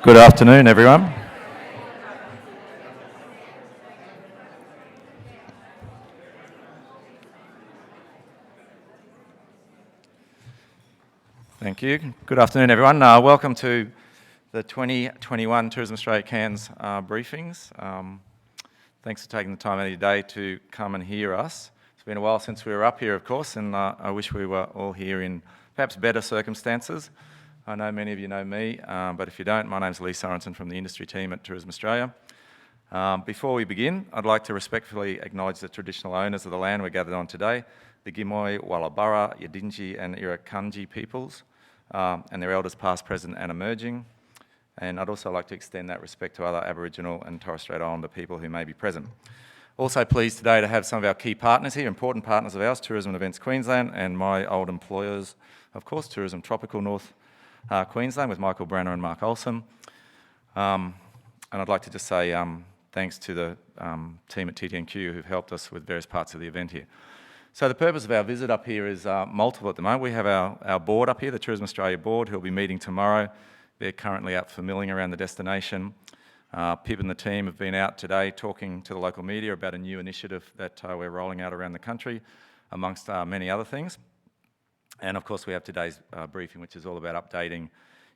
Good afternoon, everyone. Thank you. Good afternoon, everyone. Welcome to the 2021 Tourism Australia Cairns briefings. Thanks for taking the time out of your day to come and hear us. It's been a while since we were up here, of course, and I wish we were all here in perhaps better circumstances. I know many of you know me, but if you don't, my name's Lee Sorensen from the industry team at Tourism Australia. Before we begin, I'd like to respectfully acknowledge the traditional owners of the land we're gathered on today, the Gimoy, Wallabara, Yidinji and Irrakanji peoples, and their elders past, present and emerging. And I'd also like to extend that respect to other Aboriginal and Torres Strait Islander people who may be present. Also pleased today to have some of our key partners here, important partners of ours, Tourism and Events Queensland, and my old employers, of course, Tourism Tropical North Queensland with Michael Branner and Mark Olsen. And I'd like to just say thanks to the team at TTNQ who've helped us with various parts of the event here. So the purpose of our visit up here is multiple at the moment. We have our board up here, the Tourism Australia board, who will be meeting tomorrow. They're currently out for milling around the destination. Pip and the team have been out today talking to the local media about a new initiative that we're rolling out around the country, amongst many other things. And of course we have today's briefing, which is all about updating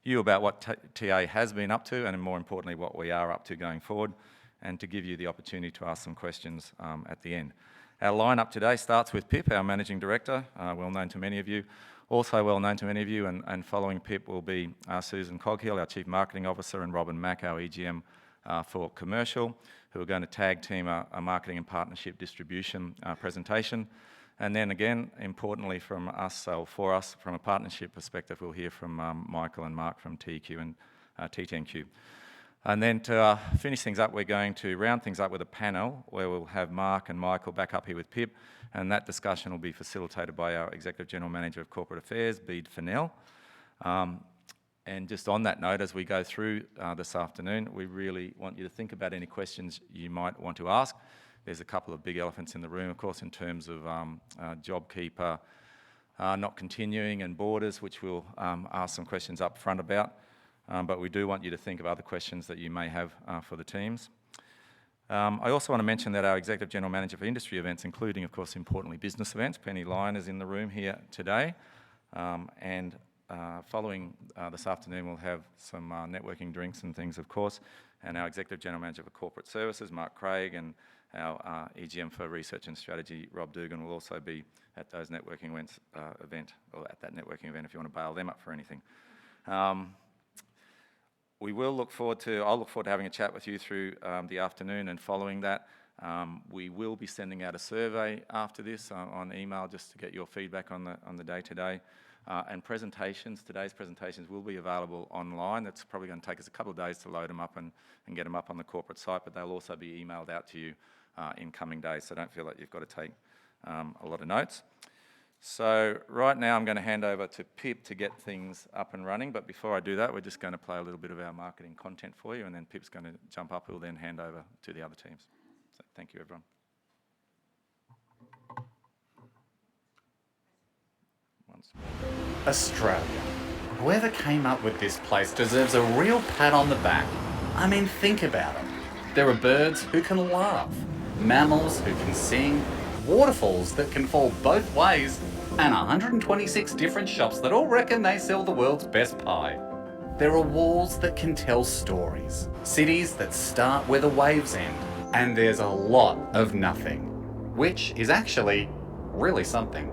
you about what TA has been up to, and more importantly what we are up to going forward, and to give you the opportunity to ask some questions at the end. Our lineup today starts with Pip, our Managing Director, well known to many of you. Also well known to many of you, and following Pip will be Susan Coghill, our Chief Marketing Officer, and Robin Mack, our EGM for Commercial, who are going to tag team a marketing and partnership distribution presentation. And then again, importantly from us, or for us, from a partnership perspective, we'll hear from Michael and Mark from TQ and TTNQ. And then to finish things up, we're going to round things up with a panel where we'll have Mark and Michael back up here with Pip, and that discussion will be facilitated by our Executive General Manager of Corporate Affairs, Bede Fennell. And just on that note, as we go through this afternoon, we really want you to think about any questions you might want to ask. There's a couple of big elephants in the room, of course, in terms of JobKeeper not continuing and borders, which we'll ask some questions up front about. But we do want you to think of other questions that you may have for the teams. I also want to mention that our Executive General Manager for Industry Events, including, of course, importantly, business events, Penny Lyon, is in the room here today. Following this afternoon, we'll have some networking drinks and things, of course. And our Executive General Manager for Corporate Services, Mark Craig, and our EGM for Research and Strategy, Rob Dugan, will also be at those networking events, or at that networking event if you want to bail them up for anything. I'll look forward to having a chat with you through the afternoon, and following that, we will be sending out a survey after this on email just to get your feedback on the day today. And today's presentations will be available online. That's probably going to take us a couple of days to load them up and get them up on the corporate site, but they'll also be emailed out to you in coming days, so don't feel like you've got to take a lot of notes. So right now I'm going to hand over to Pip to get things up and running, but before I do that, we're just going to play a little bit of our marketing content for you, and then Pip's going to jump up, who'll then hand over to the other teams. So thank you, everyone. Australia. Whoever came up with this place deserves a real pat on the back. I mean, think about it. There are birds who can laugh, mammals who can sing, waterfalls that can fall both ways, and 126 different shops that all reckon they sell the world's best pie. There are walls that can tell stories, cities that start where the waves end, and there's a lot of nothing, which is actually really something.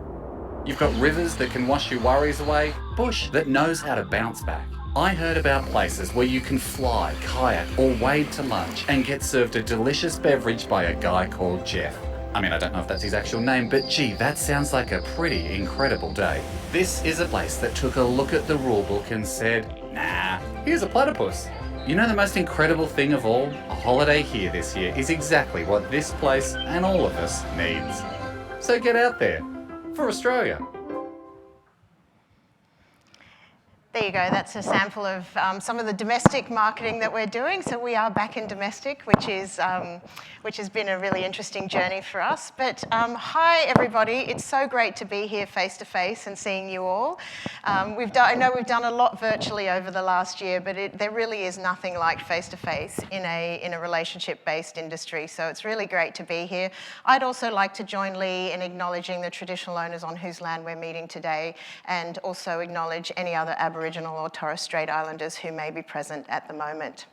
You've got rivers that can wash your worries away, bush that knows how to bounce back. I heard about places where you can fly, kayak or wade to lunch and get served a delicious beverage by a guy called Jeff. I mean, I don't know if that's his actual name, but gee, that sounds like a pretty incredible day. This is a place that took a look at the rulebook and said, nah, here's a platypus. You know the most incredible thing of all? A holiday here this year is exactly what this place and all of us needs. So get out there. For Australia. There you go, that's a sample of some of the domestic marketing that we're doing. So we are back in domestic, which has been a really interesting journey for us. But hi everybody, it's so great to be here face to face and seeing you all. I know we've done a lot virtually over the last year, but there really is nothing like face to face in a relationship-based industry. So it's really great to be here. I'd also like to join Lee in acknowledging the traditional owners on whose land we're meeting today, and also acknowledge any other Aboriginal or Torres Strait Islanders who may be present at the moment.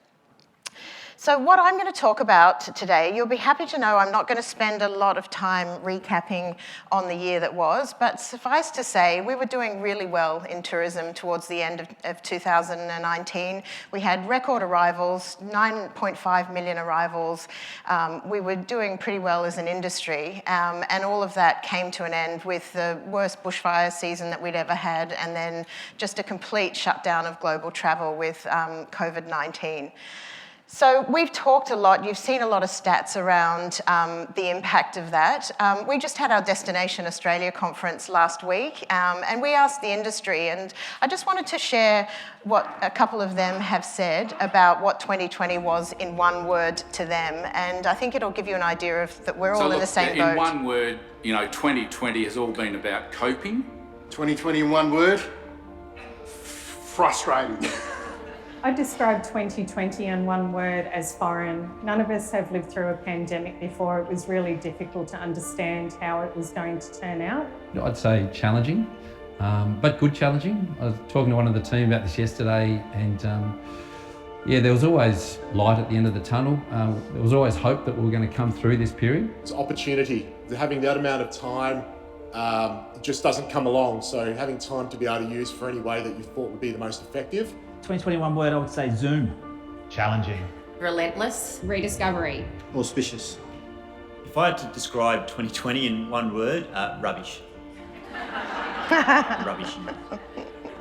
So what I'm going to talk about today, you'll be happy to know I'm not going to spend a lot of time recapping on the year that was, but suffice to say, we were doing really well in tourism towards the end of 2019. We had record arrivals, 9.5 million arrivals. We were doing pretty well as an industry, and all of that came to an end with the worst bushfire season that we'd ever had, and then just a complete shutdown of global travel with COVID-19. So we've talked a lot, you've seen a lot of stats around the impact of that. We just had our Destination Australia conference last week, and we asked the industry, and I just wanted to share what a couple of them have said about what 2020 was in one word to them, and I think it'll give you an idea of that we're all in the same boat. In one word, 2020 has all been about coping. 2020 in one word, frustrating. I describe 2020 in one word as foreign. None of us have lived through a pandemic before. It was really difficult to understand how it was going to turn out. I'd say challenging, but good challenging. I was talking to one of the team about this yesterday, and there was always light at the end of the tunnel. There was always hope that we were going to come through this period. It's opportunity. Having that amount of time just doesn't come along. So having time to be able to use for any way that you thought would be the most effective. 2021 word, I would say Zoom. Challenging. Relentless. Rediscovery. Auspicious. If I had to describe 2020 in one word, rubbish. Rubbish.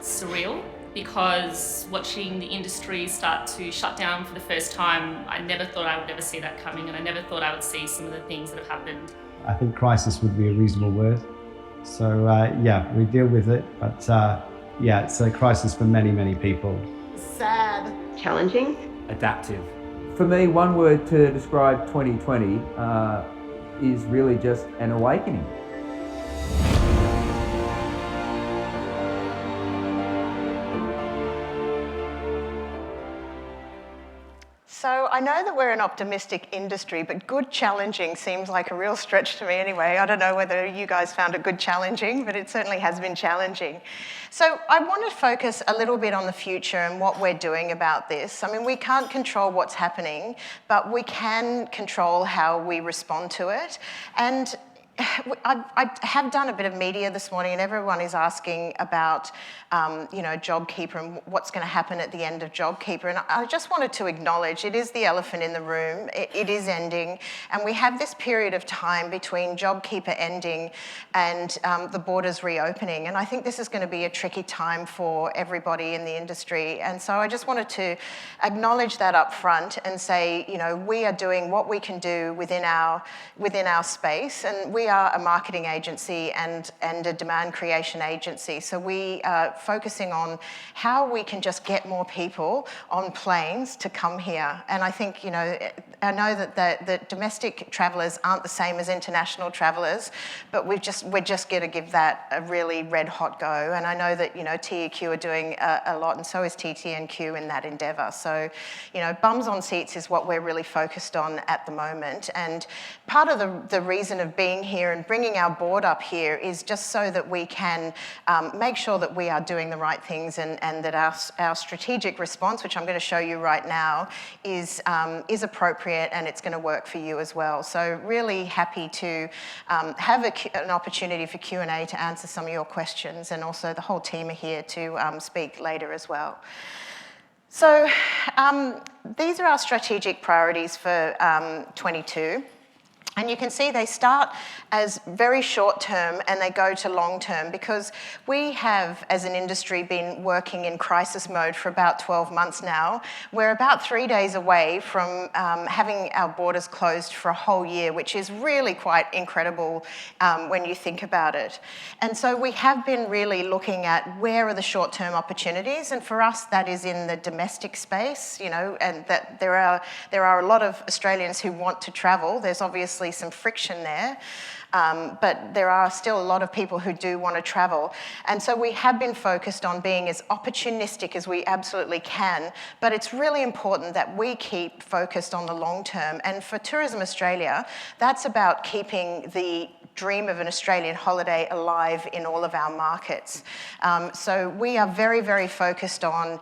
Surreal, because watching the industry start to shut down for the first time, I never thought I would ever see that coming, and I never thought I would see some of the things that have happened. I think crisis would be a reasonable word. So we deal with it, but it's a crisis for many, many people. Sad. Challenging. Adaptive. For me, one word to describe 2020 is really just an awakening. So I know that we're an optimistic industry, but good challenging seems like a real stretch to me anyway. I don't know whether you guys found it good challenging, but it certainly has been challenging. So I want to focus a little bit on the future and what we're doing about this. I mean, we can't control what's happening, but we can control how we respond to it. And I have done a bit of media this morning, and everyone is asking about, JobKeeper and what's going to happen at the end of JobKeeper. And I just wanted to acknowledge it is the elephant in the room. It is ending, and we have this period of time between JobKeeper ending and the borders reopening. And I think this is going to be a tricky time for everybody in the industry. And so I just wanted to acknowledge that up front and say, we are doing what we can do within our space, and we are a marketing agency and a demand creation agency. So we are focusing on how we can just get more people on planes to come here. And I think, I know that domestic travellers aren't the same as international travellers, but we're just going to give that a really red hot go. And I know that, TEQ are doing a lot, and so is TTNQ in that endeavour. So, bums on seats is what we're really focused on at the moment. And part of the reason of being here and bringing our board up here is just so that we can make sure that we are doing the right things, and that our strategic response, which I'm going to show you right now, is appropriate, and it's going to work for you as well. So really happy to have an opportunity for Q&A to answer some of your questions, and also the whole team are here to speak later as well. So these are our strategic priorities for 22. And you can see they start as very short term and they go to long term, because we have, as an industry, been working in crisis mode for about 12 months now. We're about 3 days away from having our borders closed for a whole year, which is really quite incredible when you think about it. And so we have been really looking at where are the short-term opportunities, and for us that is in the domestic space, you know, and that there are a lot of Australians who want to travel. There's obviously some friction there, but there are still a lot of people who do want to travel. And so we have been focused on being as opportunistic as we absolutely can, but it's really important that we keep focused on the long term. And for Tourism Australia, that's about keeping the dream of an Australian holiday alive in all of our markets. So we are very, very focused on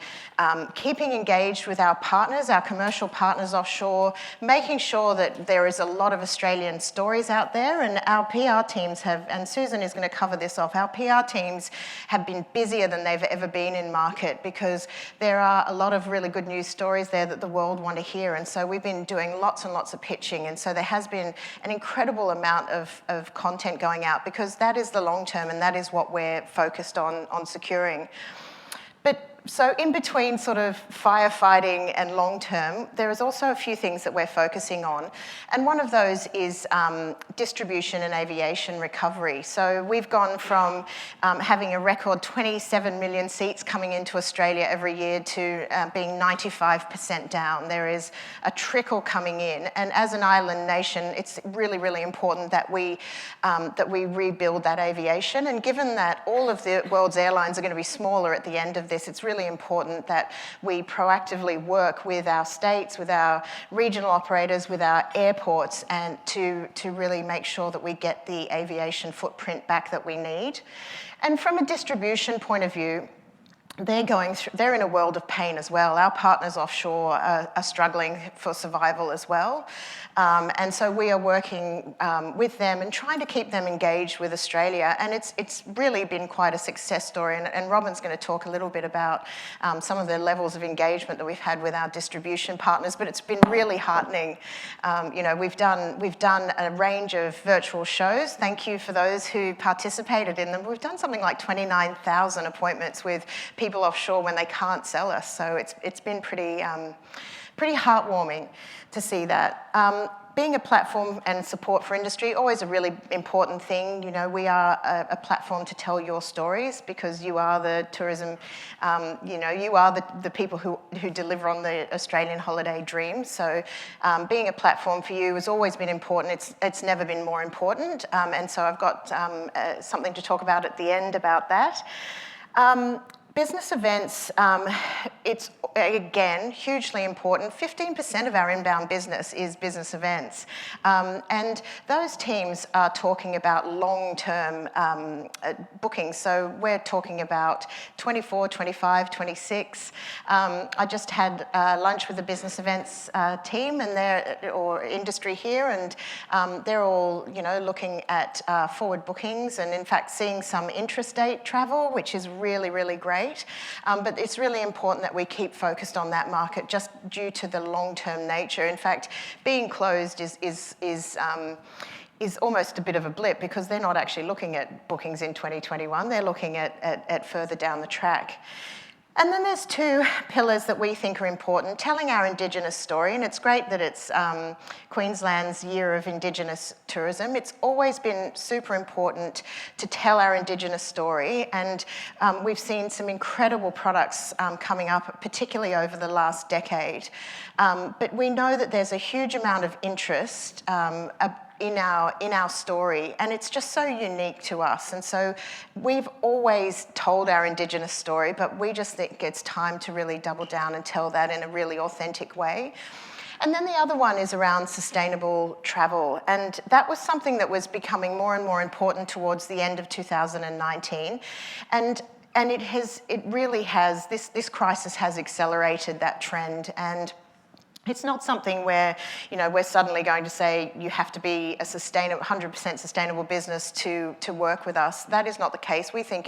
keeping engaged with our partners, our commercial partners offshore, making sure that there is a lot of Australian stories out there, and our PR teams have, and Susan is going to cover this off, our PR teams have been busier than they've ever been in market, because there are a lot of really good news stories there that the world want to hear. And so we've been doing lots and lots of pitching, and so there has been an incredible amount of content going out, because that is the long term and that is what we're focused on securing. But so in between sort of firefighting and long term, there is also a few things that we're focusing on. And one of those is distribution and aviation recovery. So we've gone from having a record 27 million seats coming into Australia every year to being 95% down. There is a trickle coming in. And as an island nation, it's really, really important that we rebuild that aviation. And given that all of the world's airlines are going to be smaller at the end of this, it's really important that we proactively work with our states, with our regional operators, with our airports, and to really make sure that we get the aviation footprint back that we need. And from a distribution point of view, they're in a world of pain as well. Our partners offshore are struggling for survival as well. And so we are working with them and trying to keep them engaged with Australia. And it's really been quite a success story. And Robin's going to talk a little bit about some of the levels of engagement that we've had with our distribution partners, but it's been really heartening. You know, we've done a range of virtual shows. Thank you for those who participated in them. We've done something like 29,000 appointments with people offshore when they can't sell us. So it's been pretty heartwarming to see that. Being a platform and support for industry, always a really important thing. You know, we are a platform to tell your stories, because you are the tourism, you know, you are the people who deliver on the Australian holiday dream. So being a platform for you has always been important. It's never been more important. And so I've got something to talk about at the end about that. Business events, it's, again, hugely important. 15% of our inbound business is business events. And those teams are talking about long-term bookings. So we're talking about 24, 25, 26. I just had lunch with the business events team or industry here, and they're all, you know, looking at forward bookings and, in fact, seeing some intrastate travel, which is really, really great. But it's really important that we keep focused on that market, just due to the long-term nature. In fact, being closed is almost a bit of a blip, because they're not actually looking at bookings in 2021. They're looking at further down the track. And then there's two pillars that we think are important. Telling our Indigenous story, and it's great that it's Queensland's Year of Indigenous Tourism. It's always been super important to tell our Indigenous story, and we've seen some incredible products coming up, particularly over the last decade. But we know that there's a huge amount of interest in our story, and it's just so unique to us. And so we've always told our Indigenous story, but we just think it's time to really double down and tell that in a really authentic way. And then the other one is around sustainable travel, and that was something that was becoming more and more important towards the end of 2019, and it really has, this crisis has accelerated that trend. And It's not something where, we're suddenly going to say you have to be a 100% sustainable business to work with us. That is not the case. We think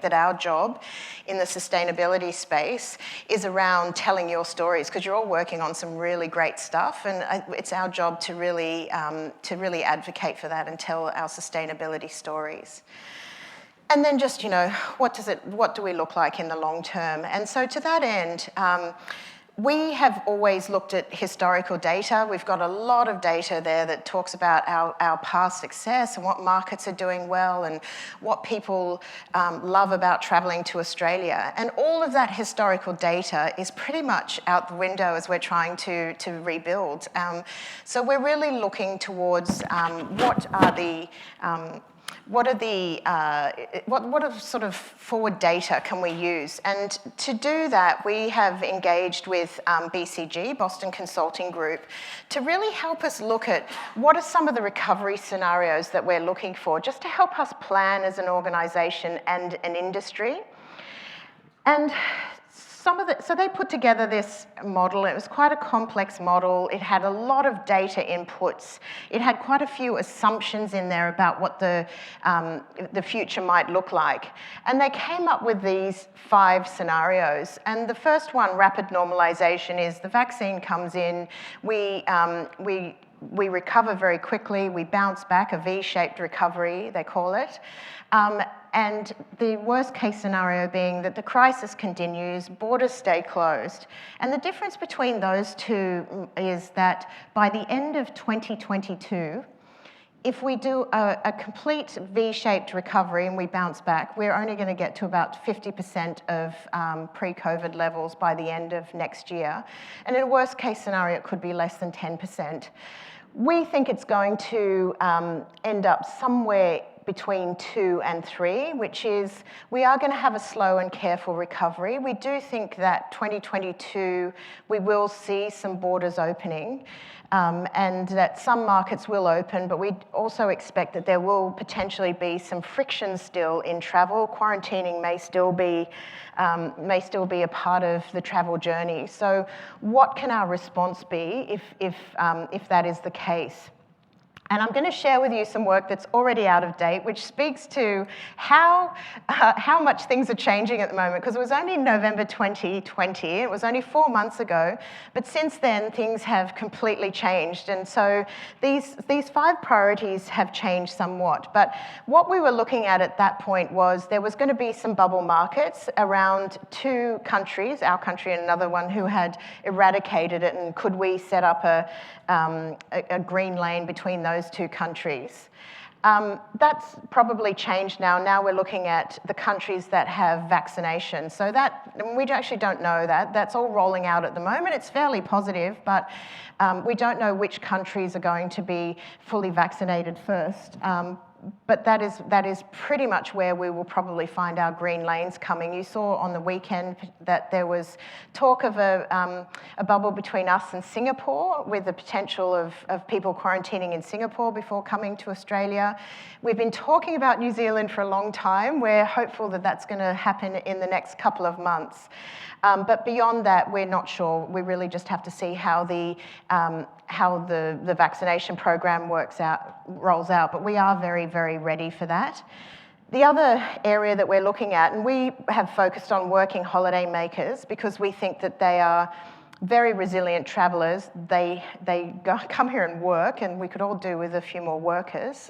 that our job in the sustainability space is around telling your stories, because you're all working on some really great stuff, and it's our job to really advocate for that and tell our sustainability stories. And then just, what do we look like in the long term? And so to that end, we have always looked at historical data. We've got a lot of data there that talks about our past success and what markets are doing well and what people love about travelling to Australia. And all of that historical data is pretty much out the window as we're trying to rebuild. So we're really looking towards what sort of forward data can we use? And to do that, we have engaged with BCG, Boston Consulting Group, to really help us look at what are some of the recovery scenarios that we're looking for, just to help us plan as an organisation and an industry. And so they put together this model. It was quite a complex model. It had a lot of data inputs. It had quite a few assumptions in there about what the future might look like. And they came up with these 5 scenarios. And the first one, rapid normalization, is the vaccine comes in, we recover very quickly, we bounce back, a V-shaped recovery, they call it. And the worst case scenario being that the crisis continues, borders stay closed. And the difference between those two is that by the end of 2022, if we do a complete V-shaped recovery and we bounce back, we're only going to get to about 50% of pre-COVID levels by the end of next year. And in a worst case scenario, it could be less than 10%. We think it's going to end up somewhere between 2 and 3, which is we are going to have a slow and careful recovery. We do think that 2022 we will see some borders opening and that some markets will open, but we also expect that there will potentially be some friction still in travel. Quarantining may still be a part of the travel journey. So what can our response be if that is the case? And I'm going to share with you some work that's already out of date, which speaks to how much things are changing at the moment, because it was only November 2020, it was only 4 months ago, but since then things have completely changed. And so these 5 priorities have changed somewhat. But what we were looking at that point was there was going to be some bubble markets around 2 countries, our country and another one, who had eradicated it, and could we set up a green lane between those 2 countries. That's probably changed now. Now we're looking at the countries that have vaccination. So that, we actually don't know that. That's all rolling out at the moment. It's fairly positive, but we don't know which countries are going to be fully vaccinated first. But that is pretty much where we will probably find our green lanes coming. You saw on the weekend that there was talk of a bubble between us and Singapore, with the potential of people quarantining in Singapore before coming to Australia. We've been talking about New Zealand for a long time. We're hopeful that that's going to happen in the next couple of months. But beyond that, we're not sure. We really just have to see how the vaccination program rolls out. But we are very, very ready for that. The other area that we're looking at, and we have focused on working holiday makers, because we think that they are very resilient travellers. They come here and work, and we could all do with a few more workers.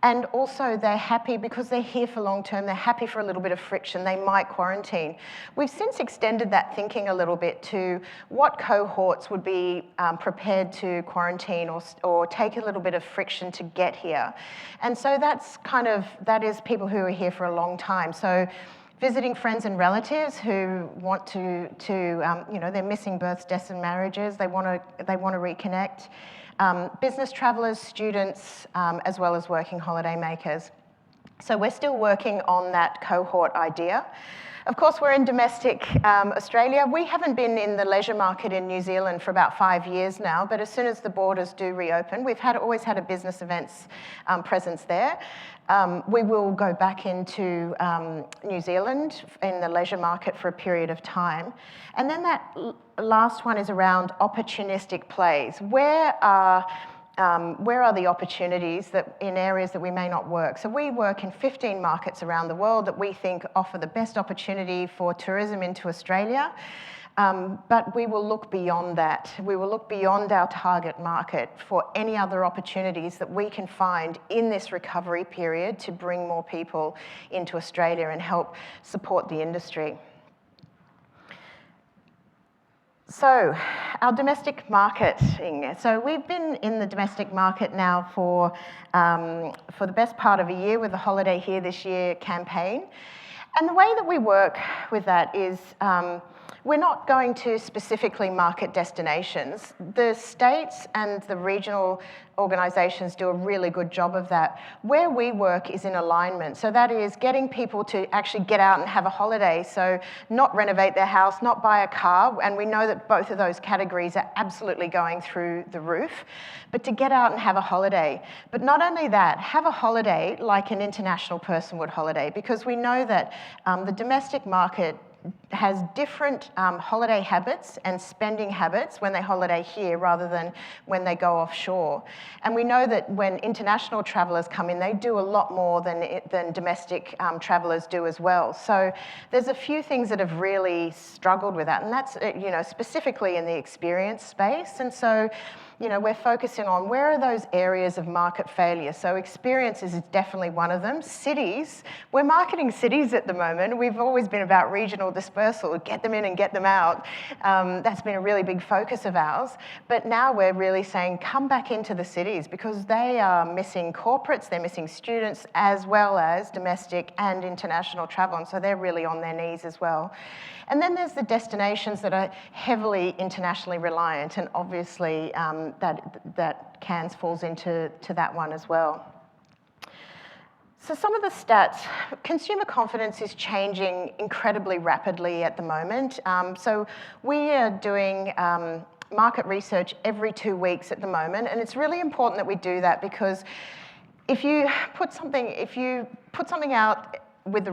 And also they're happy because they're here for long term. They're happy for a little bit of friction. They might quarantine. We've since extended that thinking a little bit to what cohorts would be prepared to quarantine or take a little bit of friction to get here. And so that is people who are here for a long time. So visiting friends and relatives who want to they're missing births, deaths and marriages. They want to reconnect. Business travellers, students, as well as working holiday makers. So we're still working on that cohort idea. Of course, we're in domestic Australia. We haven't been in the leisure market in New Zealand for about 5 years now, but as soon as the borders do reopen, we've always had a business events presence there. We will go back into New Zealand in the leisure market for a period of time. And then that last one is around opportunistic plays. Where are the opportunities that in areas that we may not work? So we work in 15 markets around the world that we think offer the best opportunity for tourism into Australia. But we will look beyond that. We will look beyond our target market for any other opportunities that we can find in this recovery period to bring more people into Australia and help support the industry. So, our domestic marketing. So we've been in the domestic market now for the best part of a year with the Holiday Here This Year campaign. And the way that we work with that is we're not going to specifically market destinations. The states and the regional organisations do a really good job of that. Where we work is in alignment. So that is getting people to actually get out and have a holiday. So not renovate their house, not buy a car. And we know that both of those categories are absolutely going through the roof. But to get out and have a holiday. But not only that, have a holiday like an international person would holiday. Because we know that the domestic market has different holiday habits and spending habits when they holiday here rather than when they go offshore. And we know that when international travellers come in, they do a lot more than domestic travellers do as well. So there's a few things that have really struggled with that, and that's specifically in the experience space. And so we're focusing on where are those areas of market failure. So experiences is definitely one of them. Cities, we're marketing cities at the moment. We've always been about regional dispersal, get them in and get them out. That's been a really big focus of ours. But now we're really saying come back into the cities because they are missing corporates, they're missing students, as well as domestic and international travel. And so they're really on their knees as well. And then there's the destinations that are heavily internationally reliant, and obviously that Cairns falls into that one as well. So some of the stats, consumer confidence is changing incredibly rapidly at the moment. So we are doing market research every 2 weeks at the moment, and it's really important that we do that because if you put something out at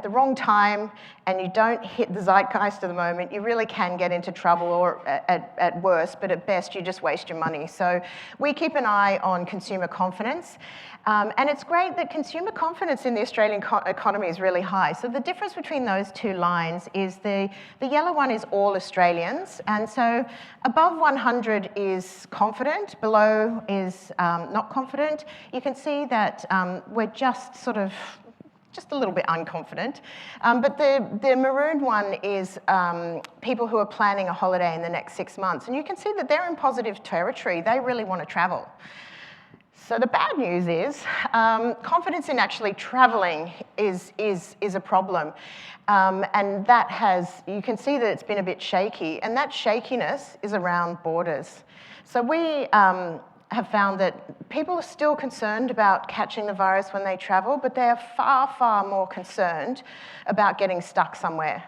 the wrong time and you don't hit the zeitgeist of the moment, you really can get into trouble, or at worst, but at best you just waste your money. So we keep an eye on consumer confidence, and it's great that consumer confidence in the Australian economy is really high. So the difference between those two lines is the yellow one is all Australians, and so above 100 is confident, below is not confident. You can see that we're just a little bit unconfident. But the maroon one is people who are planning a holiday in the next 6 months. And you can see that they're in positive territory. They really want to travel. So the bad news is confidence in actually travelling is a problem. And you can see that it's been a bit shaky. And that shakiness is around borders. So we have found that people are still concerned about catching the virus when they travel, but they are far, far more concerned about getting stuck somewhere.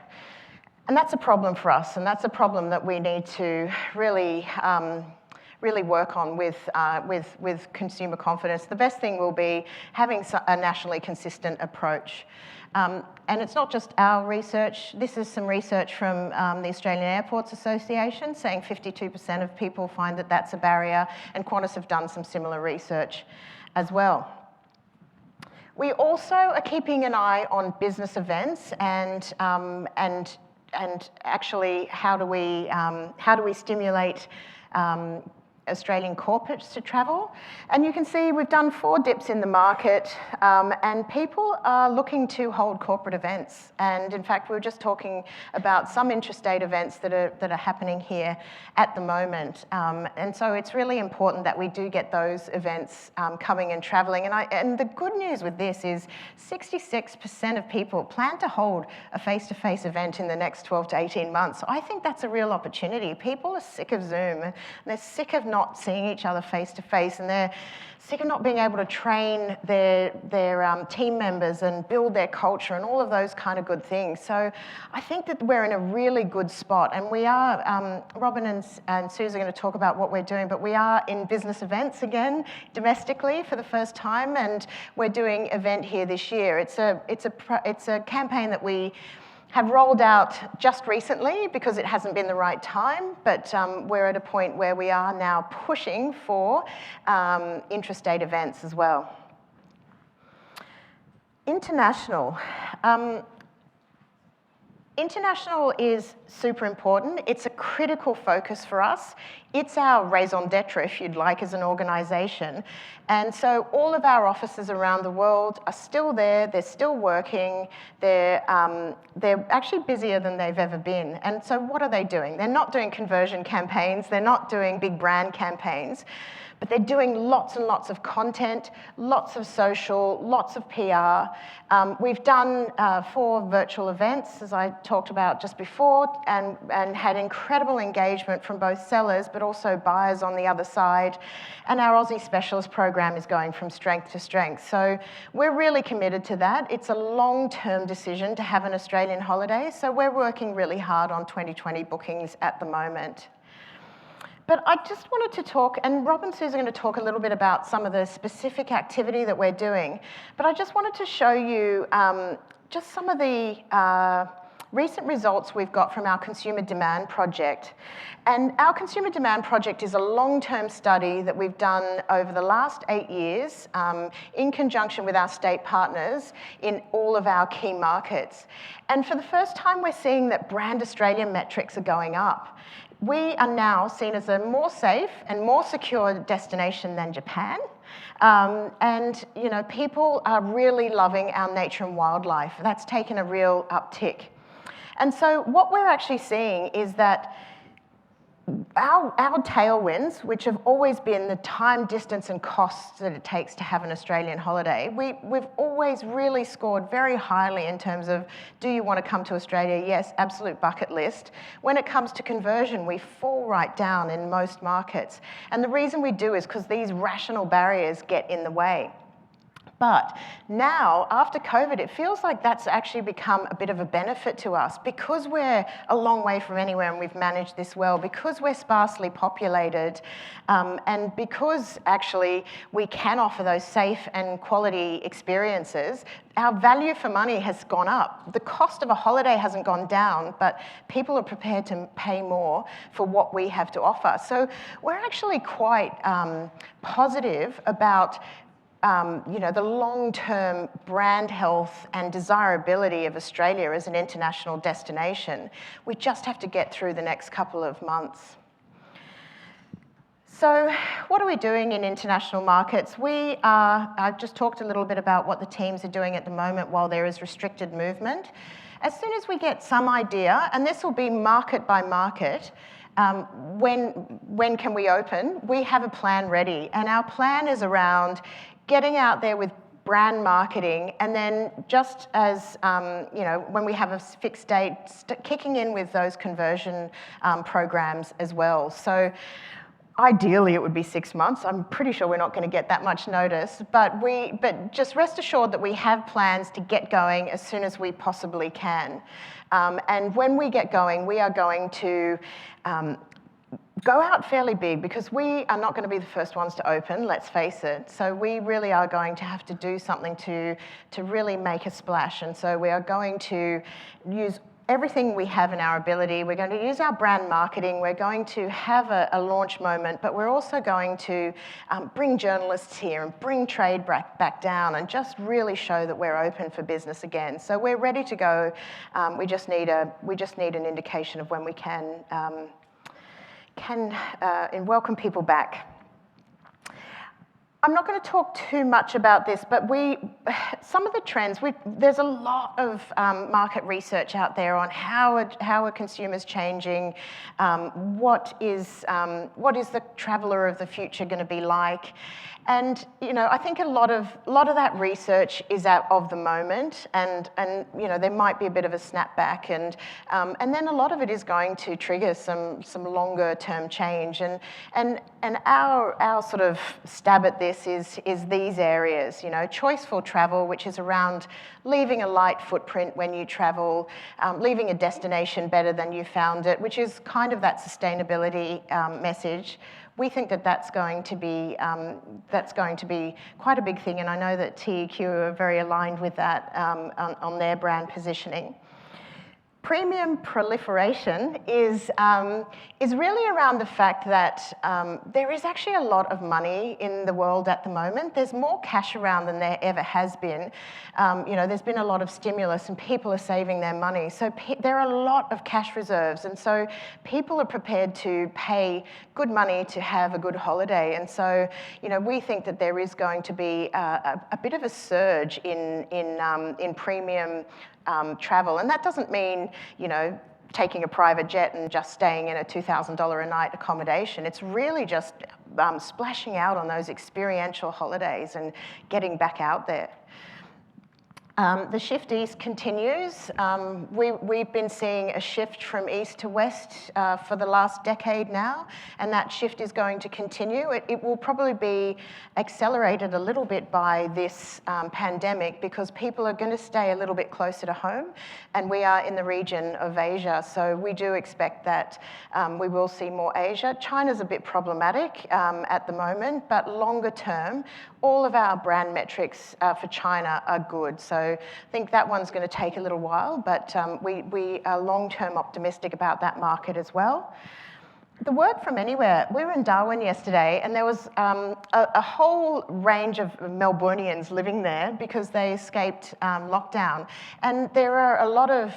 And that's a problem for us, and that's a problem that we need to really work on with consumer confidence. The best thing will be having a nationally consistent approach. And it's not just our research. This is some research from the Australian Airports Association saying 52% of people find that that's a barrier, and Qantas have done some similar research as well. We also are keeping an eye on business events and actually how do we stimulate Australian corporates to travel. And you can see we've done 4 dips in the market, and people are looking to hold corporate events. And in fact, we were just talking about some intrastate events that are happening here at the moment. And so it's really important that we do get those events coming and travelling. And the good news with this is 66% of people plan to hold a face-to-face event in the next 12 to 18 months. So I think that's a real opportunity. People are sick of Zoom. They're sick of not seeing each other face to face, and they're sick of not being able to train their team members and build their culture and all of those kind of good things. So I think that we're in a really good spot, and we are, Robin and Suze are going to talk about what we're doing, but we are in business events again, domestically for the first time, and we're doing event here this year. It's a campaign that we have rolled out just recently because it hasn't been the right time, but we're at a point where we are now pushing for intrastate events as well. International. International is super important. It's a critical focus for us. It's our raison d'etre, if you'd like, as an organisation. And so all of our offices around the world are still there. They're still working. They're actually busier than they've ever been. And so what are they doing? They're not doing conversion campaigns. They're not doing big brand campaigns. But they're doing lots and lots of content, lots of social, lots of PR. We've done 4 virtual events, as I talked about just before, and had incredible engagement from both sellers, but also buyers on the other side. And our Aussie Specialist program is going from strength to strength. So we're really committed to that. It's a long-term decision to have an Australian holiday, so we're working really hard on 2020 bookings at the moment. But I just wanted to talk, and Rob and Suze are going to talk a little bit about some of the specific activity that we're doing, but I just wanted to show you just some of the recent results we've got from our Consumer Demand Project. And our Consumer Demand Project is a long-term study that we've done over the last 8 years in conjunction with our state partners in all of our key markets. And for the first time, we're seeing that Brand Australia metrics are going up. We are now seen as a more safe and more secure destination than Japan. And you know, people are really loving our nature and wildlife. That's taken a real uptick. And so what we're actually seeing is that our tailwinds, which have always been the time, distance and costs that it takes to have an Australian holiday, we've always really scored very highly in terms of, do you want to come to Australia? Yes, absolute bucket list. When it comes to conversion, we fall right down in most markets. And the reason we do is because these rational barriers get in the way. But now, after COVID, it feels like that's actually become a bit of a benefit to us because we're a long way from anywhere and we've managed this well, because we're sparsely populated, and because actually we can offer those safe and quality experiences, our value for money has gone up. The cost of a holiday hasn't gone down, but people are prepared to pay more for what we have to offer. So we're actually quite positive about you know, the long-term brand health and desirability of Australia as an international destination. We just have to get through the next couple of months. So what are we doing in international markets? I've just talked a little bit about what the teams are doing at the moment while there is restricted movement. As soon as we get some idea, and this will be market by market, when can we open? We have a plan ready, and our plan is around getting out there with brand marketing, and then just as, you know, when we have a fixed date, kicking in with those conversion programs as well. So ideally it would be 6 months. I'm pretty sure we're not going to get that much notice, but just rest assured that we have plans to get going as soon as we possibly can. And when we get going, we are going to go out fairly big, because we are not going to be the first ones to open, let's face it. So we really are going to have to do something to really make a splash. And so we are going to use everything we have in our ability. We're going to use our brand marketing. We're going to have a launch moment, but we're also going to bring journalists here and bring trade back down and just really show that we're open for business again. So we're ready to go. We just need an indication of when we can welcome people back. I'm not going to talk too much about this, but some of the trends, there's a lot of market research out there on how are consumers changing, what is the traveller of the future going to be like, And I think a lot of that research is out of the moment, and there might be a bit of a snapback, and then a lot of it is going to trigger some longer term change. And our sort of stab at this is these areas. Choiceful travel, which is around leaving a light footprint when you travel, leaving a destination better than you found it, which is kind of that sustainability message. We think that that's going to be quite a big thing, and I know that TEQ are very aligned with that on their brand positioning. Premium proliferation is really around the fact that there is actually a lot of money in the world at the moment. There's more cash around than there ever has been. There's been a lot of stimulus and people are saving their money. So there are a lot of cash reserves, and so people are prepared to pay good money to have a good holiday. And so, we think that there is going to be a bit of a surge in premium travel, and that doesn't mean taking a private jet and just staying in a $2,000 a night accommodation. It's really just splashing out on those experiential holidays and getting back out there. The shift east continues. We've been seeing a shift from east to west for the last decade now, and that shift is going to continue. It will probably be accelerated a little bit by this pandemic, because people are going to stay a little bit closer to home, and we are in the region of Asia, so we do expect that we will see more Asia. China's a bit problematic at the moment, but longer term, all of our brand metrics for China are good. So I think that one's going to take a little while, but we are long-term optimistic about that market as well. The work from anywhere. We were in Darwin yesterday, and there was a whole range of Melburnians living there because they escaped lockdown. And there are a lot of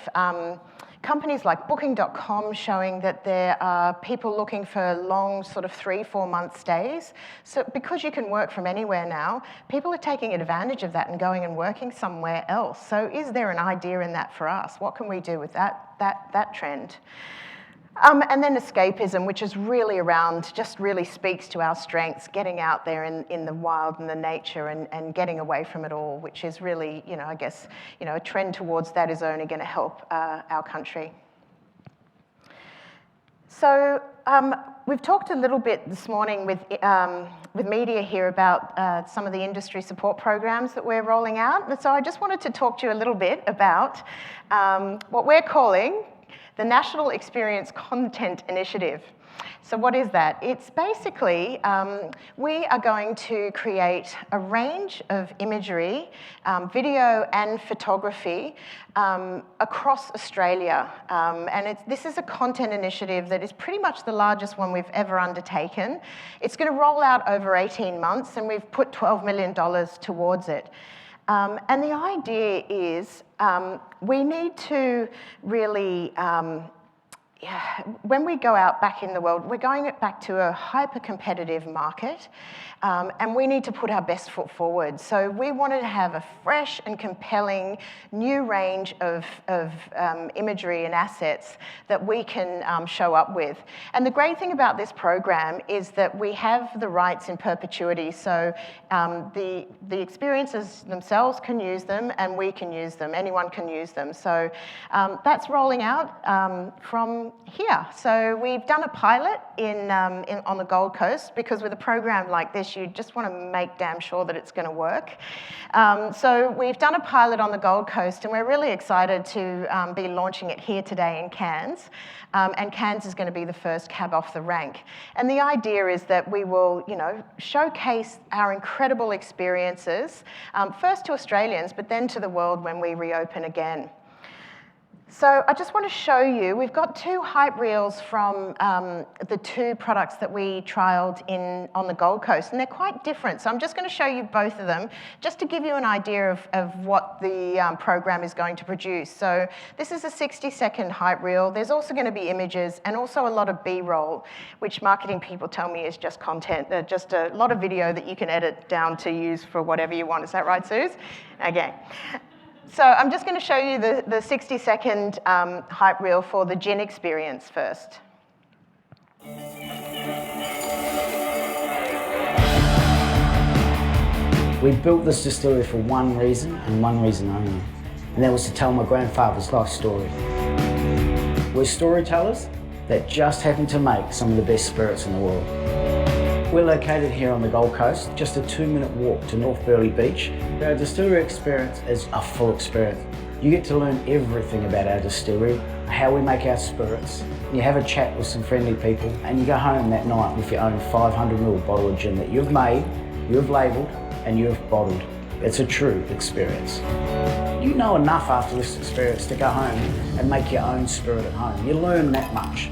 companies like Booking.com showing that there are people looking for long, sort of 3-4 month stays. So because you can work from anywhere now, people are taking advantage of that and going and working somewhere else. So is there an idea in that for us? What can we do with that trend? And then escapism, which is really around, just really speaks to our strengths, getting out there in the wild and the nature and getting away from it all, which is really, I guess, a trend towards that is only going to help our country. So we've talked a little bit this morning with media here about some of the industry support programs that we're rolling out. And so I just wanted to talk to you a little bit about what we're calling the National Experience Content Initiative. So what is that? It's basically, we are going to create a range of imagery, video and photography across Australia. And this is a content initiative that is pretty much the largest one we've ever undertaken. It's going to roll out over 18 months, and we've put $12 million towards it. And the idea is we need to really, when we go out back in the world, we're going back to a hyper-competitive market, and we need to put our best foot forward. So we wanted to have a fresh and compelling new range of imagery and assets that we can show up with. And the great thing about this program is that we have the rights in perpetuity, so the experiences themselves can use them, and we can use them. Anyone can use them. So that's rolling out from here. So we've done a pilot on the Gold Coast, because with a program like this, you just want to make damn sure that it's going to work. So we've done a pilot on the Gold Coast, and we're really excited to be launching it here today in Cairns. And Cairns is going to be the first cab off the rank. And the idea is that we will, showcase our incredible experiences, first to Australians, but then to the world when we reopen again. So I just want to show you, we've got 2 hype reels from the 2 products that we trialled on the Gold Coast, and they're quite different. So I'm just going to show you both of them, just to give you an idea of what the program is going to produce. So this is a 60-second hype reel. There's also going to be images and also a lot of B-roll, which marketing people tell me is just content, just a lot of video that you can edit down to use for whatever you want. Is that right, Suze? Okay. So I'm just going to show you the 60-second hype reel for the gin experience first. We built this distillery for one reason and one reason only, and that was to tell my grandfather's life story. We're storytellers that just happen to make some of the best spirits in the world. We're located here on the Gold Coast, just a 2-minute walk to North Burleigh Beach. Our distillery experience is a full experience. You get to learn everything about our distillery, how we make our spirits. You have a chat with some friendly people and you go home that night with your own 500ml bottle of gin that you've made, you've labelled and you've bottled. It's a true experience. You know enough after this experience to go home and make your own spirit at home. You learn that much.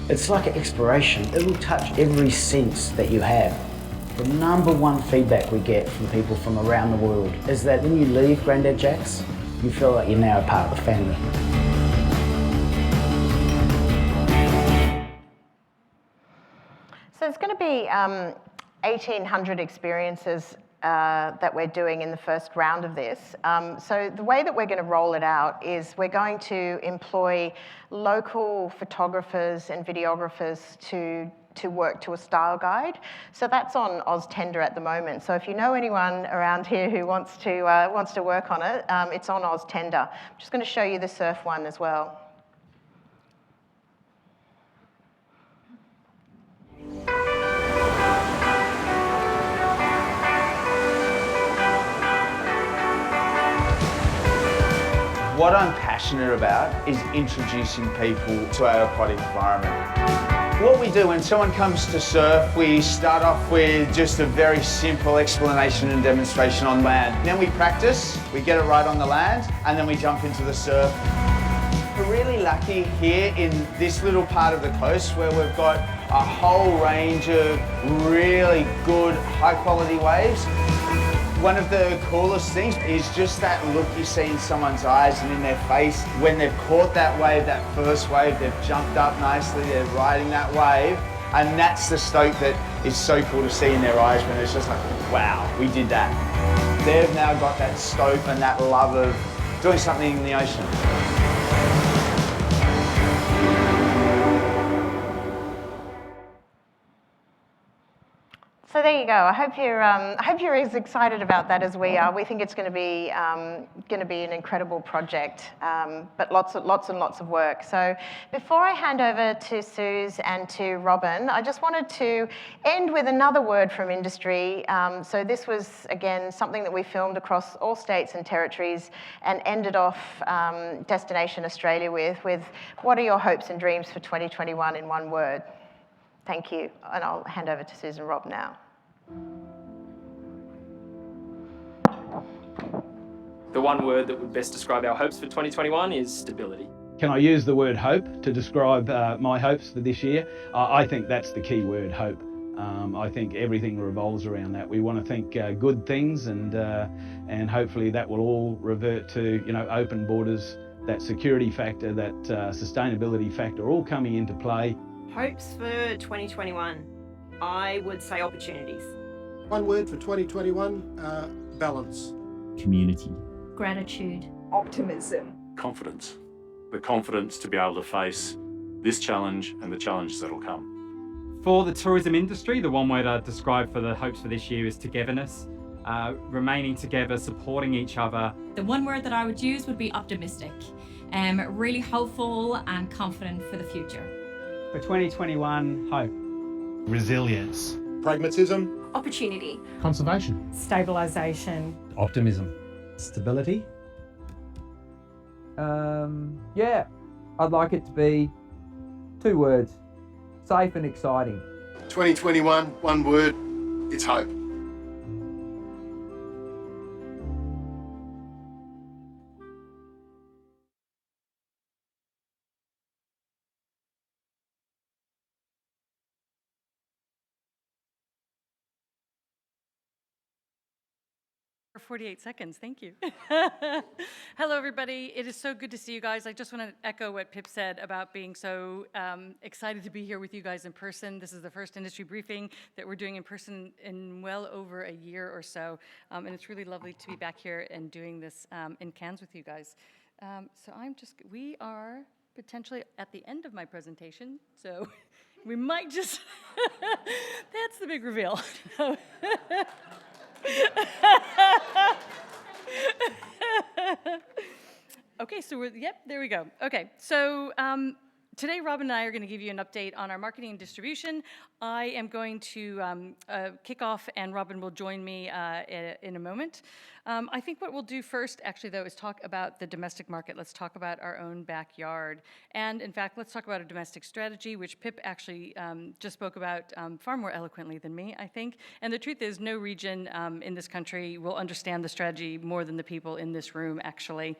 It's like an exploration. It will touch every sense that you have. The #1 feedback we get from people from around the world is that when you leave Grandad Jack's, you feel like you're now a part of the family. So there's going to be 1,800 experiences that we're doing in the first round of this. So the way that we're going to roll it out is we're going to employ local photographers and videographers to work to a style guide. So that's on OzTender at the moment. So if you know anyone around here who wants to work on it, it's on OzTender. I'm just going to show you the surf one as well. What I'm passionate about is introducing people to our aquatic environment. What we do when someone comes to surf, we start off with just a very simple explanation and demonstration on land. Then we practice, we get it right on the land, and then we jump into the surf. We're really lucky here in this little part of the coast where we've got a whole range of really good, high quality waves. One of the coolest things is just that look you see in someone's eyes and in their face when they've caught that wave, that first wave, they've jumped up nicely, they're riding that wave, and that's the stoke that is so cool to see in their eyes when it's just like, wow, we did that. They've now got that stoke and that love of doing something in the ocean. So there you go. I hope you're as excited about that as we are. We think it's going to be an incredible project, but lots and lots of work. So before I hand over to Suze and to Robin, I just wanted to end with another word from industry. So this was again something that we filmed across all states and territories, and ended off Destination Australia with what are your hopes and dreams for 2021 in one word? Thank you, and I'll hand over to Suze and Rob now. The one word that would best describe our hopes for 2021 is stability. Can I use the word hope to describe my hopes for this year? I think that's the key word, hope. I think everything revolves around that. We want to think good things, and hopefully that will all revert to open borders, that security factor, that sustainability factor, all coming into play. Hopes for 2021, I would say opportunities. One word for 2021, balance. Community. Gratitude. Optimism. Confidence. The confidence to be able to face this challenge and the challenges that will come. For the tourism industry, the one word I'd describe for the hopes for this year is togetherness. Remaining together, supporting each other. The one word that I would use would be optimistic. Really hopeful and confident for the future. For 2021, hope. Resilience. Pragmatism. Opportunity. Conservation. Stabilisation. Optimism. Stability. Yeah, I'd like it to be 2 words, safe and exciting. 2021, one word, it's hope. For 48 seconds, thank you. Hello, everybody. It is so good to see you guys. I just want to echo what Pip said about being so excited to be here with you guys in person. This is the first industry briefing that we're doing in person in well over a year or so, and it's really lovely to be back here and doing this in Cairns with you guys. So we are potentially at the end of my presentation, so we might just, that's the big reveal. Okay, so yep, there we go. Okay, so today Robin and I are going to give you an update on our marketing and distribution. I am going to kick off, and Robin will join me in a moment. I think what we'll do first, actually, though, is talk about the domestic market. Let's talk about our own backyard. And in fact, let's talk about a domestic strategy, which Pip actually just spoke about far more eloquently than me, I think. And the truth is, no region in this country will understand the strategy more than the people in this room, actually.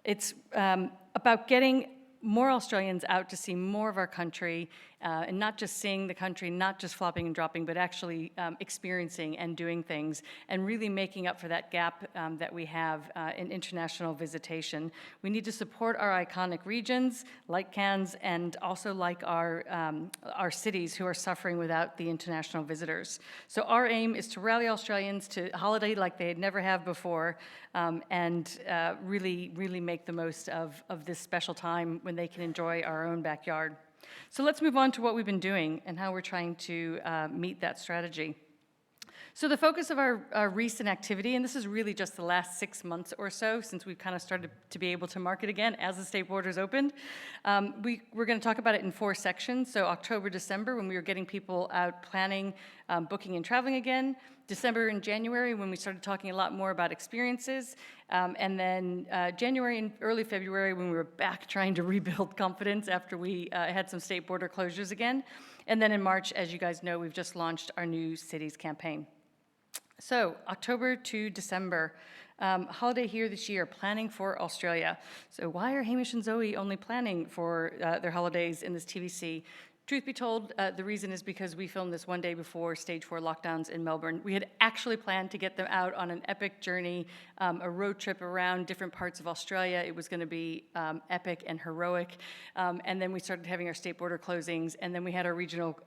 It's about getting more Australians out to see more of our country, and not just seeing the country, not just flopping and dropping, but actually experiencing and doing things, and really making up for that gap that we have in international visitation. We need to support our iconic regions, like Cairns, and also like our cities who are suffering without the international visitors. So our aim is to rally Australians to holiday like they never have before, and really make the most of this special time when they can enjoy our own backyard. So let's move on to what we've been doing and how we're trying to meet that strategy. So the focus of our recent activity, and this is really just the last 6 months or so since we've kind of started to be able to market again as the state borders opened, we're going to talk about it in 4 sections. So October, December, when we were getting people out planning, booking and traveling again. December and January, when we started talking a lot more about experiences. And then January and early February, when we were back trying to rebuild confidence after we had some state border closures again. And then in March, as you guys know, we've just launched our new cities campaign. So October to December, holiday here this year, planning for Australia. So why are Hamish and Zoe only planning for their holidays in this TVC? Truth be told, the reason is because we filmed this one day before Stage 4 lockdowns in Melbourne. We had actually planned to get them out on an epic journey, a road trip around different parts of Australia. It was going to be epic and heroic. And then we started having our state border closings, and then we had our regional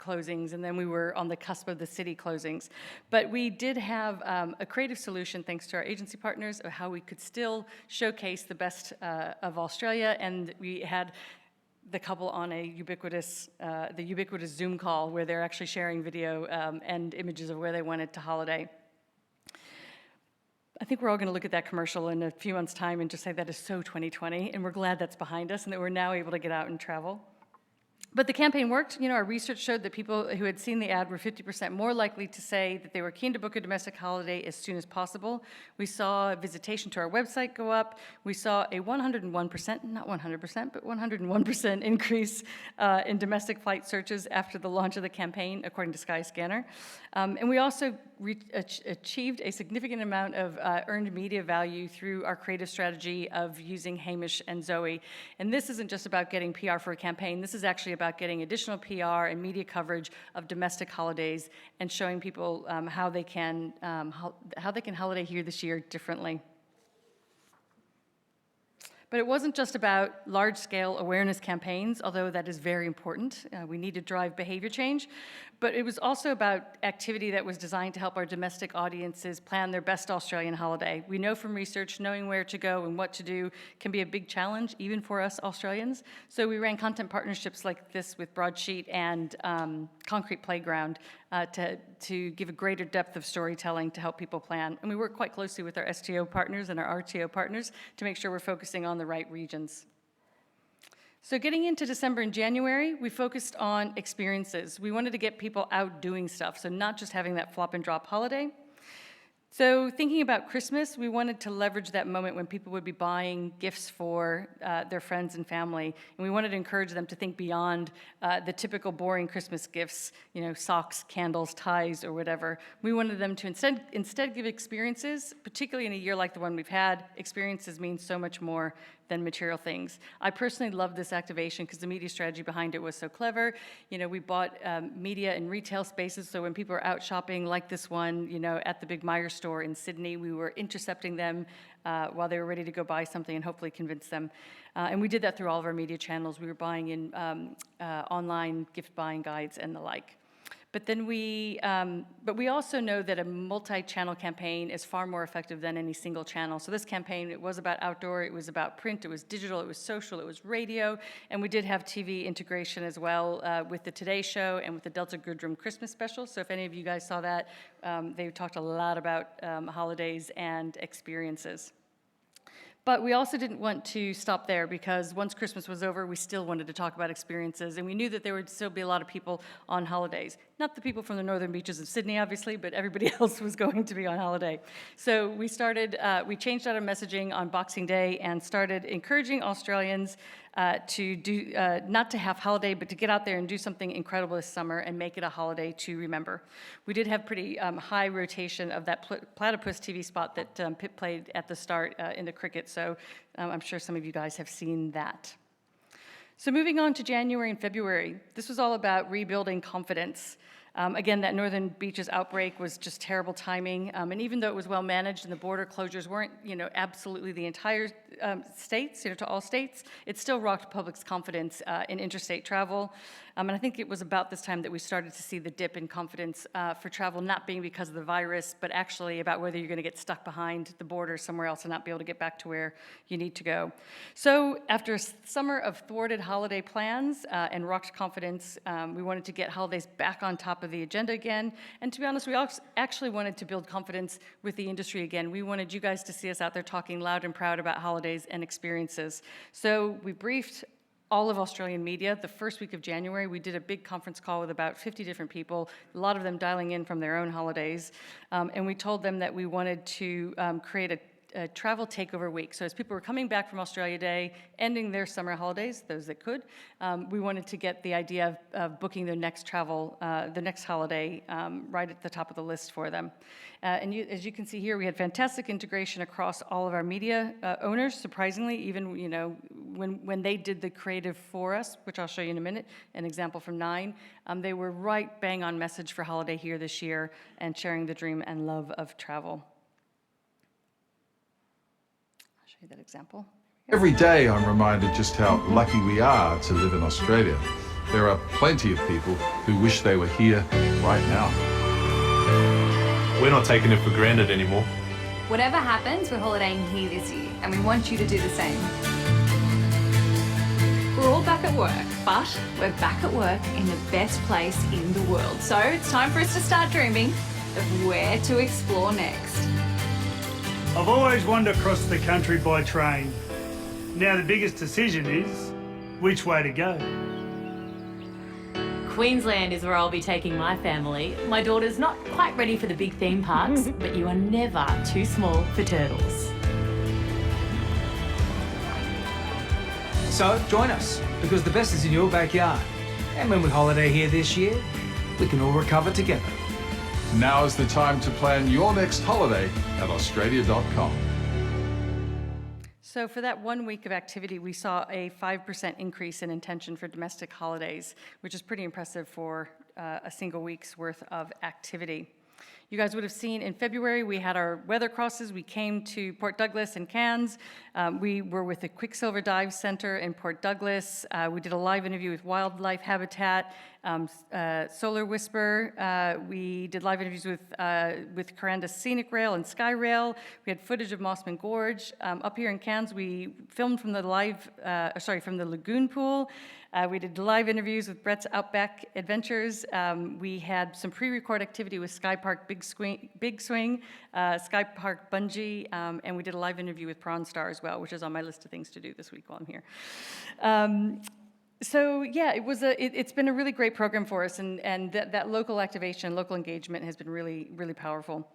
closings, and then we were on the cusp of the city closings. But we did have a creative solution, thanks to our agency partners, of how we could still showcase the best of Australia, and we had the couple on the ubiquitous Zoom call where they're actually sharing video and images of where they wanted to holiday. I think we're all going to look at that commercial in a few months' time and just say that is so 2020, and we're glad that's behind us and that we're now able to get out and travel. But the campaign worked. You know, our research showed that people who had seen the ad were 50% more likely to say that they were keen to book a domestic holiday as soon as possible. We saw visitation to our website go up. We saw a 101%, not 100%, but 101% increase in domestic flight searches after the launch of the campaign, according to Skyscanner. And we also achieved a significant amount of earned media value through our creative strategy of using Hamish and Zoe. And this isn't just about getting PR for a campaign. This is actually about getting additional PR and media coverage of domestic holidays and showing people how they can holiday here this year differently. But it wasn't just about large-scale awareness campaigns, although that is very important. We need to drive behavior change. But it was also about activity that was designed to help our domestic audiences plan their best Australian holiday. We know from research, knowing where to go and what to do can be a big challenge, even for us Australians. So we ran content partnerships like this with Broadsheet and Concrete Playground to give a greater depth of storytelling to help people plan. And we work quite closely with our STO partners and our RTO partners to make sure we're focusing on the right regions. So getting into December and January, we focused on experiences. We wanted to get people out doing stuff, so not just having that flop and drop holiday. So thinking about Christmas, we wanted to leverage that moment when people would be buying gifts for their friends and family. And we wanted to encourage them to think beyond the typical boring Christmas gifts, you know, socks, candles, ties, or whatever. We wanted them to instead give experiences, particularly in a year like the one we've had. Experiences mean so much more than material things. I personally love this activation because the media strategy behind it was so clever. You know, we bought media in retail spaces, so when people are out shopping like this one, you know, at the Big Meyer store in Sydney, we were intercepting them while they were ready to go buy something and hopefully convince them. And we did that through all of our media channels. We were buying in online gift buying guides and the like. But then we also know that a multi-channel campaign is far more effective than any single channel. So this campaign, it was about outdoor, it was about print, it was digital, it was social, it was radio, and we did have TV integration as well with the Today Show and with the Delta Goodrum Christmas special. So if any of you guys saw that, they talked a lot about holidays and experiences. But we also didn't want to stop there, because once Christmas was over, we still wanted to talk about experiences, and we knew that there would still be a lot of people on holidays. Not the people from the northern beaches of Sydney, obviously, but everybody else was going to be on holiday. So we changed out our messaging on Boxing Day and started encouraging Australians to do, not to have holiday, but to get out there and do something incredible this summer and make it a holiday to remember. We did have pretty high rotation of that platypus TV spot that Pip played at the start in the cricket, so I'm sure some of you guys have seen that. So moving on to January and February, this was all about rebuilding confidence. Again, that Northern Beaches outbreak was just terrible timing, and even though it was well managed and the border closures weren't, absolutely the entire states, to all states, it still rocked public's confidence in interstate travel. And I think it was about this time that we started to see the dip in confidence for travel, not being because of the virus, but actually about whether you're going to get stuck behind the border somewhere else and not be able to get back to where you need to go. So after a summer of thwarted holiday plans and rocked confidence, we wanted to get holidays back on top of the agenda again. And to be honest, we actually wanted to build confidence with the industry again. We wanted you guys to see us out there talking loud and proud about holidays and experiences. So we briefed all of Australian media. The first week of January, we did a big conference call with about 50 different people, a lot of them dialing in from their own holidays. And we told them that we wanted to create a travel takeover week. So as people were coming back from Australia Day, ending their summer holidays, those that could, we wanted to get the idea of booking their next travel, the next holiday, right at the top of the list for them. And as you can see here, we had fantastic integration across all of our media owners, surprisingly, even when they did the creative for us, which I'll show you in a minute, an example from 9, they were right bang on message for holiday here this year and sharing the dream and love of travel. That example. Every day I'm reminded just how lucky we are to live in Australia. There are plenty of people who wish they were here right now. We're not taking it for granted anymore. Whatever happens, we're holidaying here this year, and we want you to do the same. We're all back at work, but we're back at work in the best place in the world. So it's time for us to start dreaming of where to explore next. I've always wandered across the country by train. Now the biggest decision is which way to go. Queensland is where I'll be taking my family. My daughter's not quite ready for the big theme parks, but you are never too small for turtles. So join us, because the best is in your backyard. And when we holiday here this year, we can all recover together. Now is the time to plan your next holiday at australia.com. So for that 1 week of activity, we saw a 5% increase in intention for domestic holidays, which is pretty impressive for a single week's worth of activity. You guys would have seen in February, we had our weather crosses. We came to Port Douglas and Cairns. We were with the Quicksilver Dive Center in Port Douglas. We did a live interview with Wildlife Habitat, Solar Whisper. We did live interviews with Coranda Scenic Rail and Sky Rail. We had footage of Mossman Gorge. Up here in Cairns, we filmed from the from the lagoon pool. We did live interviews with Brett's Outback Adventures. We had some pre-record activity with Sky Park Big Swing, Sky Park Bungee, and we did a live interview with Prawn Star as well, which is on my list of things to do this week while I'm here. So yeah, it's been a really great program for us, and that local activation, local engagement has been really, really powerful.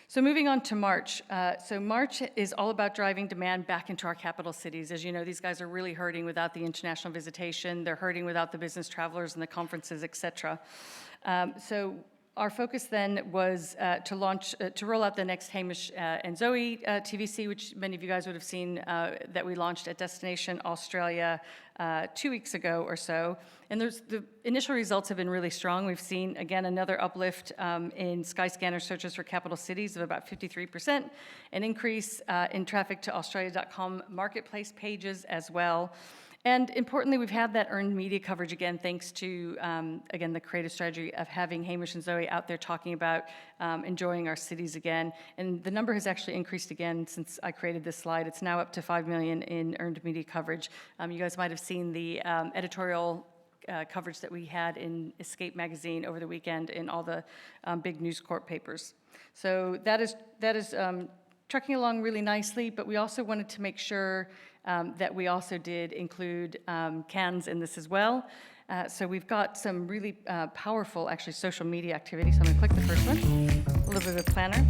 So moving on to March. So March is all about driving demand back into our capital cities. As you know, these guys are really hurting without the international visitation. They're hurting without the business travelers and the conferences, et cetera. So our focus then was to roll out the next Hamish and Zoe TVC, which many of you guys would have seen that we launched at Destination Australia 2 weeks ago or so. And the initial results have been really strong. We've seen, again, another uplift in Skyscanner searches for capital cities of about 53%, an increase in traffic to Australia.com marketplace pages as well. And importantly, we've had that earned media coverage again, thanks to, again, the creative strategy of having Hamish and Zoe out there talking about enjoying our cities again. And the number has actually increased again since I created this slide. It's now up to 5 million in earned media coverage. You guys might have seen the editorial coverage that we had in Escape magazine over the weekend in all the big News Corp papers. So that is trucking along really nicely, but we also wanted to make sure that we also did include Cairns in this as well. So we've got some really powerful, actually, social media activity. So I'm going to click the first one, a little bit of a planner.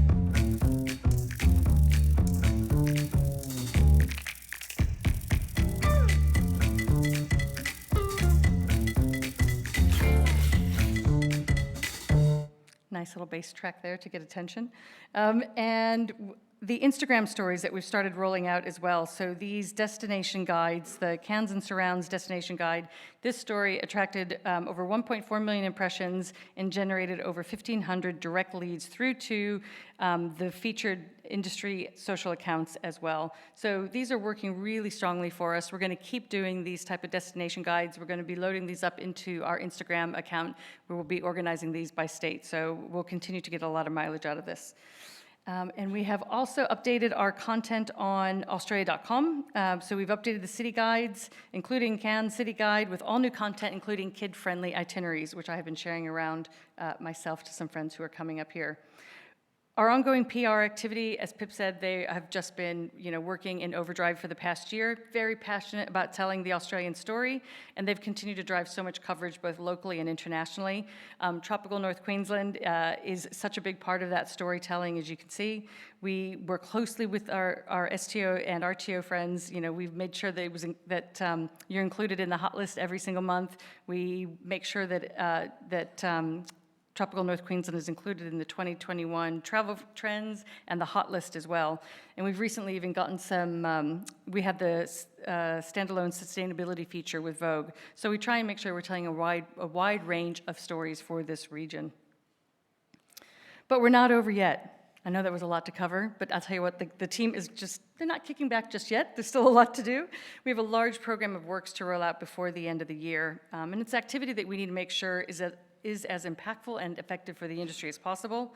Nice little bass track there to get attention. And the Instagram stories that we've started rolling out as well. So these destination guides, the Cairns and Surrounds destination guide, this story attracted over 1.4 million impressions and generated over 1,500 direct leads through to the featured industry social accounts as well. So these are working really strongly for us. We're going to keep doing these type of destination guides. We're going to be loading these up into our Instagram account, where we'll be organizing these by state. So we'll continue to get a lot of mileage out of this. And we have also updated our content on Australia.com. So we've updated the city guides, including Cairns City Guide, with all new content, including kid-friendly itineraries, which I have been sharing around myself to some friends who are coming up here. Our ongoing PR activity, as Pip said, they have just been, working in overdrive for the past year. Very passionate about telling the Australian story, and they've continued to drive so much coverage both locally and internationally. Tropical North Queensland is such a big part of that storytelling, as you can see. We work closely with our STO and RTO friends. We've made sure that you're included in the hot list every single month. We make sure that Tropical North Queensland is included in the 2021 travel trends and the hot list as well. And we've recently even gotten we have the standalone sustainability feature with Vogue. So we try and make sure we're telling a wide range of stories for this region. But we're not over yet. I know that was a lot to cover, but I'll tell you what, the team is they're not kicking back just yet. There's still a lot to do. We have a large program of works to roll out before the end of the year. And it's activity that we need to make sure is as impactful and effective for the industry as possible.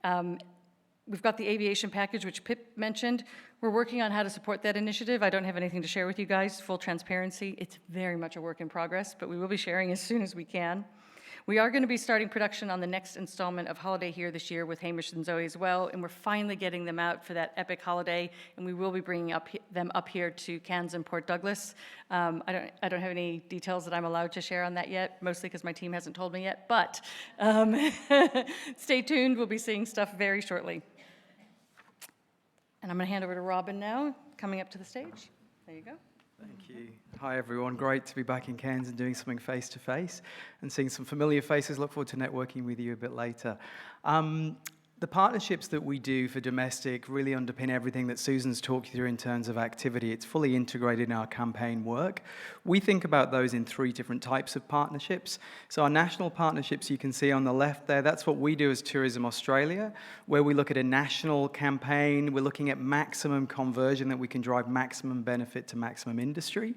We've got the aviation package, which Pip mentioned. We're working on how to support that initiative. I don't have anything to share with you guys, full transparency. It's very much a work in progress, but we will be sharing as soon as we can. We are going to be starting production on the next installment of Holiday Here this year with Hamish and Zoe as well, and we're finally getting them out for that epic holiday, and we will be bringing them up here to Cairns and Port Douglas. I don't have any details that I'm allowed to share on that yet, mostly because my team hasn't told me yet, but stay tuned. We'll be seeing stuff very shortly. And I'm going to hand over to Robin now, coming up to the stage. There you go. Thank you. Hi, everyone. Great to be back in Cairns and doing something face-to-face and seeing some familiar faces. Look forward to networking with you a bit later. The partnerships that we do for domestic really underpin everything that Susan's talked you through in terms of activity. It's fully integrated in our campaign work. We think about those in 3 different types of partnerships. So our national partnerships, you can see on the left there, that's what we do as Tourism Australia, where we look at a national campaign. We're looking at maximum conversion, that we can drive maximum benefit to maximum industry.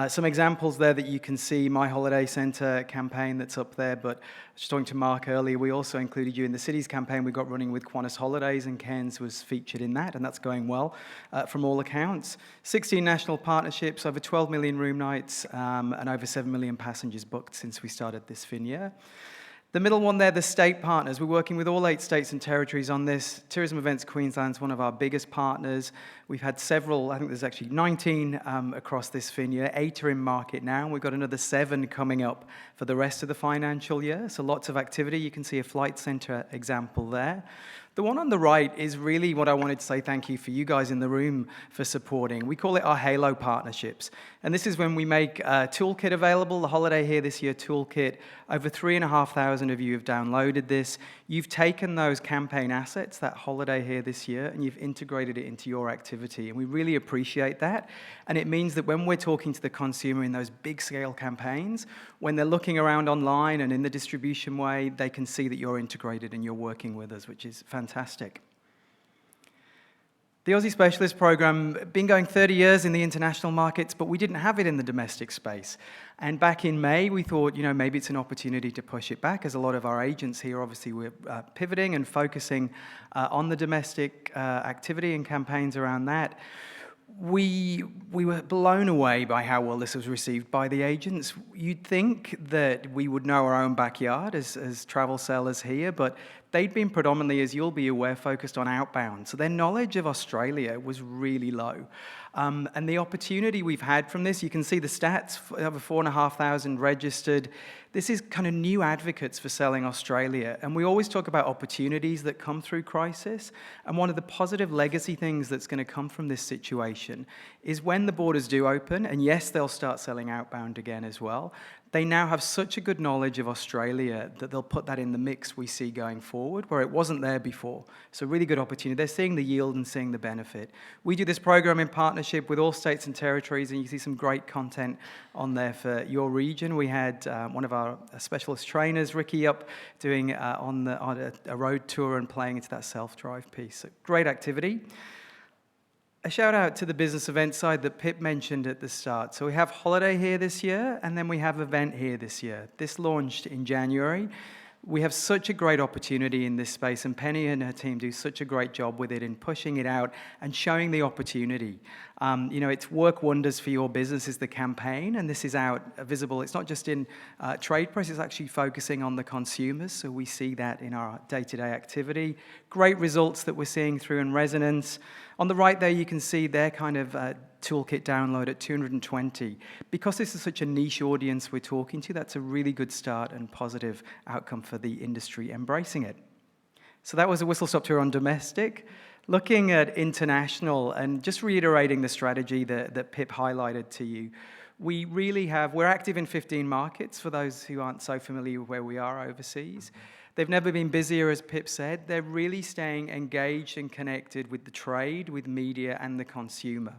Some examples there that you can see, My Holiday Centre campaign that's up there, but just talking to Mark earlier, we also included you in the cities campaign we got running with Qantas Holidays, and Cairns was featured in that, and that's going well from all accounts. 16 national partnerships, over 12 million room nights, and over 7 million passengers booked since we started this fin year. The middle one there, the state partners. We're working with all 8 states and territories on this. Tourism Events Queensland's one of our biggest partners. We've had several, I think there's actually 19 across this fin year. 8 are in market now, and we've got another 7 coming up for the rest of the financial year. So lots of activity. You can see a flight centre example there. The one on the right is really what I wanted to say thank you for you guys in the room for supporting. We call it our Halo partnerships. And this is when we make a toolkit available, the Holiday Here This Year toolkit. Over 3,500 of you have downloaded this. You've taken those campaign assets, that Holiday Here This Year, and you've integrated it into your activity. And we really appreciate that. And it means that when we're talking to the consumer in those big scale campaigns, when they're looking around online and in the distribution way, they can see that you're integrated and you're working with us, which is fantastic. The Aussie Specialist Program, been going 30 years in the international markets, but we didn't have it in the domestic space. And back in May, we thought, maybe it's an opportunity to push it back, as a lot of our agents here, obviously, we're pivoting and focusing on the domestic activity and campaigns around that. We were blown away by how well this was received by the agents. You'd think that we would know our own backyard as travel sellers here, but they'd been predominantly, as you'll be aware, focused on outbound. So their knowledge of Australia was really low. And the opportunity we've had from this, you can see the stats, over 4,500 registered. This is kind of new advocates for selling Australia. And we always talk about opportunities that come through crisis. And one of the positive legacy things that's going to come from this situation is when the borders do open, and yes, they'll start selling outbound again as well, they now have such a good knowledge of Australia that they'll put that in the mix we see going forward, where it wasn't there before. So really good opportunity. They're seeing the yield and seeing the benefit. We do this program in partnership with all states and territories, and you see some great content on there for your region. We had one of our specialist trainers, Ricky, up doing on a road tour and playing into that self-drive piece. So great activity. A shout out to the business event side that Pip mentioned at the start. So we have holiday here this year, and then we have event here this year. This launched in January. We have such a great opportunity in this space, and Penny and her team do such a great job with it in pushing it out and showing the opportunity. It's work wonders for your business is the campaign, and this is out visible. It's not just in trade press, it's actually focusing on the consumers, so we see that in our day-to-day activity. Great results that we're seeing through in resonance. On the right there, you can see their kind of toolkit download at 220. Because this is such a niche audience we're talking to, that's a really good start and positive outcome for the industry embracing it. So that was a whistle-stop tour on domestic. Looking at international and just reiterating the strategy that Pip highlighted to you, we're active in 15 markets for those who aren't so familiar with where we are overseas. They've never been busier, as Pip said. They're really staying engaged and connected with the trade, with media, and the consumer.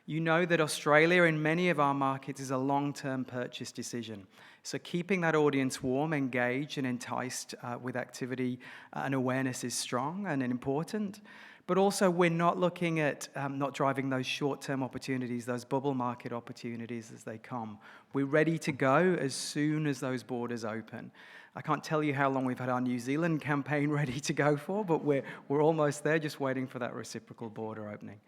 You know that Australia, in many of our markets, is a long-term purchase decision. So keeping that audience warm, engaged, and enticed with activity and awareness is strong and important. But also, we're not looking at not driving those short-term opportunities, those bubble market opportunities as they come. We're ready to go as soon as those borders open. I can't tell you how long we've had our New Zealand campaign ready to go for, but we're almost there, just waiting for that reciprocal border opening.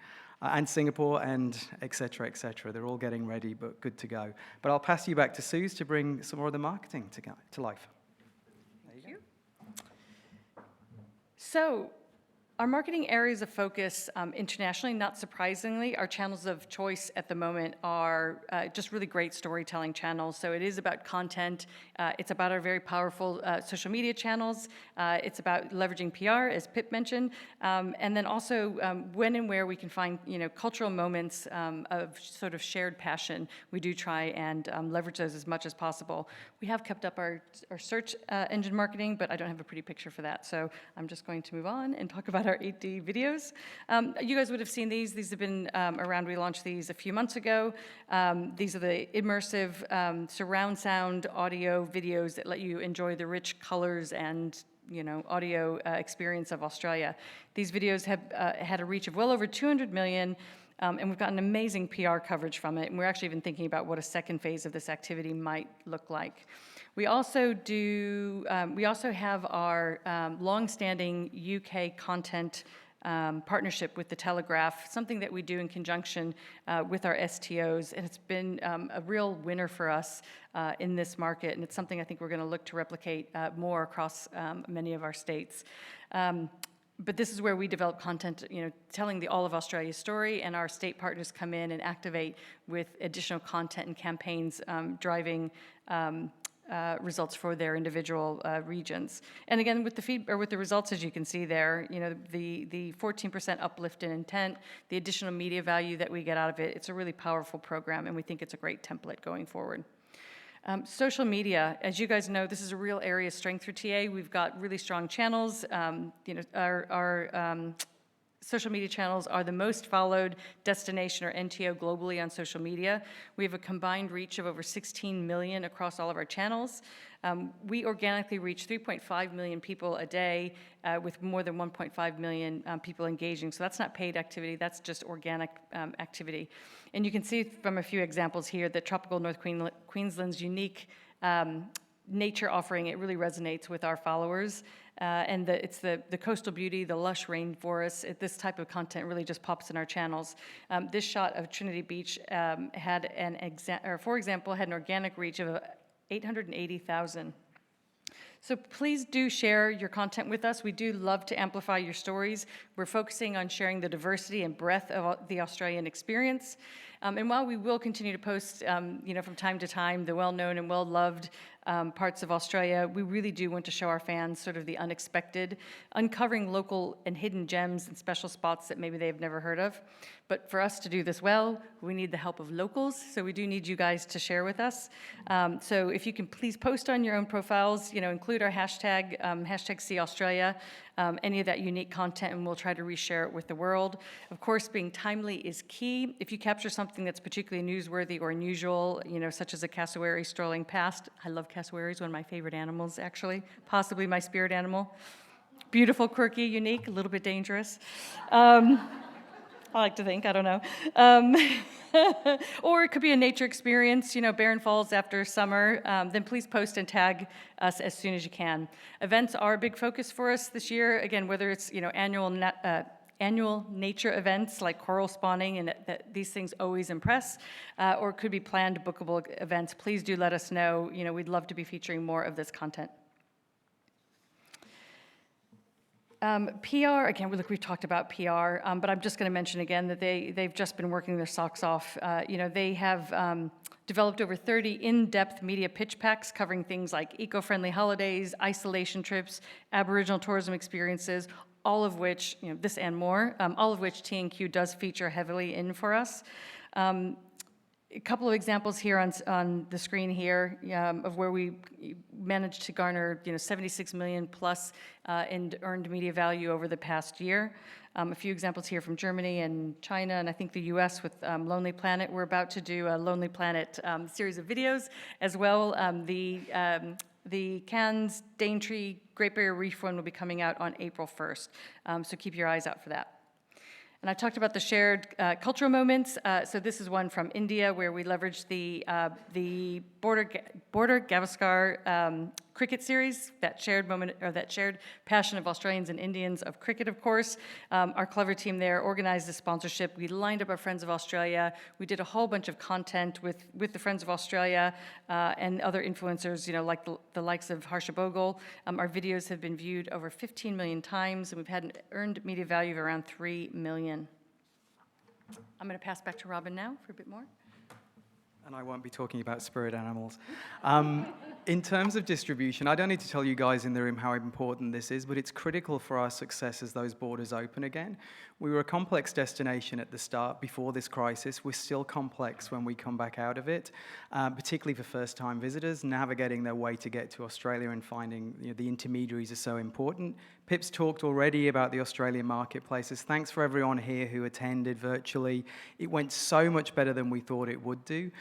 And Singapore and et cetera, et cetera. They're all getting ready, but good to go. But I'll pass you back to Suze to bring some more of the marketing to life. Thank you. So, our marketing areas of focus internationally, not surprisingly, our channels of choice at the moment are just really great storytelling channels. So it is about content. It's about our very powerful social media channels. It's about leveraging PR, as Pip mentioned, and then also when and where we can find cultural moments of sort of shared passion. We do try and leverage those as much as possible. We have kept up our search engine marketing, but I don't have a pretty picture for that. So I'm just going to move on and talk about our 8D videos. You guys would have seen these. These have been around. We launched these a few months ago. These are the immersive surround sound audio videos that let you enjoy the rich colors and audio experience of Australia. These videos have had a reach of well over 200 million. And we've gotten amazing PR coverage from it. And we're actually even thinking about what a second phase of this activity might look like. We also have our long-standing UK content partnership with The Telegraph, something that we do in conjunction with our STOs, and it's been a real winner for us in this market, and it's something I think we're going to look to replicate more across many of our states. But this is where we develop content, telling the all of Australia story, and our state partners come in and activate with additional content and campaigns driving results for their individual regions. And again, with the results, as you can see there, the 14% uplift in intent, the additional media value that we get out of it, it's a really powerful program, and we think it's a great template going forward. Social media, as you guys know, this is a real area of strength for TA. We've got really strong channels. Our social media channels are the most followed destination, or NTO, globally on social media. We have a combined reach of over 16 million across all of our channels. We organically reach 3.5 million people a day with more than 1.5 million people engaging. So that's not paid activity, that's just organic activity. And you can see from a few examples here that tropical North Queensland's unique nature offering, it really resonates with our followers. And it's the coastal beauty, the lush rainforests. This type of content really just pops in our channels. This shot of Trinity Beach had for example, had an organic reach of 880,000. So please do share your content with us. We do love to amplify your stories. We're focusing on sharing the diversity and breadth of the Australian experience. And while we will continue to post, from time to time, the well-known and well-loved parts of Australia, we really do want to show our fans sort of the unexpected, uncovering local and hidden gems and special spots that maybe they've never heard of. But for us to do this well, we need the help of locals, so we do need you guys to share with us. So if you can please post on your own profiles, include our hashtag, hashtag #SeeAustralia, any of that unique content, and we'll try to reshare it with the world. Of course, being timely is key. If you capture something that's particularly newsworthy or unusual, such as a cassowary strolling past. I love cassowaries, one of my favorite animals, actually, possibly my spirit animal. Beautiful, quirky, unique, a little bit dangerous. I like to think, I don't know. Or it could be a nature experience, Barren Falls after summer, then please post and tag us as soon as you can. Events are a big focus for us this year. Again, whether it's, annual nature events like coral spawning, and these things always impress, or it could be planned bookable events. Please do let us know. We'd love to be featuring more of this content. PR, again, we've talked about PR, but I'm just going to mention again that they've just been working their socks off. They have developed over 30 in-depth media pitch packs covering things like eco-friendly holidays, isolation trips, Aboriginal tourism experiences, all of which, this and more, all of which TNQ does feature heavily in for us. A couple of examples here on the screen here of where we managed to garner 76 million plus in earned media value over the past year. A few examples here from Germany and China, and I think the US with Lonely Planet. We're about to do a Lonely Planet series of videos as well. The Cairns Daintree Great Barrier Reef one will be coming out on April 1st, so keep your eyes out for that. And I talked about the shared cultural moments. So this is one from India where we leveraged the Border Gavaskar cricket series, that shared moment, or that shared passion of Australians and Indians of cricket, of course. Our clever team there organized the sponsorship. We lined up our Friends of Australia. We did a whole bunch of content with the Friends of Australia and other influencers, like the likes of Harsha Bogle. Our videos have been viewed over 15 million times, and we've had an earned media value of around 3 million. I'm going to pass back to Robin now for a bit more. And I won't be talking about spirit animals. In terms of distribution, I don't need to tell you guys in the room how important this is, but it's critical for our success as those borders open again. We were a complex destination at the start before this crisis. We're still complex when we come back out of it, particularly for first-time visitors, navigating their way to get to Australia and finding the intermediaries are so important. Pip's talked already about the Australian marketplaces. Thanks for everyone here who attended virtually. It went so much better than we thought it would do.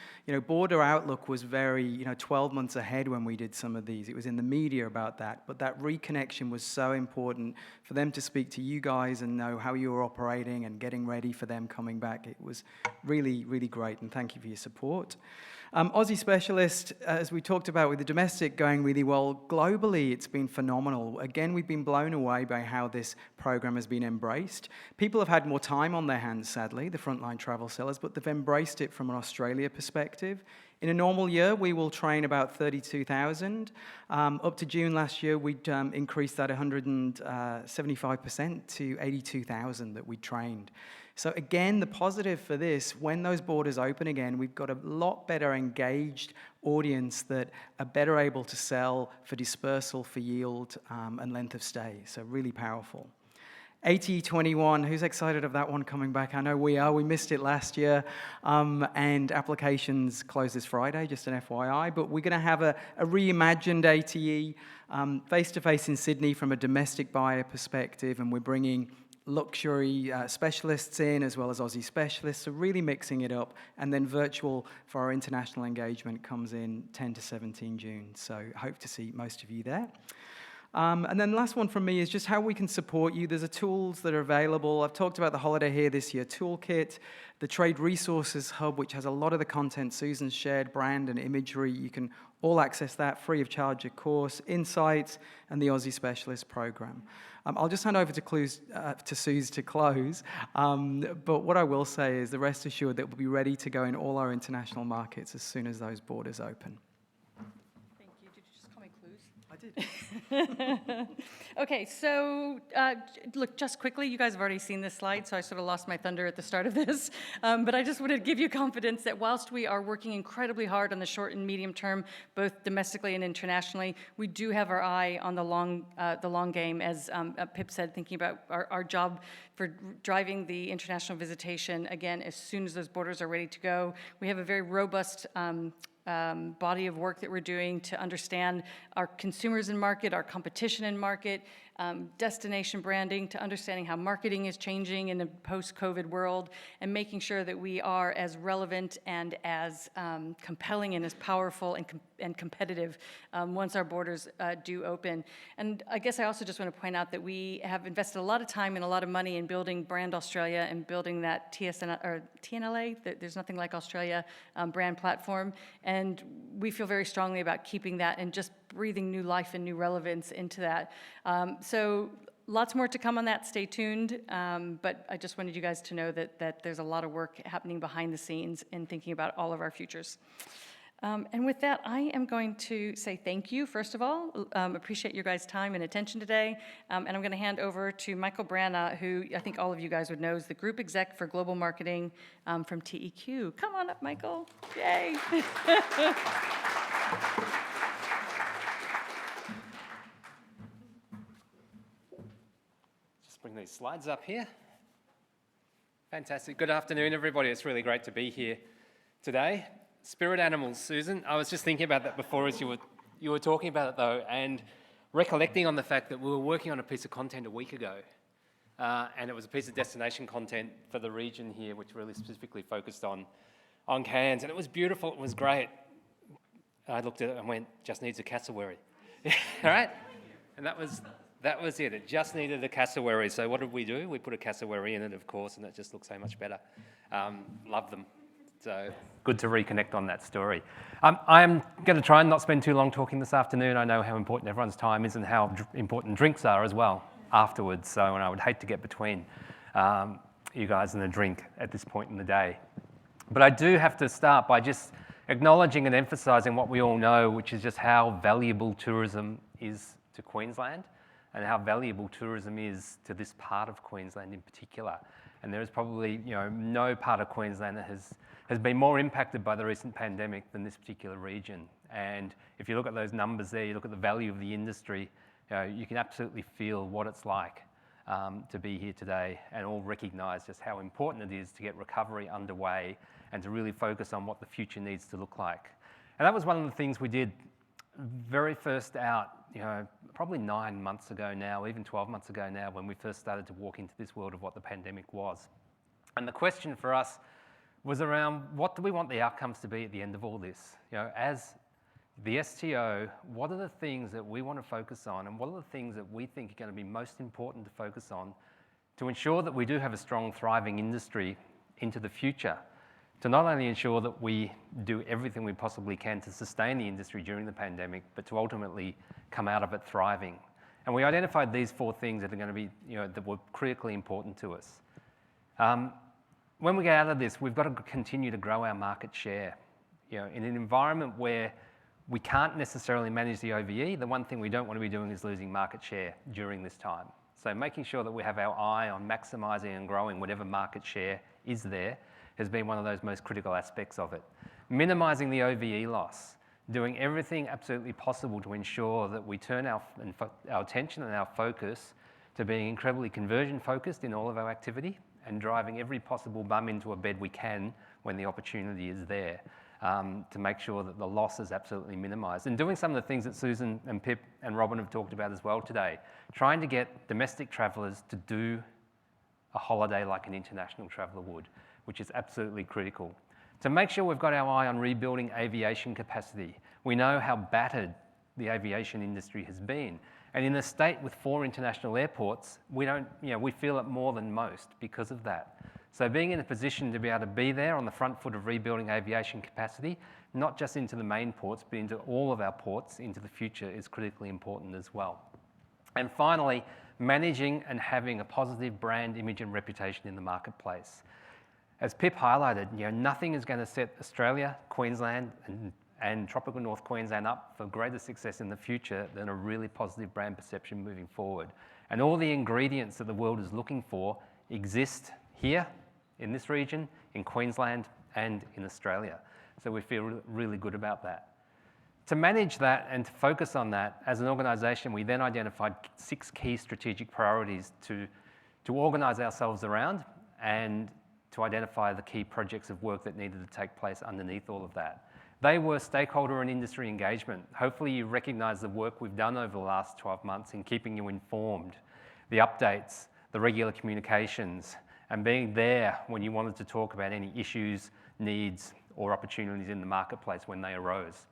Border Outlook was very, 12 months ahead when we did some of these. It was in the media about that, but that reconnection was so important for them to speak to you guys and know how you were operating and getting ready for them coming back. It was really, really great, and thank you for your support. Aussie Specialist, as we talked about with the domestic going really well, globally it's been phenomenal. Again, we've been blown away by how this program has been embraced. People have had more time on their hands, sadly, the frontline travel sellers, but they've embraced it from an Australia perspective. In a normal year, we will train about 32,000. Up to June last year, we'd increased that 175% to 82,000 that we trained. So again, the positive for this, when those borders open again, we've got a lot better engaged audience that are better able to sell for dispersal, for yield, and length of stay. So really powerful. 8021, who's excited of that one coming back? I know we are. We missed it last year. And applications close this Friday, just an FYI. But we're going to have a reimagined ATE face-to-face in Sydney from a domestic buyer perspective, and we're bringing luxury specialists in, as well as Aussie specialists, so really mixing it up. And then virtual for our international engagement comes in 10 to 17 June. So hope to see most of you there. And then the last one from me is just how we can support you. There's tools that are available. I've talked about the Holiday Here This Year toolkit, the Trade Resources Hub, which has a lot of the content Susan's shared, brand and imagery. You can all access that free of charge, of course, Insights, and the Aussie Specialist Program. I'll just hand over to Suze to close, but what I will say is that rest assured that we'll be ready to go in all our international markets as soon as those borders open. Thank you. Did you just call me Clues? I did. Okay, so look, just quickly, you guys have already seen this slide, so I sort of lost my thunder at the start of this, but I just wanted to give you confidence that whilst we are working incredibly hard on the short and medium term, both domestically and internationally, we do have our eye on the long game, as Pip said, thinking about our job for driving the international visitation, again, as soon as those borders are ready to go. We have a very robust body of work that we're doing to understand our consumers in market, our competition in market, destination branding, to understanding how marketing is changing in a post-COVID world, and making sure that we are as relevant and as compelling and as powerful and competitive once our borders do open. And I guess I also just want to point out that we have invested a lot of time and a lot of money in building Brand Australia and building that TNLA, there's nothing like Australia, brand platform. And we feel very strongly about keeping that and just breathing new life and new relevance into that. So lots more to come on that, stay tuned. But I just wanted you guys to know that there's a lot of work happening behind the scenes in thinking about all of our futures. And with that, I am going to say thank you, first of all. Appreciate your guys' time and attention today. And I'm going to hand over to Michael Branna, who I think all of you guys would know is the Group Exec for Global Marketing from TEQ. Come on up, Michael. Yay. Bring these slides up here. Fantastic. Good afternoon, everybody. It's really great to be here today. Spirit animals, Susan. I was just thinking about that before as you were talking about it, though, and recollecting on the fact that we were working on a piece of content a week ago, and it was a piece of destination content for the region here, which really specifically focused on Cairns, and it was beautiful. It was great. I looked at it and went, just needs a cassowary. All right? And that was it. It just needed a cassowary. So what did we do? We put a cassowary in it, of course, and it just looks so much better. Love them. So good to reconnect on that story. I'm going to try and not spend too long talking this afternoon. I know how important everyone's time is and how important drinks are as well afterwards. So and I would hate to get between you guys and a drink at this point in the day. But I do have to start by just acknowledging and emphasising what we all know, which is just how valuable tourism is to Queensland, and how valuable tourism is to this part of Queensland in particular. And there is probably no part of Queensland that has been more impacted by the recent pandemic than this particular region. And if you look at those numbers there, you look at the value of the industry, you can absolutely feel what it's like to be here today, and all recognise just how important it is to get recovery underway and to really focus on what the future needs to look like. And that was one of the things we did very first out, probably 9 months ago now, even 12 months ago now, when we first started to walk into this world of what the pandemic was. And the question for us was around, what do we want the outcomes to be at the end of all this? As the STO, what are the things that we want to focus on, and what are the things that we think are going to be most important to focus on to ensure that we do have a strong, thriving industry into the future? To not only ensure that we do everything we possibly can to sustain the industry during the pandemic, but to ultimately come out of it thriving. And we identified these 4 things that are going to be, that were critically important to us. When we get out of this, we've got to continue to grow our market share. In an environment where we can't necessarily manage the OVE, the one thing we don't want to be doing is losing market share during this time. So making sure that we have our eye on maximising and growing whatever market share is there has been one of those most critical aspects of it. Minimising the OVE loss, doing everything absolutely possible to ensure that we turn our attention and our focus to being incredibly conversion focused in all of our activity and driving every possible bum into a bed we can when the opportunity is there, to make sure that the loss is absolutely minimised. And doing some of the things that Susan and Pip and Robin have talked about as well today, trying to get domestic travellers to do a holiday like an international traveller would, which is absolutely critical. To make sure we've got our eye on rebuilding aviation capacity. We know how battered the aviation industry has been. And in a state with 4 international airports, we feel it more than most because of that. So being in a position to be able to be there on the front foot of rebuilding aviation capacity, not just into the main ports, but into all of our ports into the future is critically important as well. And finally, managing and having a positive brand image and reputation in the marketplace. As Pip highlighted, nothing is going to set Australia, Queensland, and tropical North Queensland up for greater success in the future than a really positive brand perception moving forward. And all the ingredients that the world is looking for exist here, in this region, in Queensland, and in Australia. So we feel really good about that. To manage that and to focus on that, as an organisation, we then identified 6 key strategic priorities to organise ourselves around and to identify the key projects of work that needed to take place underneath all of that. They were stakeholder and industry engagement. Hopefully you recognise the work we've done over the last 12 months in keeping you informed, the updates, the regular communications, and being there when you wanted to talk about any issues, needs, or opportunities in the marketplace when they arose.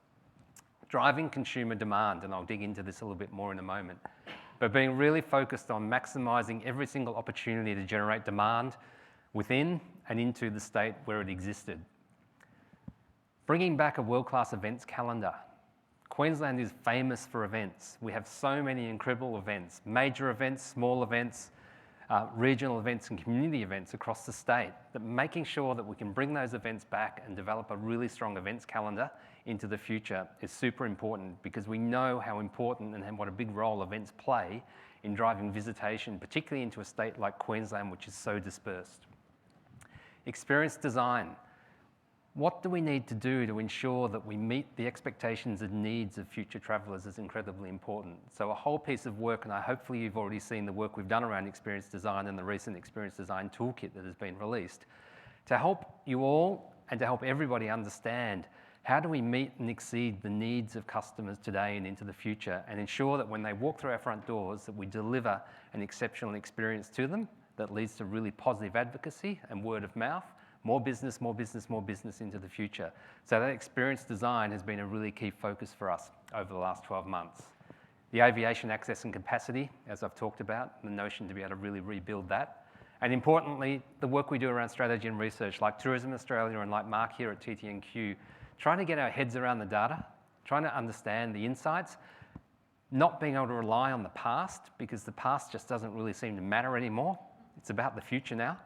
Driving consumer demand, and I'll dig into this a little bit more in a moment, but being really focused on maximising every single opportunity to generate demand within and into the state where it existed. Bringing back a world-class events calendar. Queensland is famous for events. We have so many incredible events, major events, small events, regional events and community events across the state, that making sure that we can bring those events back and develop a really strong events calendar into the future is super important, because we know how important and what a big role events play in driving visitation, particularly into a state like Queensland, which is so dispersed. Experience design. What do we need to do to ensure that we meet the expectations and needs of future travellers is incredibly important. So a whole piece of work, and hopefully you've already seen the work we've done around experience design and the recent experience design toolkit that has been released, to help you all and to help everybody understand how do we meet and exceed the needs of customers today and into the future, and ensure that when they walk through our front doors that we deliver an exceptional experience to them that leads to really positive advocacy and word of mouth. More business, more business, more business into the future. So that experience design has been a really key focus for us over the last 12 months. The aviation access and capacity, as I've talked about, the notion to be able to really rebuild that. And importantly, the work we do around strategy and research, like Tourism Australia and like Mark here at TTNQ, trying to get our heads around the data, trying to understand the insights, not being able to rely on the past, because the past just doesn't really seem to matter anymore. It's about the future now.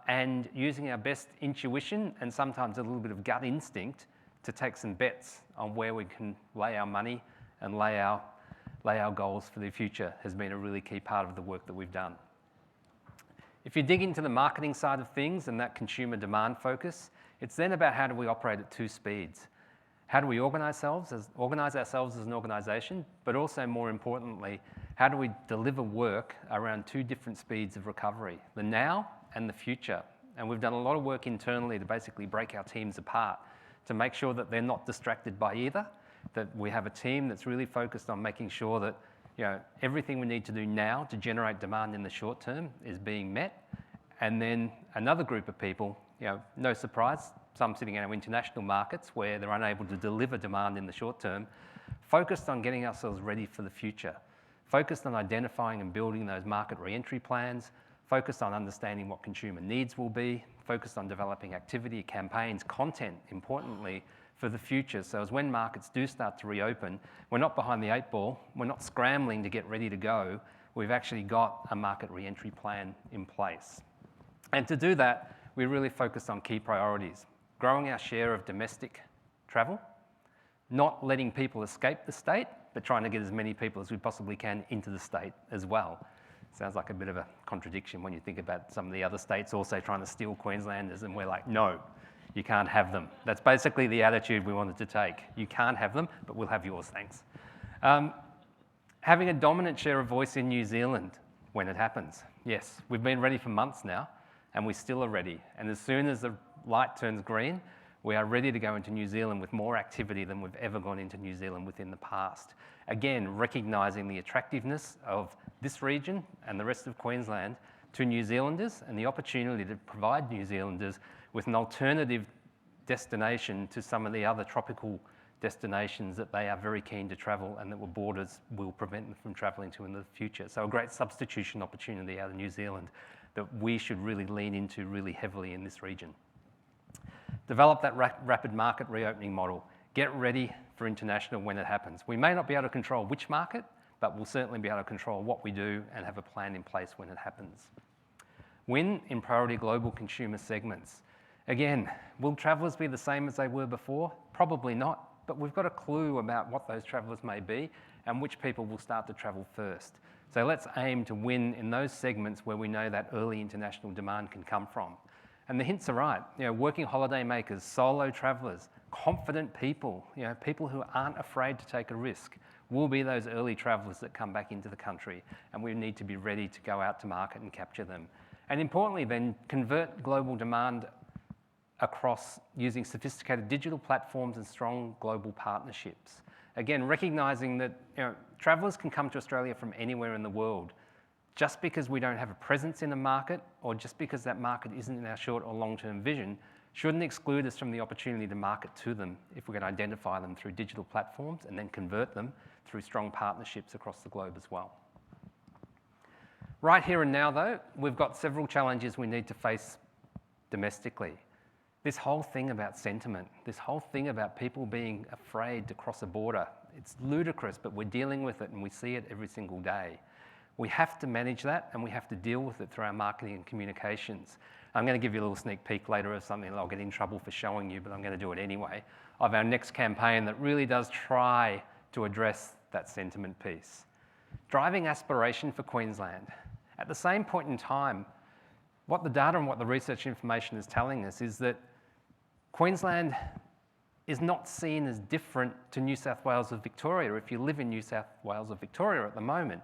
And using our best intuition and sometimes a little bit of gut instinct to take some bets on where we can lay our money and lay our goals for the future has been a really key part of the work that we've done. If you dig into the marketing side of things and that consumer demand focus, it's then about how do we operate at 2 speeds. How do we organise ourselves as an organisation, but also more importantly, how do we deliver work around 2 different speeds of recovery, the now and the future. And we've done a lot of work internally to basically break our teams apart to make sure that they're not distracted by either, that we have a team that's really focused on making sure that everything we need to do now to generate demand in the short term is being met. And then another group of people, no surprise, some sitting in our international markets where they're unable to deliver demand in the short term, focused on getting ourselves ready for the future, focused on identifying and building those market re-entry plans, focused on understanding what consumer needs will be, focused on developing activity, campaigns, content, importantly, for the future. So as when markets do start to reopen, we're not behind the 8 ball, we're not scrambling to get ready to go, we've actually got a market re-entry plan in place. And to do that, we really focused on key priorities. Growing our share of domestic travel, not letting people escape the state, but trying to get as many people as we possibly can into the state as well. Sounds like a bit of a contradiction when you think about some of the other states also trying to steal Queenslanders, and we're like, no, you can't have them. That's basically the attitude we wanted to take. You can't have them, but we'll have yours, thanks. Having a dominant share of voice in New Zealand when it happens. Yes, we've been ready for months now, and we still are ready. And as soon as the light turns green, we are ready to go into New Zealand with more activity than we've ever gone into New Zealand with in the past. Again, recognising the attractiveness of this region and the rest of Queensland to New Zealanders and the opportunity to provide New Zealanders with an alternative destination to some of the other tropical destinations that they are very keen to travel and that borders will prevent them from travelling to in the future. So a great substitution opportunity out of New Zealand that we should really lean into really heavily in this region. Develop that rapid market reopening model. Get ready for international when it happens. We may not be able to control which market, but we'll certainly be able to control what we do and have a plan in place when it happens. Win in priority global consumer segments. Again, will travellers be the same as they were before? Probably not, but we've got a clue about what those travellers may be and which people will start to travel first. So let's aim to win in those segments where we know that early international demand can come from. And the hints are right. Working holiday makers, solo travellers, confident people, people who aren't afraid to take a risk will be those early travellers that come back into the country, and we need to be ready to go out to market and capture them. And importantly then, convert global demand across using sophisticated digital platforms and strong global partnerships. Again, recognising that travellers can come to Australia from anywhere in the world. Just because we don't have a presence in a market or just because that market isn't in our short or long-term vision shouldn't exclude us from the opportunity to market to them if we can identify them through digital platforms and then convert them through strong partnerships across the globe as well. Right here and now though, we've got several challenges we need to face domestically. This whole thing about sentiment, this whole thing about people being afraid to cross a border, it's ludicrous, but we're dealing with it and we see it every single day. We have to manage that and we have to deal with it through our marketing and communications. I'm going to give you a little sneak peek later of something that I'll get in trouble for showing you, but I'm going to do it anyway, of our next campaign that really does try to address that sentiment piece. Driving aspiration for Queensland. At the same point in time, what the data and what the research information is telling us is that Queensland is not seen as different to New South Wales or Victoria if you live in New South Wales or Victoria at the moment,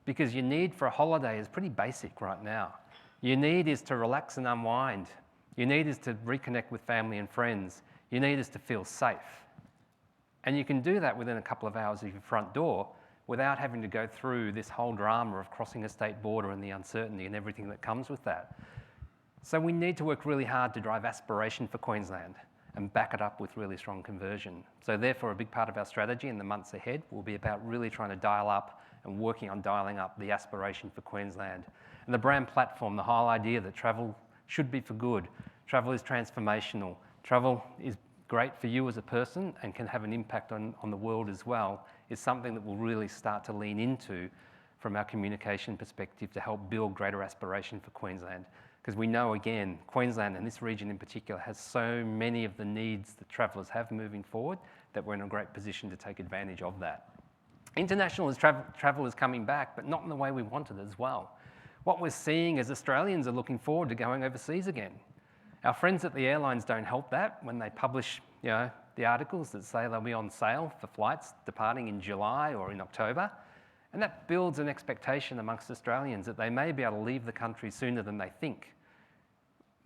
because your need for a holiday is pretty basic right now. Your need is to relax and unwind. Your need is to reconnect with family and friends. Your need is to feel safe. And you can do that within a couple of hours of your front door without having to go through this whole drama of crossing a state border and the uncertainty and everything that comes with that. So we need to work really hard to drive aspiration for Queensland and back it up with really strong conversion. So therefore, a big part of our strategy in the months ahead will be about really trying to dial up and working on dialing up the aspiration for Queensland. And the brand platform, the whole idea that travel should be for good. Travel is transformational. Travel is great for you as a person and can have an impact on the world as well, is something that we'll really start to lean into from our communication perspective to help build greater aspiration for Queensland. Because we know, again, Queensland and this region in particular has so many of the needs that travellers have moving forward that we're in a great position to take advantage of that. International travel is coming back, but not in the way we wanted as well. What we're seeing is Australians are looking forward to going overseas again. Our friends at the airlines don't help that when they publish the articles that say they'll be on sale for flights departing in July or in October. And that builds an expectation amongst Australians that they may be able to leave the country sooner than they think.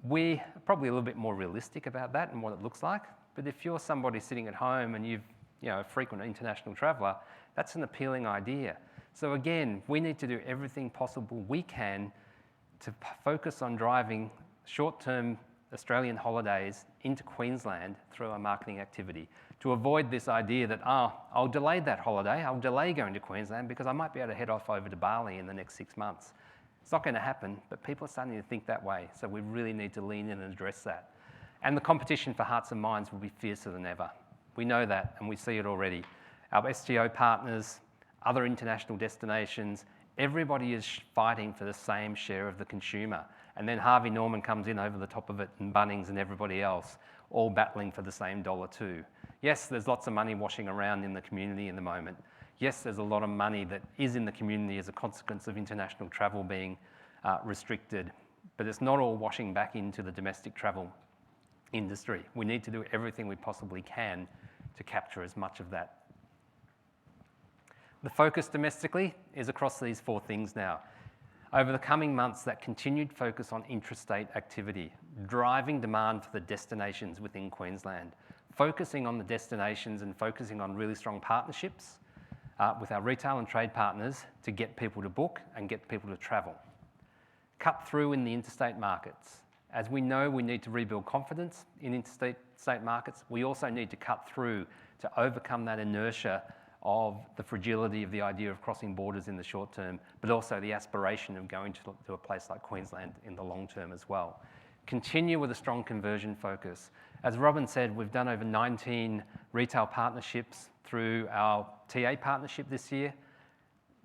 We're probably a little bit more realistic about that and what it looks like. But if you're somebody sitting at home and you've a frequent international traveller, that's an appealing idea. So again, we need to do everything possible we can to focus on driving short-term Australian holidays into Queensland through our marketing activity, to avoid this idea that, I'll delay that holiday, I'll delay going to Queensland because I might be able to head off over to Bali in the next 6 months. It's not going to happen, but people are starting to think that way, so we really need to lean in and address that. And the competition for hearts and minds will be fiercer than ever. We know that, and we see it already. Our STO partners, other international destinations, everybody is fighting for the same share of the consumer. And then Harvey Norman comes in over the top of it, and Bunnings and everybody else, all battling for the same dollar too. Yes, there's lots of money washing around in the community in the moment. Yes, there's a lot of money that is in the community as a consequence of international travel being restricted, but it's not all washing back into the domestic travel industry. We need to do everything we possibly can to capture as much of that. The focus domestically is across these 4 things now. Over the coming months, that continued focus on intrastate activity, driving demand for the destinations within Queensland, focusing on the destinations and focusing on really strong partnerships with our retail and trade partners to get people to book and get people to travel. cut through in the interstate markets. As we know, we need to rebuild confidence in interstate markets. We also need to cut through to overcome that inertia of the fragility of the idea of crossing borders in the short term, but also the aspiration of going to a place like Queensland in the long term as well. Continue with a strong conversion focus. As Robin said, we've done over 19 retail partnerships through our TA partnership this year.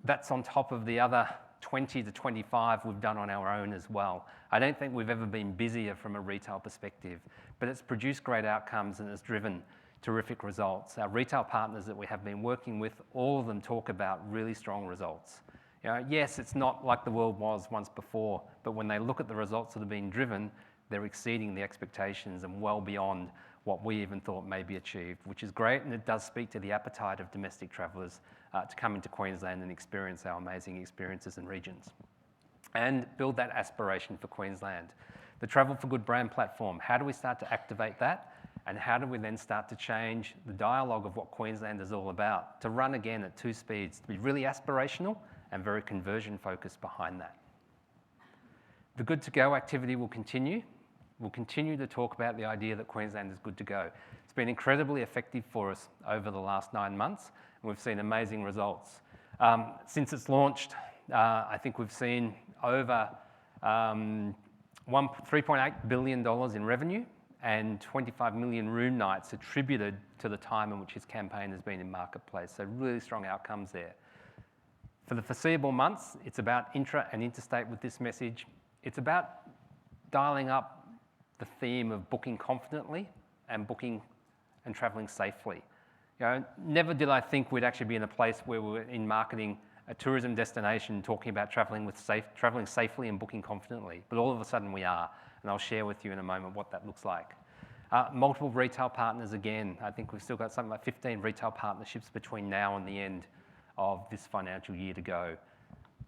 That's on top of the other 20 to 25 we've done on our own as well. I don't think we've ever been busier from a retail perspective, but it's produced great outcomes and it's driven terrific results. Our retail partners that we have been working with, all of them talk about really strong results. You know, yes, it's not like the world was once before, but when they look at the results that are being driven, they're exceeding the expectations and well beyond what we even thought may be achieved, which is great, and it does speak to the appetite of domestic travellers to come into Queensland and experience our amazing experiences and regions. And build that aspiration for Queensland. The Travel for Good brand platform, how do we start to activate that? And how do we then start to change the dialogue of what Queensland is all about, to run again at 2 speeds, to be really aspirational and very conversion focused behind that. The Good to Go activity will continue. We'll continue to talk about the idea that Queensland is good to go. It's been incredibly effective for us over the last 9 months, and we've seen amazing results. Since it's launched, I think we've seen over $3.8 billion in revenue and 25 million room nights attributed to the time in which his campaign has been in marketplace. So really strong outcomes there. For the foreseeable months, it's about intra and interstate with this message. It's about dialing up the theme of booking confidently and booking and travelling safely. You know, never did I think we'd actually be in a place where we were in marketing a tourism destination talking about travelling safely and booking confidently, but all of a sudden we are, and I'll share with you in a moment what that looks like. Multiple retail partners again. I think we've still got something like 15 retail partnerships between now and the end of this financial year to go.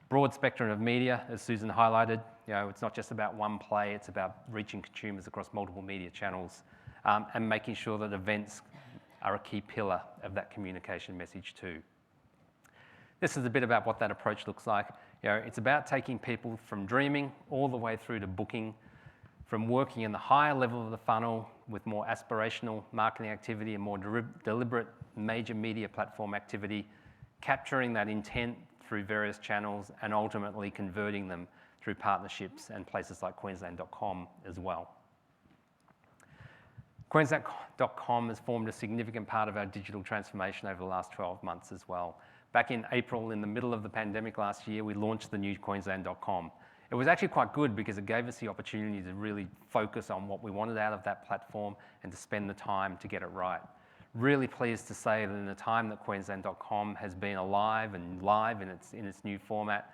Broad spectrum of media, as Susan highlighted. You know, it's not just about one play, it's about reaching consumers across multiple media channels and making sure that events are a key pillar of that communication message too. This is a bit about what that approach looks like. You know, it's about taking people from dreaming all the way through to booking, from working in the higher level of the funnel with more aspirational marketing activity and more deliberate major media platform activity, capturing that intent through various channels and ultimately converting them through partnerships and places like Queensland.com as well. Queensland.com has formed a significant part of our digital transformation over the last 12 months as well. Back in April, in the middle of the pandemic last year, we launched the new Queensland.com. It was actually quite good because it gave us the opportunity to really focus on what we wanted out of that platform and to spend the time to get it right. Really pleased to say that in the time that Queensland.com has been alive and live in its new format,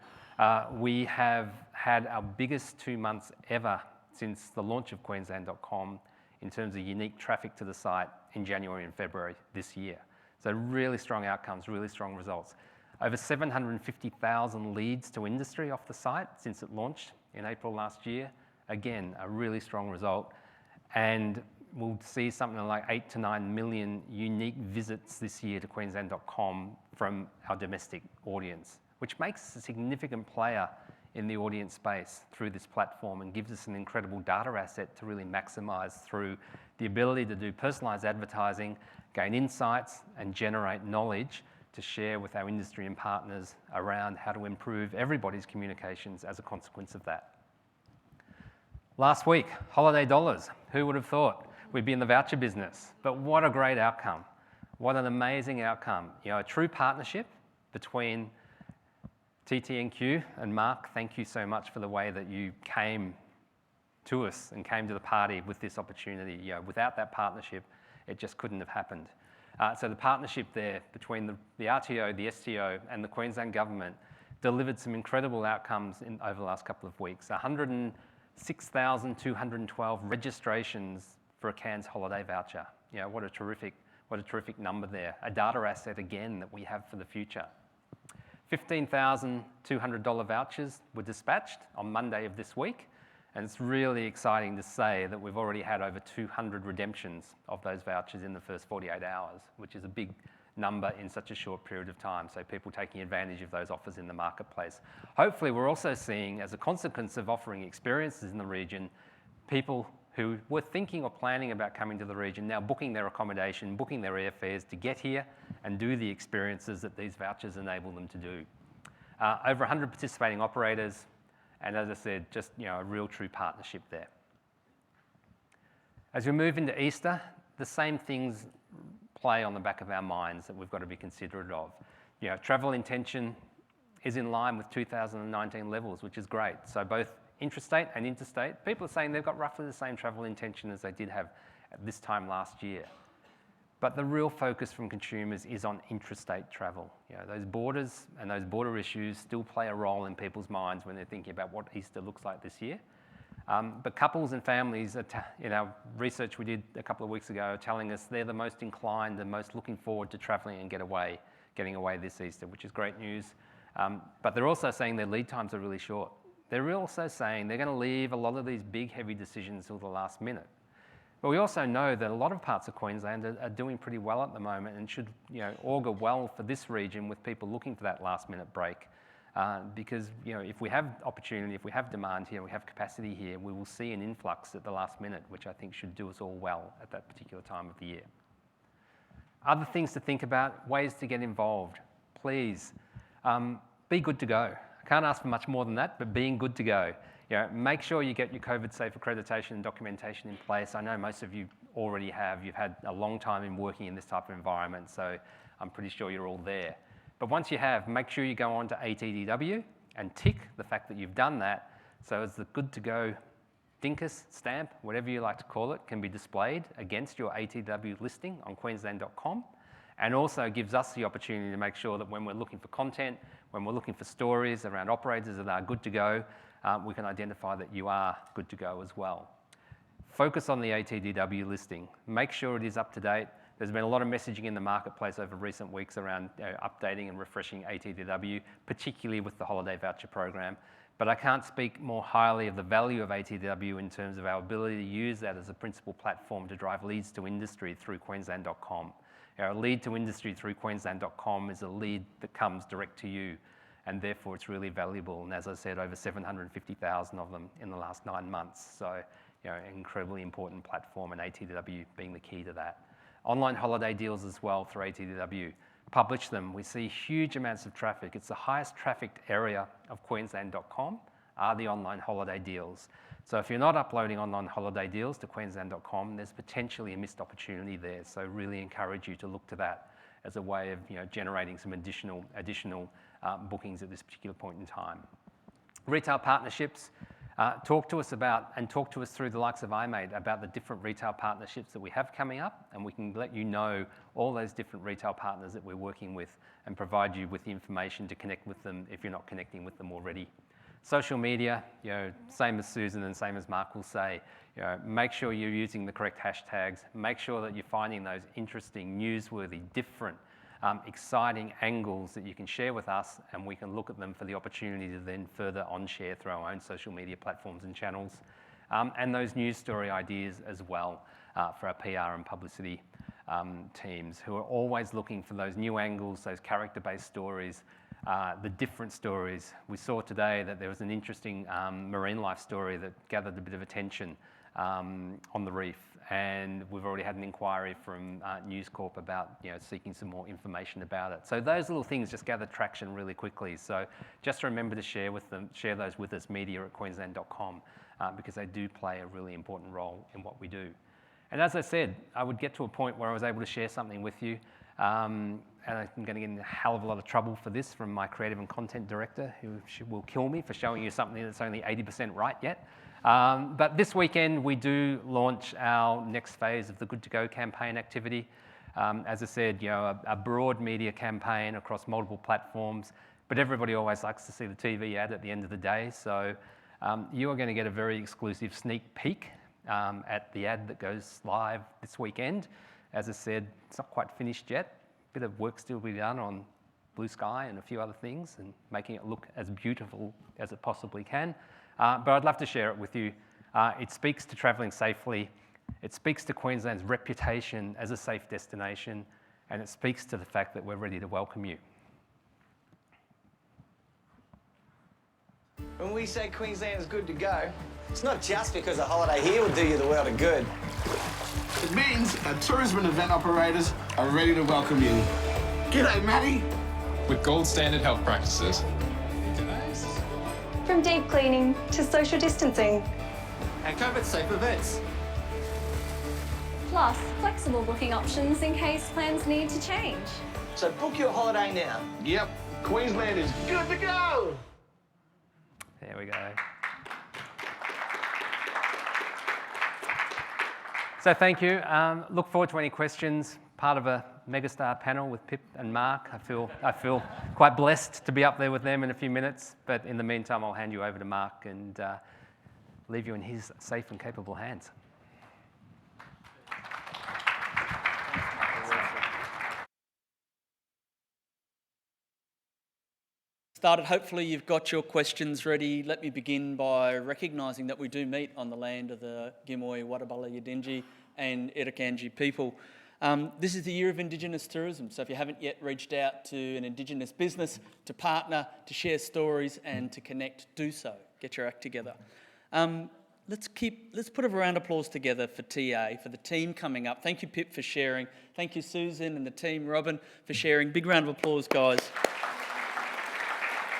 we have had our biggest 2 months ever since the launch of Queensland.com in terms of unique traffic to the site in January and February this year. So really strong outcomes, really strong results. Over 750,000 leads to industry off the site since it launched in April last year. Again, a really strong result. And we'll see something like 8 to 9 million unique visits this year to Queensland.com from our domestic audience, which makes us a significant player in the audience space through this platform and gives us an incredible data asset to really maximise through the ability to do personalised advertising, gain insights and generate knowledge to share with our industry and partners around how to improve everybody's communications as a consequence of that. Last week, holiday dollars. Who would have thought we'd be in the voucher business? But what a great outcome. What an amazing outcome. You know, a true partnership between TT&Q and Mark. Thank you so much for the way that you came to us and came to the party with this opportunity. You know, without that partnership, it just couldn't have happened. So the partnership there between the RTO, the STO and the Queensland Government delivered some incredible outcomes over the last couple of weeks. 106,212 registrations for a Cairns holiday voucher. You know, what a terrific number there. A data asset again that we have for the future. $15,200 vouchers were dispatched on Monday of this week. And it's really exciting to say that we've already had over 200 redemptions of those vouchers in the first 48 hours, which is a big number in such a short period of time. So people taking advantage of those offers in the marketplace. Hopefully, we're also seeing, as a consequence of offering experiences in the region, people who were thinking or planning about coming to the region now booking their accommodation, booking their airfares to get here and do the experiences that these vouchers enable them to do. Over 100 participating operators, and as I said, just a real true partnership there. As we move into Easter, the same things play on the back of our minds that we've got to be considerate of. Travel intention is in line with 2019 levels, which is great. So both intrastate and interstate, people are saying they've got roughly the same travel intention as they did have at this time last year. But the real focus from consumers is on intrastate travel. Those borders and those border issues still play a role in people's minds when they're thinking about what Easter looks like this year. But couples and families, in our research we did a couple of weeks ago, are telling us they're the most inclined and most looking forward to travelling and getting away this Easter, which is great news. But they're also saying their lead times are really short. They're also saying they're going to leave a lot of these big, heavy decisions till the last minute. But we also know that a lot of parts of Queensland are doing pretty well at the moment and should augur well for this region with people looking for that last-minute break. Because if we have opportunity, if we have demand here, we have capacity here, we will see an influx at the last minute, which I think should do us all well at that particular time of the year. Other things to think about, ways to get involved. Please, be good to go. I can't ask for much more than that, but being good to go. Make sure you get your COVID-safe accreditation and documentation in place. I know most of you already have. You've had a long time in working in this type of environment, so I'm pretty sure you're all there. But once you have, make sure you go on to ATDW and tick the fact that you've done that, so as the good to go dinkus, stamp, whatever you like to call it, can be displayed against your ATW listing on Queensland.com. And also gives us the opportunity to make sure that when we're looking for content, when we're looking for stories around operators that are good to go, we can identify that you are good to go as well. Focus on the ATDW listing. Make sure it is up to date. There's been a lot of messaging in the marketplace over recent weeks around updating and refreshing ATDW, particularly with the holiday voucher program. But I can't speak more highly of the value of ATDW in terms of our ability to use that as a principal platform to drive leads to industry through Queensland.com. Our lead to industry through Queensland.com is a lead that comes direct to you, and therefore it's really valuable. And as I said, over 750,000 of them in the last 9 months. So, an incredibly important platform, and ATDW being the key to that. Online holiday deals as well through ATDW. Publish them. We see huge amounts of traffic. It's the highest trafficked area of Queensland.com are the online holiday deals. So if you're not uploading online holiday deals to Queensland.com, there's potentially a missed opportunity there. So really encourage you to look to that as a way of generating some additional bookings at this particular point in time. Retail partnerships. Talk to us through the likes of iMate about the different retail partnerships that we have coming up, and we can let you know all those different retail partners that we're working with and provide you with the information to connect with them if you're not connecting with them already. Social media, same as Susan and same as Mark will say, make sure you're using the correct hashtags, make sure that you're finding those interesting, newsworthy, different, exciting angles that you can share with us, and we can look at them for the opportunity to then further on-share through our own social media platforms and channels. And those news story ideas as well for our PR and publicity teams who are always looking for those new angles, those character-based stories, the different stories. We saw today that there was an interesting marine life story that gathered a bit of attention on the reef, and we've already had an inquiry from News Corp about seeking some more information about it. So those little things just gather traction really quickly. So just remember to share those with us, media@queensland.com, because they do play a really important role in what we do. And as I said, I would get to a point where I was able to share something with you, and I'm going to get in a hell of a lot of trouble for this from my creative and content director, who will kill me for showing you something that's only 80% right yet. But this weekend, we do launch our next phase of the Good to Go campaign activity. As I said, a broad media campaign across multiple platforms, but everybody always likes to see the TV ad at the end of the day. So you are going to get a very exclusive sneak peek at the ad that goes live this weekend. As I said, it's not quite finished yet. A bit of work still to be done on blue sky and a few other things and making it look as beautiful as it possibly can. But I'd love to share it with you. It speaks to travelling safely. It speaks to Queensland's reputation as a safe destination. and it speaks to the fact that we're ready to welcome you. When we say Queensland is good to go, it's not just because a holiday here will do you the world of good. It means our tourism and event operators are ready to welcome you. G'day, Matty. With gold standard health practices. From deep cleaning to social distancing. And COVID-safe events. Plus, flexible booking options in case plans need to change. So book your holiday now. Yep, Queensland is good to go. There we go. So thank you. Look forward to any questions. Part of a megastar panel with Pip and Mark. I feel quite blessed to be up there with them in a few minutes. But in the meantime, I'll hand you over to Mark and leave you in his safe and capable hands. Started. Hopefully you've got your questions ready. Let me begin by recognising that we do meet on the land of the Gimoy, Wadabala, Yidinji and Irukandji people. This is the year of Indigenous tourism, so if you haven't yet reached out to an Indigenous business to partner, to share stories and to connect, do so. Get your act together. Let's put a round of applause together for TA, for the team coming up. Thank you, Pip, for sharing. Thank you, Susan and the team, Robin, for sharing. Big round of applause, guys.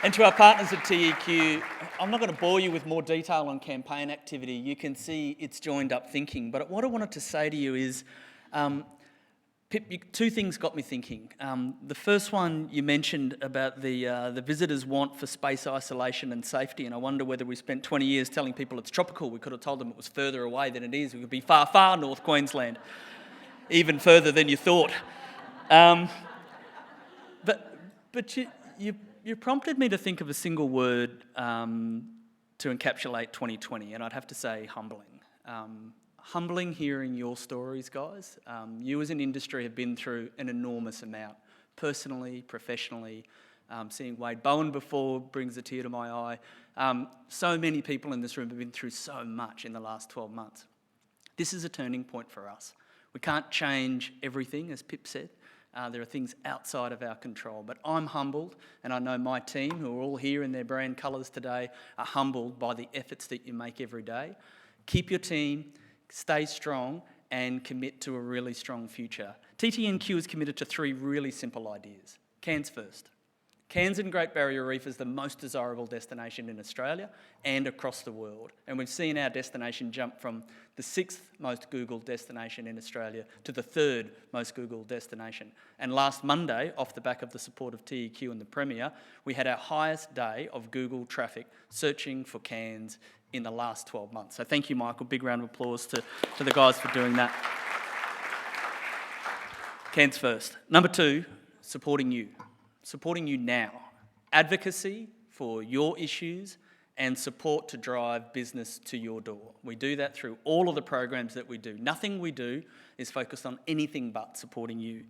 And to our partners at TEQ, I'm not going to bore you with more detail on campaign activity. You can see it's joined up thinking. But what I wanted to say to you is, Pip, two things got me thinking. The first one you mentioned about the visitors' want for space isolation and safety, and I wonder whether we spent 20 years telling people it's tropical. We could have told them it was further away than it is. We could be far, far north Queensland, even further than you thought. But you prompted me to think of a single word to encapsulate 2020, and I'd have to say humbling. Humbling hearing your stories, guys. You as an industry have been through an enormous amount, personally, professionally. Seeing Wade Bowen before brings a tear to my eye. So many people in this room have been through so much in the last 12 months. This is a turning point for us. We can't change everything, as Pip said. There are things outside of our control, but I'm humbled, and I know my team, who are all here in their brand colours today, are humbled by the efforts that you make every day. Keep your team, stay strong, and commit to a really strong future. TTNQ is committed to 3 really simple ideas. Cairns first. Cairns and Great Barrier Reef is the most desirable destination in Australia and across the world. And we've seen our destination jump from the 6th most Googled destination in Australia to the 3rd most Googled destination. And last Monday, off the back of the support of TEQ and the Premier, we had our highest day of Google traffic searching for Cairns in the last 12 months. So thank you, Michael. Big round of applause to the guys for doing that. Cairns first. Number 2, supporting you. Supporting you now. Advocacy for your issues and support to drive business to your door. We do that through all of the programs that we do. Nothing we do is focused on anything but supporting you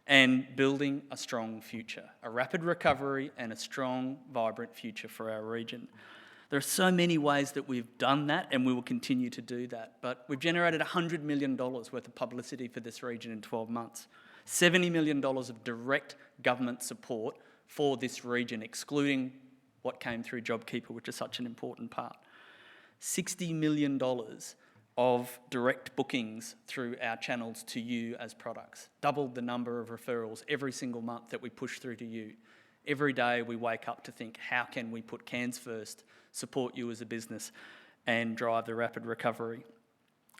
and building a strong future, a rapid recovery and a strong, vibrant future for our region. There are so many ways that we've done that and we will continue to do that, but we've generated $100 million worth of publicity for this region in 12 months. $70 million of direct government support for this region, excluding what came through JobKeeper, which is such an important part. $60 million of direct bookings through our channels to you as products. Doubled the number of referrals every single month that we push through to you. Every day we wake up to think, how can we put Cairns first, support you as a business, and drive the rapid recovery?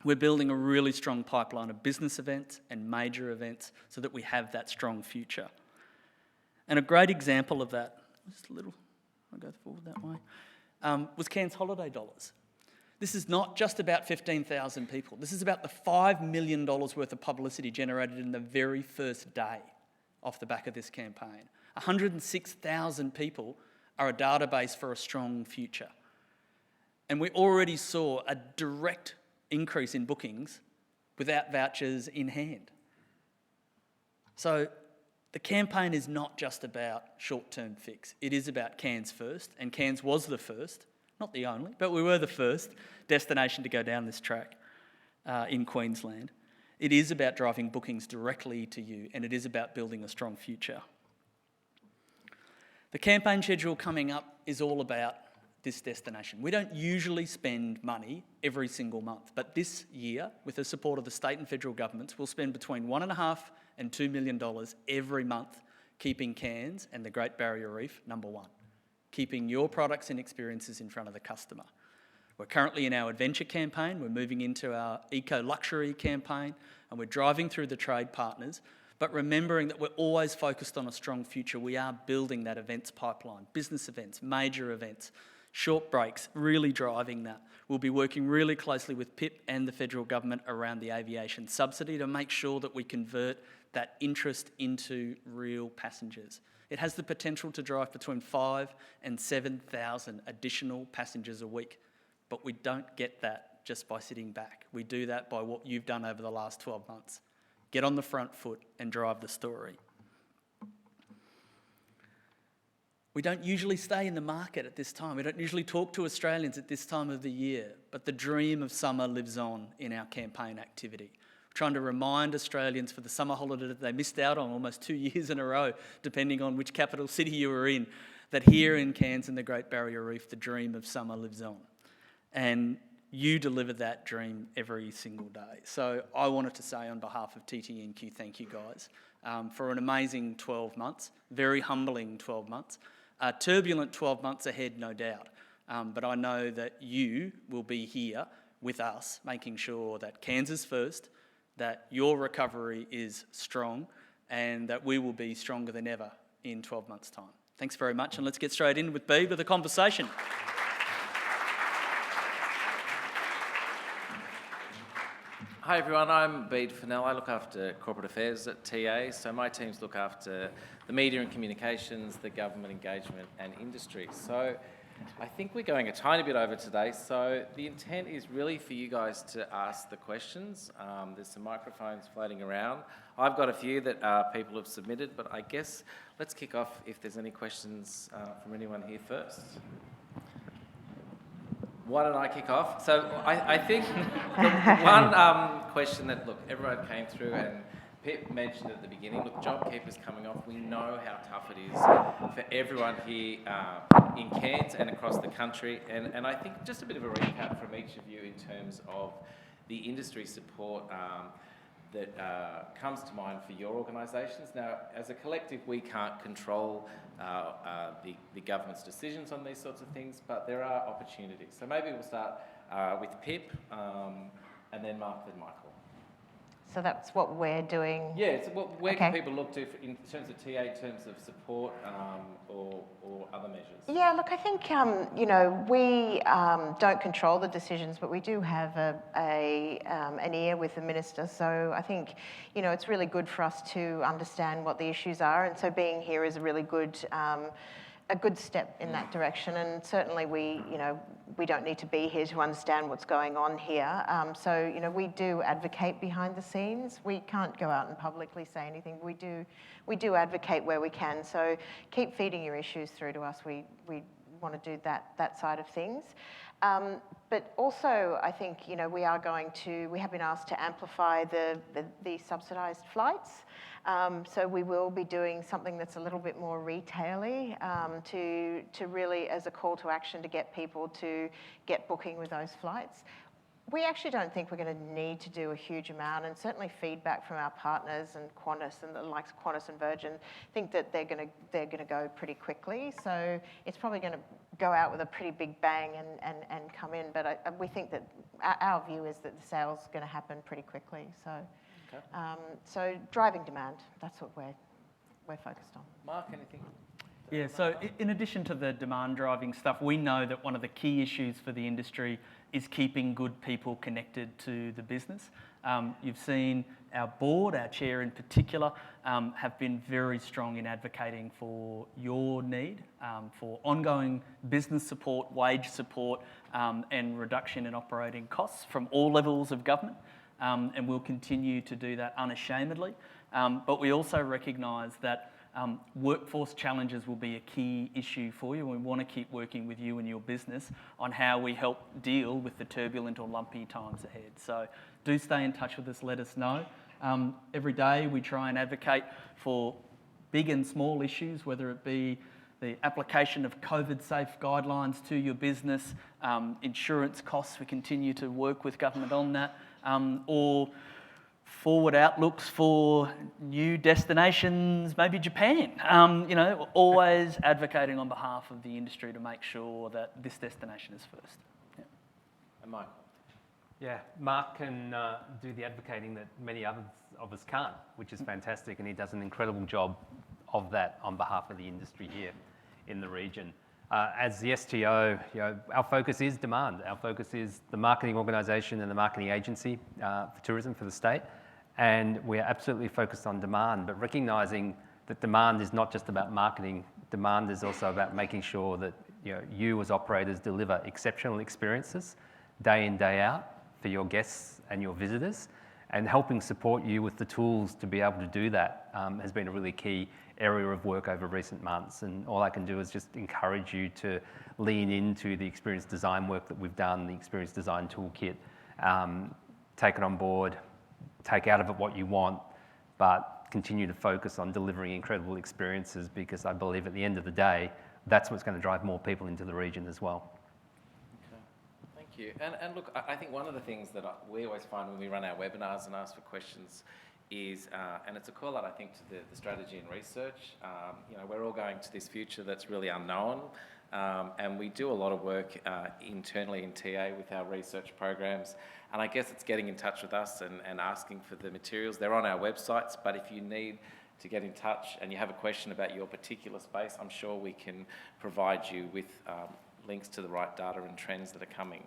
We're building a really strong pipeline of business events and major events so that we have that strong future. And a great example of that, just a little, I'll go forward that way, was Cairns Holiday Dollars. This is not just about 15,000 people. This is about the $5 million worth of publicity generated in the very first day off the back of this campaign. 106,000 people are a database for a strong future. And we already saw a direct increase in bookings without vouchers in hand. So the campaign is not just about short-term fix. It is about Cairns first, and Cairns was the first, not the only, but we were the first destination to go down this track in Queensland. It is about driving bookings directly to you, and it is about building a strong future. The campaign schedule coming up is all about this destination. We don't usually spend money every single month, but this year, with the support of the state and federal governments, we'll spend between $1.5 and $2 million every month keeping Cairns and the Great Barrier Reef number one, keeping your products and experiences in front of the customer. We're currently in our adventure campaign, we're moving into our eco-luxury campaign, and we're driving through the trade partners, but remembering that we're always focused on a strong future. We are building that events pipeline, business events, major events, short breaks, really driving that. We'll be working really closely with PIP and the federal government around the aviation subsidy to make sure that we convert that interest into real passengers. It has the potential to drive between 5,000 and 7,000 additional passengers a week, but we don't get that just by sitting back. We do that by what you've done over the last 12 months. Get on the front foot and drive the story. We don't usually stay in the market at this time. We don't usually talk to Australians at this time of the year, but the dream of summer lives on in our campaign activity. We're trying to remind Australians for the summer holiday that they missed out on almost 2 years in a row, depending on which capital city you were in, that here in Cairns and the Great Barrier Reef, the dream of summer lives on. And you deliver that dream every single day. So I wanted to say on behalf of TTNQ, thank you guys for an amazing 12 months, very humbling 12 months. A turbulent 12 months ahead, no doubt. But I know that you will be here with us, making sure that Cairns is first, that your recovery is strong, and that we will be stronger than ever in 12 months' time. Thanks very much, and let's get straight in with B with the conversation. Hi everyone, I'm Bede Fennell. I look after corporate affairs at TA, so my teams look after the media and communications, the government engagement and industry. So I think we're going a tiny bit over today, so the intent is really for you guys to ask the questions. There's some microphones floating around. I've got a few that people have submitted, but I guess let's kick off if there's any questions from anyone here first. Why don't I kick off? So I think the one question that, look, everyone came through and Pip mentioned at the beginning, look, JobKeeper's coming off. We know how tough it is for everyone here in Cairns and across the country. And I think just a bit of a recap from each of you in terms of the industry support that comes to mind for your organisations. Now, as a collective, we can't control the government's decisions on these sorts of things, but there are opportunities. So maybe we'll start with Pip, and then Mark, then Michael. So that's what we're doing? Yeah, so where can people look to in terms of TA, in terms of support or other measures? Yeah, look, I think, we don't control the decisions, but we do have an ear with the minister. So I think, it's really good for us to understand what the issues are. And so being here is a really good step in that direction. And certainly we don't need to be here to understand what's going on here. So we do advocate behind the scenes. We can't go out and publicly say anything. We do advocate where we can. So keep feeding your issues through to us. We want to do that side of things. But also, I think, we have been asked to amplify the subsidised flights. So we will be doing something that's a little bit more retail-y to really, as a call to action, to get people to get booking with those flights. We actually don't think we're going to need to do a huge amount, and certainly feedback from our partners and Qantas and the likes of Qantas and Virgin think that they're going to go pretty quickly. So it's probably going to go out with a pretty big bang and come in. But we think that our view is that the sales are going to happen pretty quickly. So. Okay. So driving demand, that's what we're focused on. Mark, anything? Yeah, so in addition to the demand driving stuff, we know that one of the key issues for the industry is keeping good people connected to the business. You've seen our board, our chair in particular, have been very strong in advocating for your need, for ongoing business support, wage support, and reduction in operating costs from all levels of government. And we'll continue to do that unashamedly. But we also recognise that workforce challenges will be a key issue for you, and we want to keep working with you and your business on how we help deal with the turbulent or lumpy times ahead. So do stay in touch with us, let us know. Every day we try and advocate for big and small issues, whether it be the application of COVID-safe guidelines to your business, insurance costs, we continue to work with government on that, or forward outlooks for new destinations, maybe Japan. Always advocating on behalf of the industry to make sure that this destination is first. Yeah. And Mike? Yeah, Mark can do the advocating that many others of us can't, which is fantastic, and he does an incredible job of that on behalf of the industry here in the region. As the STO, our focus is demand. Our focus is the marketing organisation and the marketing agency for tourism for the state, and we are absolutely focused on demand, but recognising that demand is not just about marketing. Demand is also about making sure that you as operators deliver exceptional experiences day in, day out for your guests and your visitors, and helping support you with the tools to be able to do that has been a really key area of work over recent months. And all I can do is just encourage you to lean into the experience design work that we've done, the experience design toolkit, take it on board, take out of it what you want, but continue to focus on delivering incredible experiences, because I believe at the end of the day, that's what's going to drive more people into the region as well. Thank you. And look, I think one of the things that we always find when we run our webinars and ask for questions is, and it's a call out, I think, to the strategy and research. We're all going to this future that's really unknown, and we do a lot of work internally in TA with our research programs, and I guess it's getting in touch with us and asking for the materials. They're on our websites, but if you need to get in touch and you have a question about your particular space, I'm sure we can provide you with links to the right data and trends that are coming.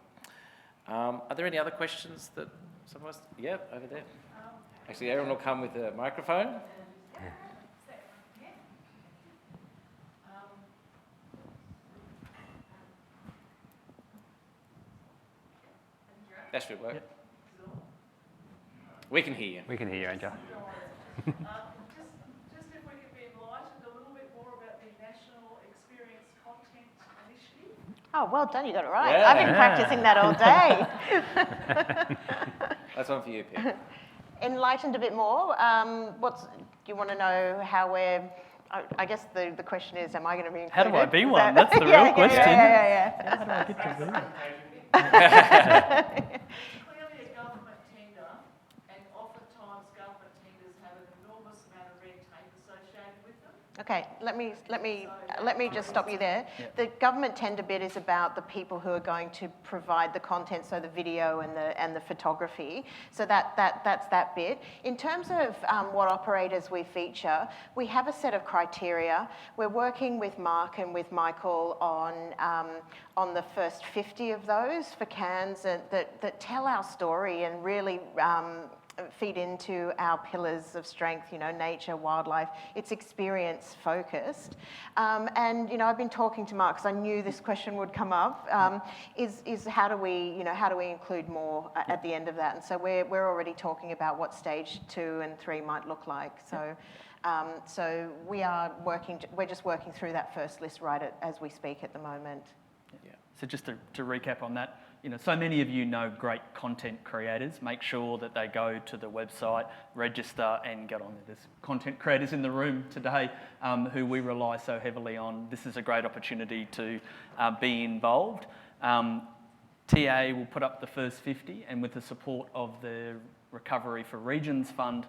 Are there any other questions that some of us? Yeah, over there. Actually, Aaron will come with a microphone. That should work. Yep. We can hear you. We can hear you, Angel. Just if we could be enlightened a little bit more about the National Experience Content Initiative. Oh, well done, you got it right. Yeah. I've been practicing that all day. That's one for you, Pip. Enlightened a bit more. Do you want to know how we're... I guess the question is, am I going to be included? How do I be one? That's the real question. Yeah. How do I get to be? Clearly a government tender, and oftentimes government tenders have an enormous amount of red tape associated with them. Okay, let me just stop you there. Yeah. The government tender bit is about the people who are going to provide the content, so the video and the photography. So that's that bit. In terms of what operators we feature, we have a set of criteria. We're working with Mark and with Michael on the first 50 of those for Cairns that tell our story and really feed into our pillars of strength, nature, wildlife. It's experience focused. And I've been talking to Mark because I knew this question would come up, is how do we include more at the end of that? And so we're already talking about what stage 2 and 3 might look like. So we're just working through that first list right as we speak at the moment. Yeah. So just to recap on that, so many of you know great content creators. Make sure that they go to the website, register, and get on there. There's content creators in the room today who we rely so heavily on. This is a great opportunity to be involved. TA will put up the first 50, and with the support of the Recovery for Regions Fund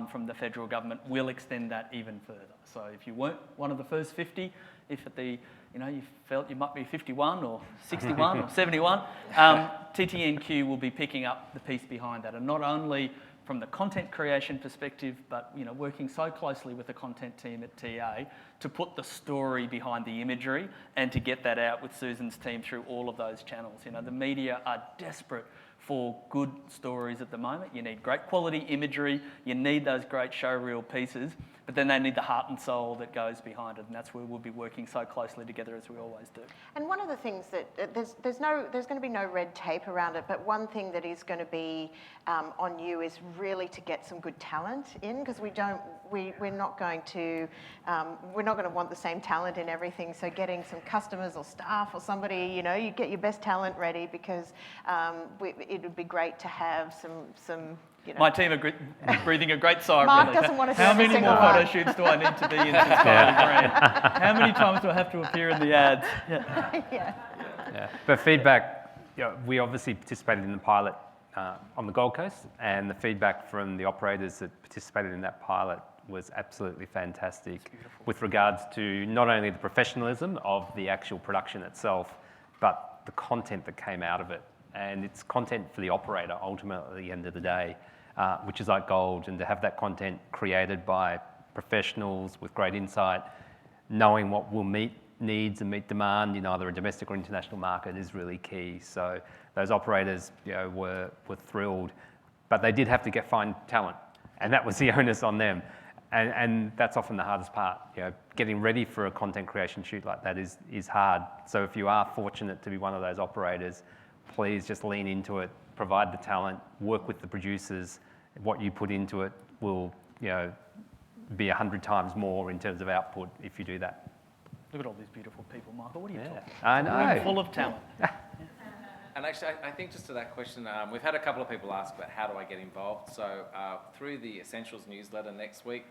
from the federal government, we'll extend that even further. So if you weren't one of the first 50, if at the you felt you might be 51 or 61 or 71, TTNQ will be picking up the piece behind that, and not only from the content creation perspective, but working so closely with the content team at TA to put the story behind the imagery and to get that out with Susan's team through all of those channels. The media are desperate for good stories at the moment. You need great quality imagery, you need those great showreel pieces, but then they need the heart and soul that goes behind it, and that's where we'll be working so closely together as we always do. And one of the things that there's going to be no red tape around it, but one thing that is going to be on you is really to get some good talent in, because we're not going to want the same talent in everything. So getting some customers or staff or somebody, you get your best talent ready, because it would be great to have some. My team are breathing a great sigh of Mark relief. doesn't want to do How every many more single one. photo shoots do I need to be in since Green? How many times do I have to appear in the ads? Yeah. But feedback, we obviously participated in the pilot on the Gold Coast, and the feedback from the operators that participated in that pilot was absolutely fantastic with regards to not only the professionalism of the actual production itself, but the content that came out of it. And it's content for the operator, ultimately, at the end of the day, which is like gold. And to have that content created by professionals with great insight, knowing what will meet needs and meet demand in either a domestic or international market is really key. So those operators, were thrilled, but they did have to find talent, and that was the onus on them. And that's often the hardest part. Getting ready for a content creation shoot like that is hard. So if you are fortunate to be one of those operators, please just lean into it, provide the talent, work with the producers. What you put into it will, be 100 times more in terms of output if you do that. Look at all these beautiful people, Michael. What are you talking about? I know. Room full of talent. And actually, I think just to that question, we've had a couple of people ask about how do I get involved. So through the Essentials newsletter next week,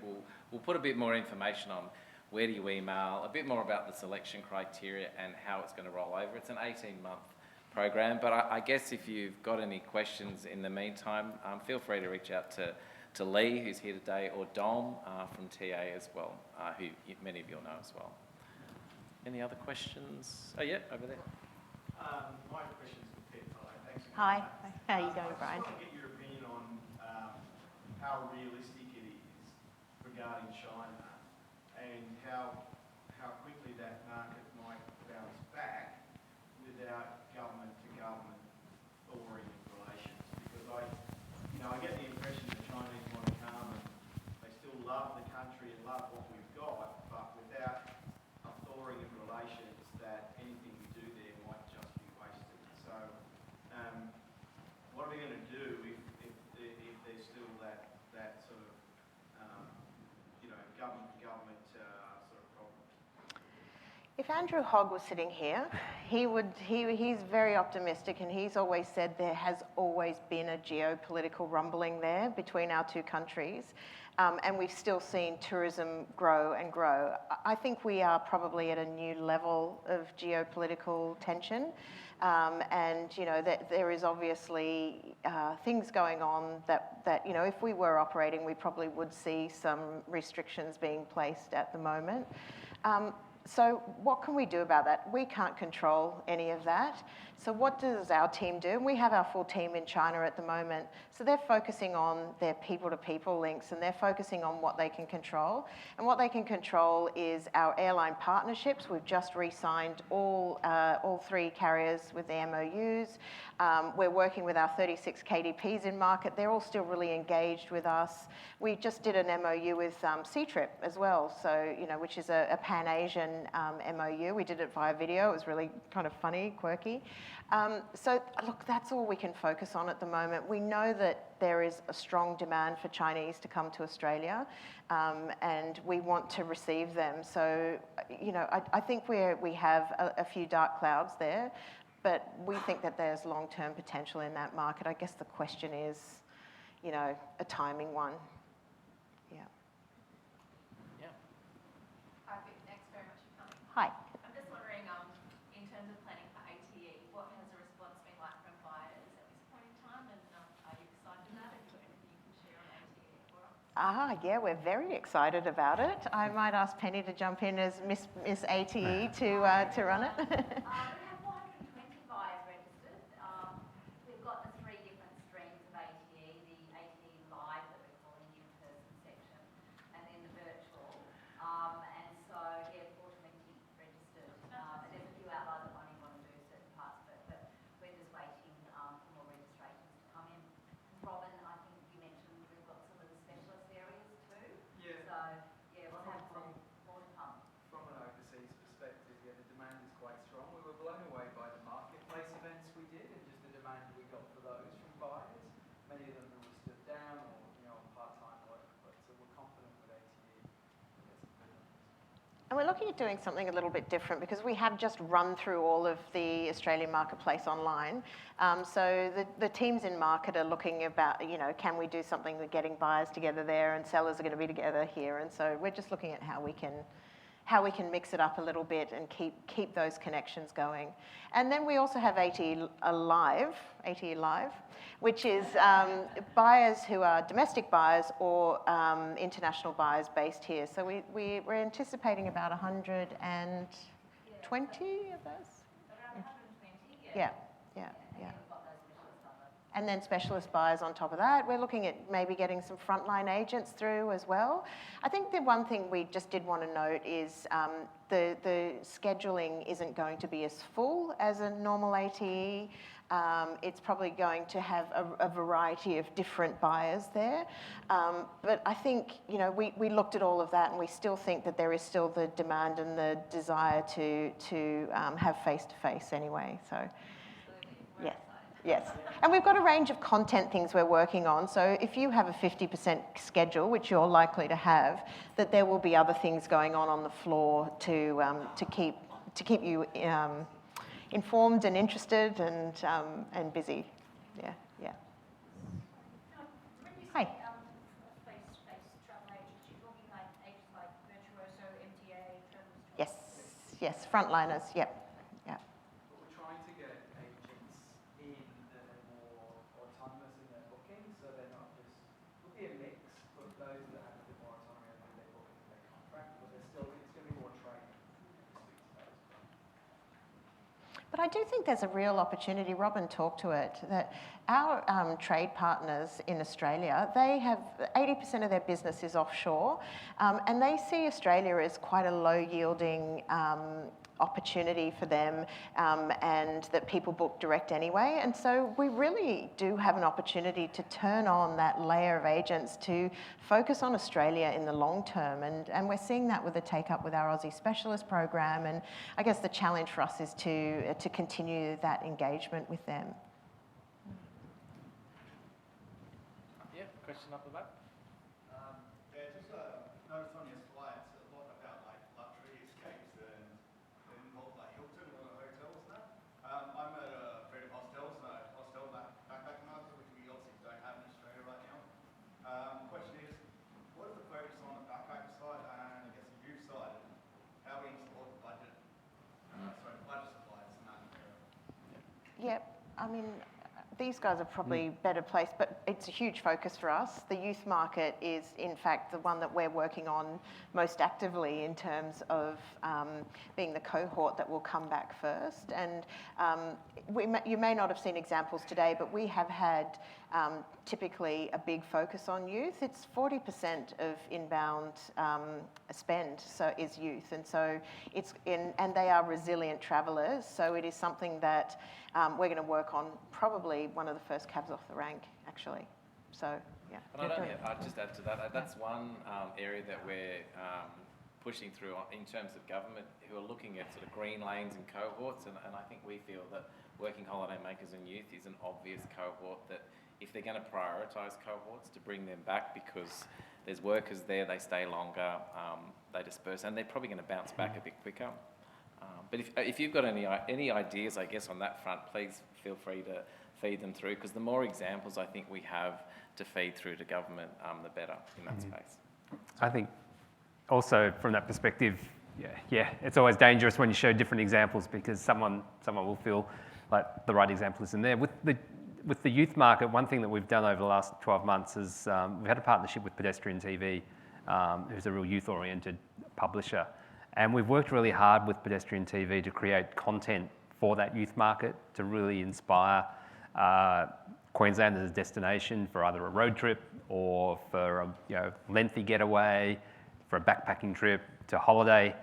we'll put a bit more information on where do you email, a bit more about the selection criteria and how it's going to roll over. It's an 18-month program, but I guess if you've got any questions in the meantime, feel free to reach out to Lee, who's here today, or Dom from TA as well, who many of you'll know as well. Any other questions? Oh, yeah, over there. My question's for Pip. Thanks. Hi. How are you going, Brian? I just want to get your opinion on how realistic it is regarding China and how quickly that market might bounce back without government-to-government thawing of relations. Because I get the impression the Chinese want to come and they still love the country and love what we've got, but without a thawing of relations, that anything we do there might just be wasted. So, what are we going to do if there's still that sort of government sort of problem? If Andrew Hogg was sitting here, he's very optimistic, and he's always said there has always been a geopolitical rumbling there between our two countries, and we've still seen tourism grow and grow. I think we are probably at a new level of geopolitical tension, and that there is obviously things going on that if we were operating, we probably would see some restrictions being placed at the moment. So what can we do about that? We can't control any of that. So what does our team do? And we have our full team in China at the moment. So they're focusing on their people-to-people links, and they're focusing on what they can control. And what they can control is our airline partnerships. We've just re-signed all 3 carriers with the MOUs. We're working with our 36 KDPs in market. They're all still really engaged with us. We just did an MOU with C-Trip as well, so which is a Pan-Asian MOU. We did it via video. It was really kind of funny, quirky. So look, that's all we can focus on at the moment. We know that there is a strong demand for Chinese to come to Australia, and we want to receive them. So I think we have a few dark clouds there, but we think that there's long-term potential in that market. I guess the question is, a timing one. Yeah. Thanks very much for coming. Hi. I'm just wondering, in terms of planning for ATE, what has the response been like from buyers at this point in time, and are you excited about it? Have you got anything you can share on ATE for us? Yeah, we're very excited about it. I might ask Penny to jump in as Miss ATE to run it. We have 420 buyers registered. We've got the 3 different streams of ATE, the ATE Live that we're calling the in-person section, and then the virtual. And so, 420 registered. And there's a few outliers that only want to do certain parts of it, but we're just waiting for more registrations to come in. Robin, I think you mentioned we've got some of the specialist areas too. Yeah. So And we're looking at doing something a little bit different because we have just run through all of the Australian marketplace online. So the teams in market are looking about, can we do something with getting buyers together there and sellers are going to be together here. And so we're just looking at how we can mix it up a little bit and keep those connections going. And then we also have ATE Live, which is buyers who are domestic buyers or international buyers based here. So we're anticipating about 120 of those. Yeah. And then specialist buyers on top of that. We're looking at maybe getting some frontline agents through as well. I think the one thing we just did want to note is the scheduling isn't going to be as full as a normal ATE. It's probably going to have a variety of different buyers there. But I think, we looked at all of that and we still think that there is still the demand and the desire to have face-to-face anyway, so. Yes. And we've got a range of content things we're working on. So if you have a 50% schedule, which you're likely to have, that there will be other things going on the floor to keep you informed and interested and busy. Yeah. Hi. Yes. Frontliners. Yep. But I do think there's a real opportunity, Robin talked to it, that our trade partners in Australia, they have 80% of their business is offshore, and they see Australia as quite a low-yielding opportunity for them, and that people book direct anyway. And so we really do have an opportunity to turn on that layer of agents to focus on Australia in the long term. And we're seeing that with the take-up with our Aussie Specialist program. And I guess the challenge for us is to continue that engagement with them. Yeah, question up the back. Just noticed on your slides a lot about luxury escapes and involved Hilton and all the hotels and that. I'm at a Freedom Hostels and a hostel backpacking market, which we obviously don't have in Australia right now. Question is, what is the focus on the backpacker side and I guess the youth side, and how we support the budget? The budget supplies and that. Yep. I mean, these guys are probably better placed, but it's a huge focus for us. The youth market is, in fact, the one that we're working on most actively in terms of being the cohort that will come back first. And you may not have seen examples today, but we have had typically a big focus on youth. It's 40% of inbound spend is youth, and so and they are resilient travellers. So it is something that we're going to work on, probably one of the first cabs off the rank, actually. So yeah. I'd just add to that. That's one area that we're pushing through in terms of government, who are looking at sort of green lanes and cohorts, and I think we feel that working holiday makers and youth is an obvious cohort that if they're going to prioritise cohorts to bring them back because there's workers there, they stay longer, they disperse, and they're probably going to bounce back a bit quicker. But if you've got any ideas, I guess, on that front, please feel free to feed them through, because the more examples I think we have to feed through to government, the better in that space. I think also from that perspective, it's always dangerous when you show different examples because someone will feel like the right example isn't there. With the youth market, one thing that we've done over the last 12 months is we've had a partnership with Pedestrian TV, who's a real youth-oriented publisher. And we've worked really hard with Pedestrian TV to create content for that youth market to really inspire Queensland as a destination for either a road trip or for a lengthy getaway, for a backpacking trip, to holiday,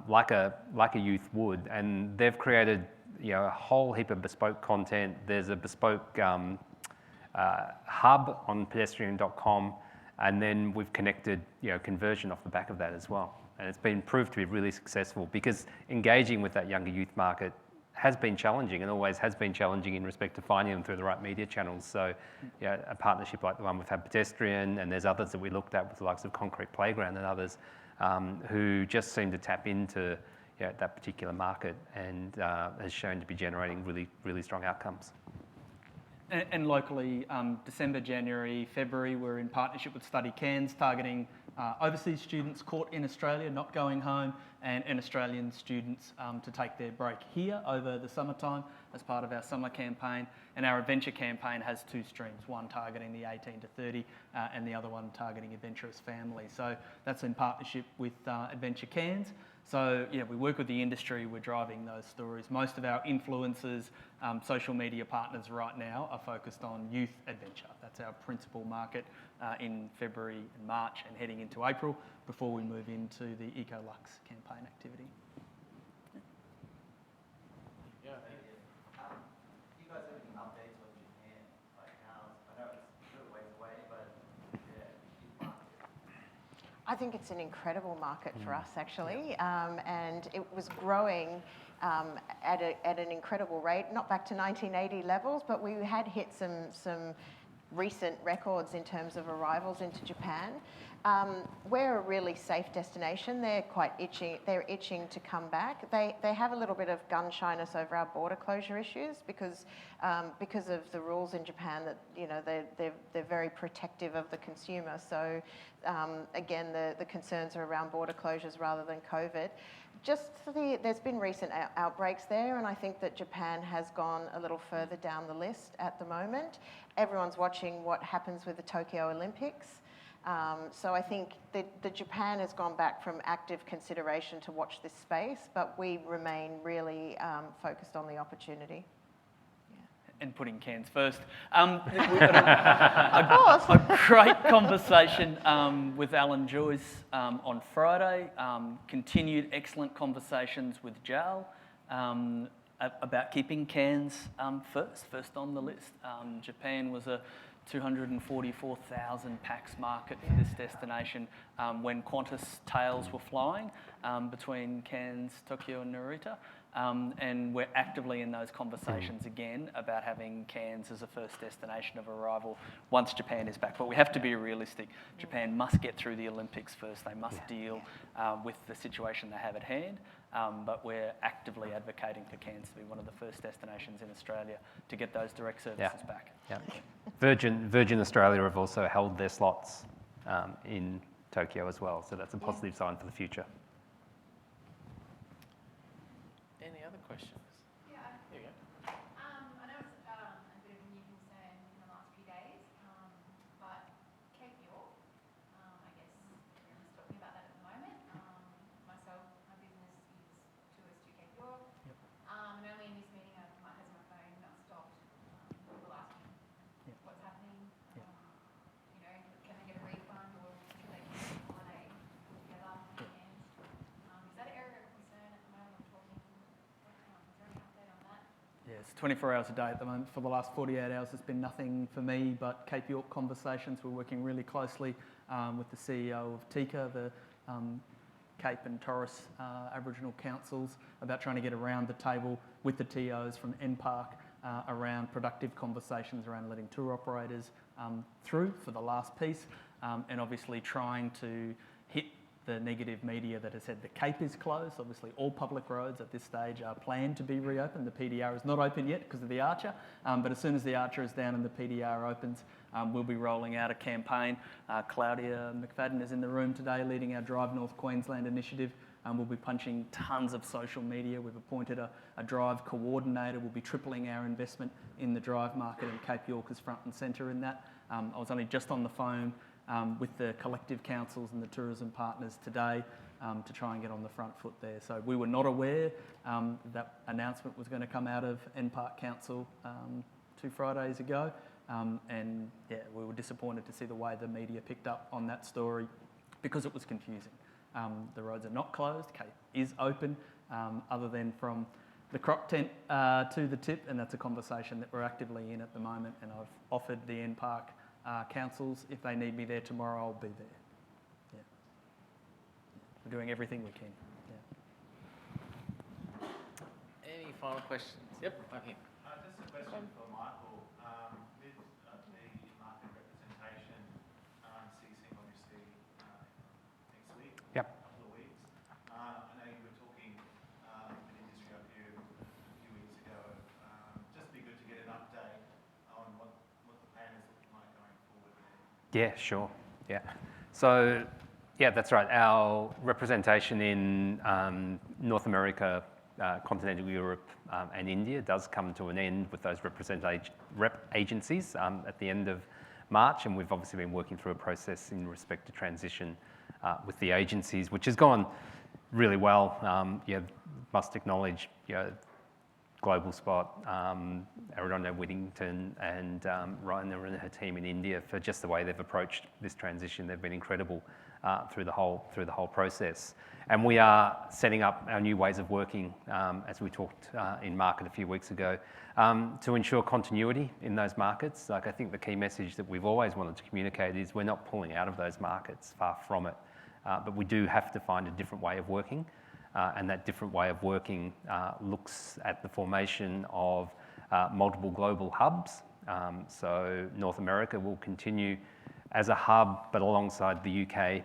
like a youth would. And they've created a whole heap of bespoke content. There's a bespoke hub on pedestrian.com, and then we've connected conversion off the back of that as well. And it's been proved to be really successful because engaging with that younger youth market has been challenging and always has been challenging in respect to finding them through the right media channels. So a partnership like the one we've had Pedestrian, and there's others that we looked at with the likes of Concrete Playground and others, who just seem to tap into that particular market and has shown to be generating really, really strong outcomes. And locally, December, January, February, we're in partnership with Study Cairns, targeting overseas students caught in Australia, not going home, and Australian students to take their break here over the summertime as part of our summer campaign. And our adventure campaign has two streams, one targeting the 18 to 30 and the other one targeting adventurous families. So that's in partnership with Adventure Cairns. So yeah, we work with the industry, we're driving those stories. Most of our influencers, social media partners right now are focused on youth adventure. That's our principal market in February and March and heading into April before we move into the EcoLux campaign activity. Yeah. Do you guys have any updates on Japan? Like how, I know it's a little ways away, but yeah. I think it's an incredible market for us, actually, and it was growing at an incredible rate, not back to 1980 levels, but we had hit some recent records in terms of arrivals into Japan. We're a really safe destination. They're quite itching. They're itching to come back. They have a little bit of gun shyness over our border closure issues because of the rules in Japan that they're very protective of the consumer. So again, the concerns are around border closures rather than COVID. There's been recent outbreaks there, and I think that Japan has gone a little further down the list at the moment. Everyone's watching what happens with the Tokyo Olympics. So I think the Japan has gone back from active consideration to watch this space, but we remain really focused on the opportunity. And putting Cairns first. We've got a great conversation with Alan Joyce on Friday. Continued excellent conversations with Jal about keeping Cairns first on the list. Japan was a 244,000 pax market for this destination when Qantas tails were flying between Cairns, Tokyo and Narita. And we're actively in those conversations again about having Cairns as a first destination of arrival once Japan is back. But we have to be realistic. Japan must get through the Olympics first. They must deal with the situation they have at hand. But we're actively advocating for Cairns to be one of the first destinations in Australia to get those direct services back. Yeah. Virgin Australia have also held their slots in Tokyo as well. So that's a positive sign for the future. Any other questions? Yeah. Here you go. I know it's a bit of a new concern in the last few days, but Cape York, I guess everyone's talking about that at the moment. Myself, my business is tours to Cape York, and only in this meeting has my phone not stopped. People asking what's happening. Can they get a refund or can they get a holiday together? And is that an area of concern at the moment? We're talking. Yes, 24 hours a day at the moment. For the last 48 hours, there's been nothing for me but Cape York conversations. We're working really closely with the CEO of TICA, the Cape and Torres Aboriginal Councils, about trying to get around the table with the TOs from NPark around productive conversations around letting tour operators through for the last piece, and obviously trying to hit the negative media that has said the Cape is closed. Obviously, all public roads at this stage are planned to be reopened. The PDR is not open yet because of the Archer, but as soon as the Archer is down and the PDR opens, we'll be rolling out a campaign. Claudia McFadden is in the room today leading our Drive North Queensland initiative. We'll be punching tons of social media. We've appointed a Drive coordinator. We'll be tripling our investment in the Drive market, and Cape York is front and centre in that. I was only just on the phone with the collective councils and the tourism partners today to try and get on the front foot there. So we were not aware that announcement was going to come out of NPark Council 2 Fridays ago. And yeah, we were disappointed to see the way the media picked up on that story because it was confusing. The roads are not closed. Cape is open, other than from the croc tent to the tip, and that's a conversation that we're actively in at the moment. And I've offered the NPark councils, if they need me there tomorrow, I'll be there. Yeah. We're doing everything we can. Yeah. Any final questions? Yep, okay. Just a question for Michael. With the market representation ceasing, obviously, next week. Yep. Yeah, sure. Yeah. So, yeah, that's right. Our representation in North America, continental Europe, and India does come to an end with those rep agencies at the end of March, and we've obviously been working through a process in respect to transition with the agencies, which has gone really well. Must acknowledge, Global Spot, Arundel Whittington, and Rhina and her team in India for just the way they've approached this transition. They've been incredible through the whole process. And we are setting up our new ways of working, as we talked in market a few weeks ago, to ensure continuity in those markets. Like, I think the key message that we've always wanted to communicate is we're not pulling out of those markets, far from it. But we do have to find a different way of working. And that different way of working looks at the formation of multiple global hubs. So North America will continue as a hub, but alongside the UK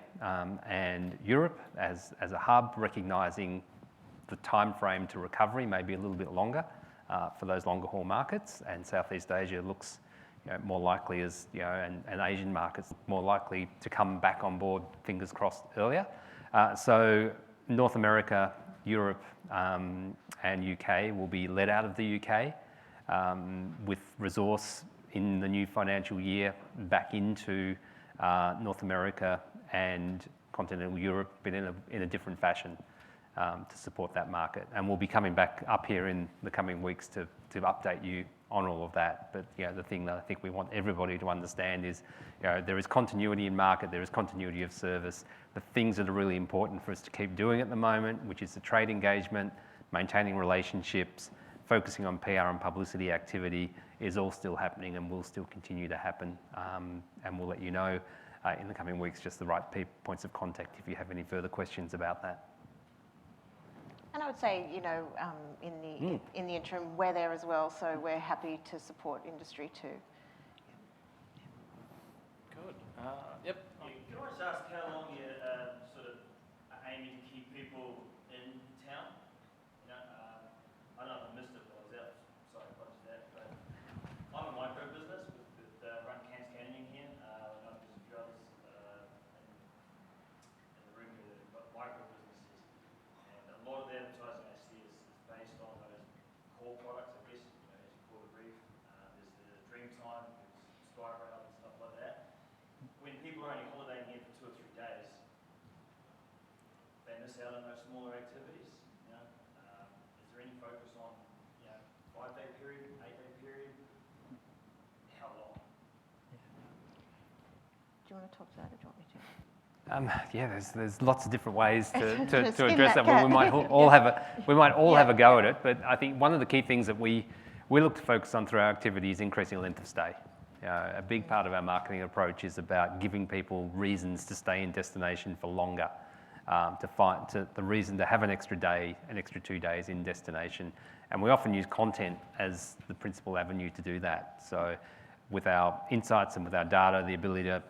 and Europe as a hub, recognising the time frame to recovery may be a little bit longer for those longer haul markets. And Southeast Asia looks more likely as, and Asian markets more likely to come back on board, fingers crossed, earlier. So North America, Europe, and UK will be led out of the UK with resource in the new financial year back into North America and continental Europe, but in a different fashion to support that market. And we'll be coming back up here in the coming weeks to update you on all of that. But the thing that I think we want everybody to understand is there is continuity in market, there is continuity of service. The things that are really important for us to keep doing at the moment, which is the trade engagement, maintaining relationships, focusing on PR and publicity activity, is all still happening and will still continue to happen. And we'll let you know in the coming weeks just the right points of contact if you have any further questions about that. And I would say, in the interim, we're there as well, so we're happy to support industry too. Good. Yep. Can I just ask how long you sort of are aiming to keep people in town? I don't know if I missed it, but I was out. Sorry, apologies for that. But I'm a micro business with run Cairns Canning here. I know there's a few others in the room here that have got micro businesses, and a lot of the advertising I see is based on those core products. I guess as you call the brief, there's the Dreamtime, there's Sky Rail and stuff like that. When people are only holidaying here for 2 or 3 days, they miss out on those smaller activities. Is there any focus on 5-day period, 8-day period? How long? Do you want to talk to that, or do you want me to? Yeah, there's lots of different ways to Skin address that. cat. We might all have a go at it, but I think one of the key things that we look to focus on through our activity is increasing length of stay. A big part of our marketing approach is about giving people reasons to stay in destination for longer, the reason to have an extra day, an extra 2 days in destination. And we often use content as the principal avenue to do that. So with our insights and with our data, the ability to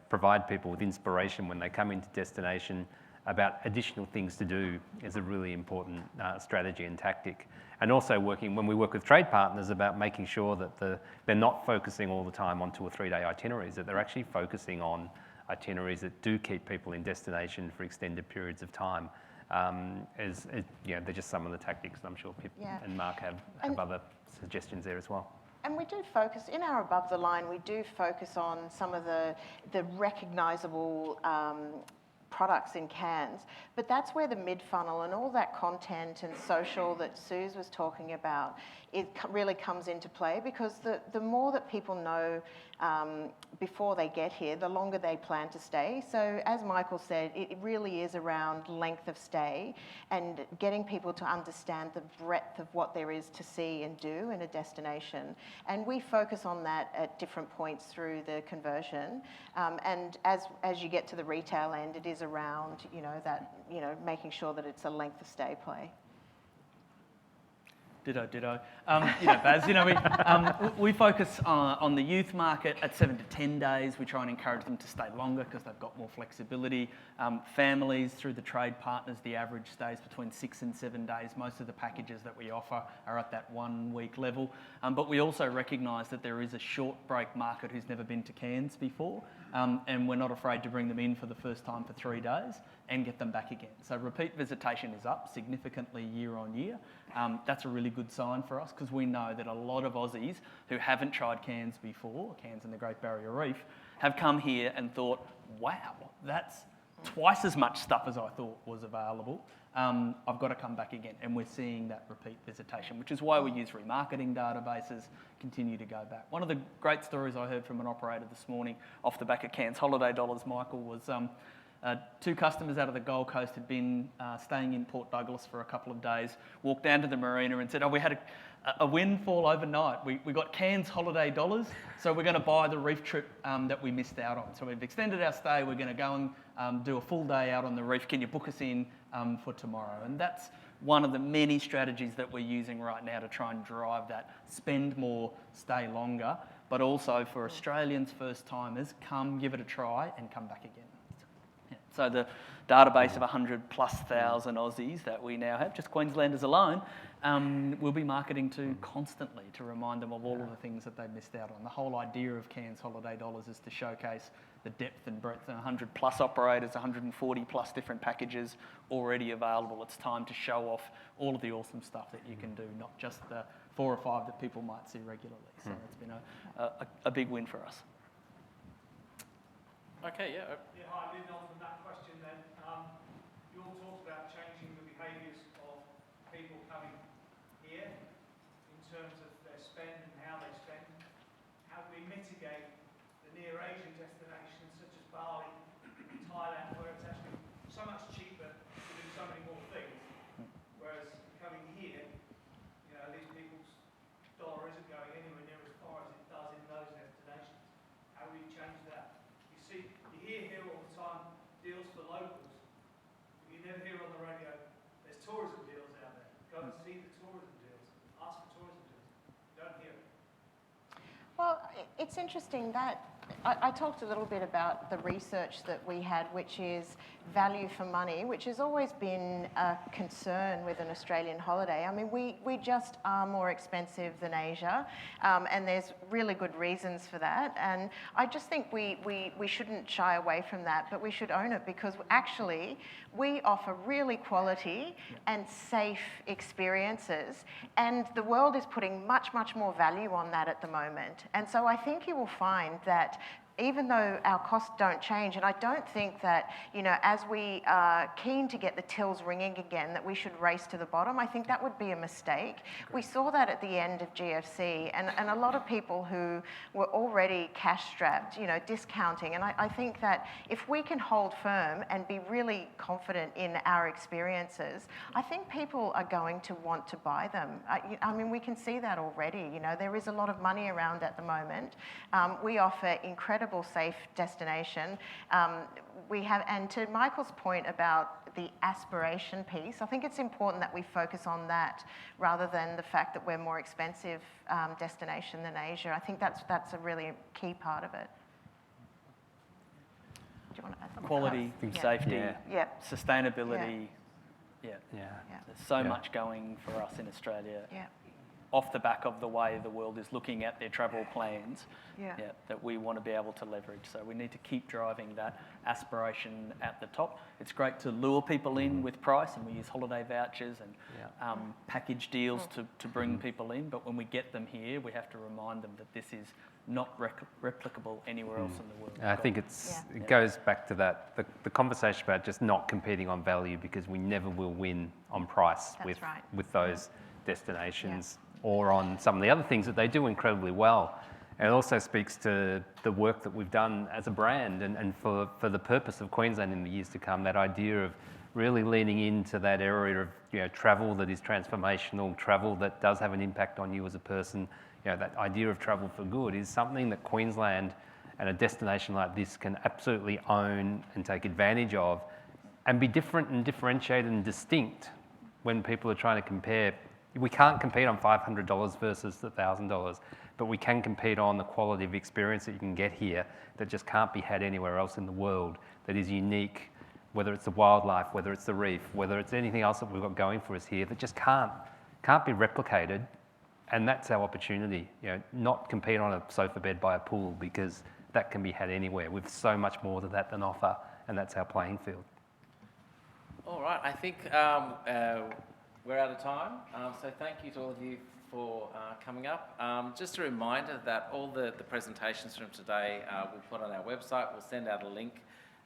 provide people with inspiration when they come into destination about additional things to do is a really important strategy and tactic. And also when we work with trade partners, about making sure that they're not focusing all the time on 2 or 3 day itineraries, that they're actually focusing on itineraries that do keep people in destination for extended periods of time. They're just some of the tactics, and I'm sure Pip and Mark have other suggestions there as well. And we do focus, in our above the line, we do focus on some of the recognisable products in Cairns, but that's where the mid-funnel and all that content and social that Suze was talking about, it really comes into play, because the more that people know before they get here, the longer they plan to stay. So as Michael said, it really is around length of stay and getting people to understand the breadth of what there is to see and do in a destination. And we focus on that at different points through the conversion. And as you get to the retail end, it is around, making sure that it's a length of stay play. Ditto. Baz, we focus on the youth market at 7 to 10 days. We try and encourage them to stay longer because they've got more flexibility. Families, through the trade partners, the average stays between 6 and 7 days. Most of the packages that we offer are at that 1 week level. But we also recognise that there is a short break market who's never been to Cairns before. and we're not afraid to bring them in for the first time for 3 days and get them back again. So repeat visitation is up significantly year on year. That's a really good sign for us because we know that a lot of Aussies who haven't tried Cairns before, Cairns and the Great Barrier Reef, have come here and thought, wow, that's twice as much stuff as I thought was available. I've got to come back again. And we're seeing that repeat visitation, which is why we use remarketing databases, continue to go back. One of the great stories I heard from an operator this morning off the back of Cairns Holiday Dollars, Michael, was 2 customers out of the Gold Coast had been staying in Port Douglas for a couple of days, walked down to the marina and said, oh, we had a windfall overnight. We got Cairns Holiday Dollars, so we're going to buy the reef trip that we missed out on. So we've extended our stay. We're going to go and do a full day out on the reef. Can you book us in for tomorrow? And that's one of the many strategies that we're using right now to try and drive that spend more, stay longer, but also for Australians, first-timers, come, give it a try and come back again. So the database of 100+ thousand Aussies that we now have, just Queenslanders alone, we'll be marketing to constantly to remind them of all of the things that they missed out on. The whole idea of Cairns Holiday Dollars is to showcase the depth and breadth of 100+ operators, 140+ different packages already available. It's time to show off all of the awesome stuff that you can do, not just the 4 or 5 that people might see regularly. So it's been a big win for us. Okay, yeah. Yeah, hi, leading on from that question then. You all talked about changing the behaviours of people coming here in terms of their spend and how they spend. How do we mitigate the near Asian destinations such as Bali, Thailand, where it's actually so much cheaper to do so many more things, whereas coming here, you know, these people's dollar isn't going anywhere near as far as it does in those destinations. How do we change that? You hear here all the time deals for locals. You never hear on the radio, there's tourism deals out there. Go and see the tourism deals. Ask for tourism deals. You don't hear it. Well, it's interesting that I talked a little bit about the research that we had, which is value for money, which has always been a concern with an Australian holiday. I mean, we just are more expensive than Asia, and there's really good reasons for that. And I just think we shouldn't shy away from that, but we should own it because actually we offer really quality and safe experiences, and the world is putting much, much more value on that at the moment. And so I think you will find that even though our costs don't change, and I don't think that, you know, as we are keen to get the tills ringing again, that we should race to the bottom. I think that would be a mistake. We saw that at the end of GFC, and a lot of people who were already cash-strapped, you know, discounting. And I think that if we can hold firm and be really confident in our experiences, I think people are going to want to buy them. I mean, we can see that already. You know, there is a lot of money around at the moment. We offer incredible safe destination. We have, and to Michael's point about the aspiration piece, I think it's important that we focus on that rather than the fact that we're more expensive destination than Asia. I think that's a really key part of it. Do you want to add something? Quality, safety, sustainability. Yeah. There's so much going for us in Australia. Off the back of the way the world is looking at their travel plans, that we want to be able to leverage. So we need to keep driving that aspiration at the top. It's great to lure people in with price, and we use holiday vouchers and package deals to bring people in. But when we get them here, we have to remind them that this is not replicable anywhere else in the world. I think it goes back to that, the conversation about just not competing on value, because we never will win on price with those destinations. Or on some of the other things that they do incredibly well. And it also speaks to the work that we've done as a brand and for the purpose of Queensland in the years to come, that idea of really leaning into that area of, you know, travel that is transformational, travel that does have an impact on you as a person. You know, that idea of travel for good is something that Queensland and a destination like this can absolutely own and take advantage of and be different and differentiated and distinct when people are trying to compare. We can't compete on $500 versus $1,000, but we can compete on the quality of experience that you can get here that just can't be had anywhere else in the world, that is unique, whether it's the wildlife, whether it's the reef, whether it's anything else that we've got going for us here that just can't be replicated. And that's our opportunity, you know, not compete on a sofa bed by a pool, because that can be had anywhere with so much more to that than offer, and that's our playing field. All right, I think we're out of time. So thank you to all of you for coming up. Just a reminder that all the presentations from today we'll put on our website. We'll send out a link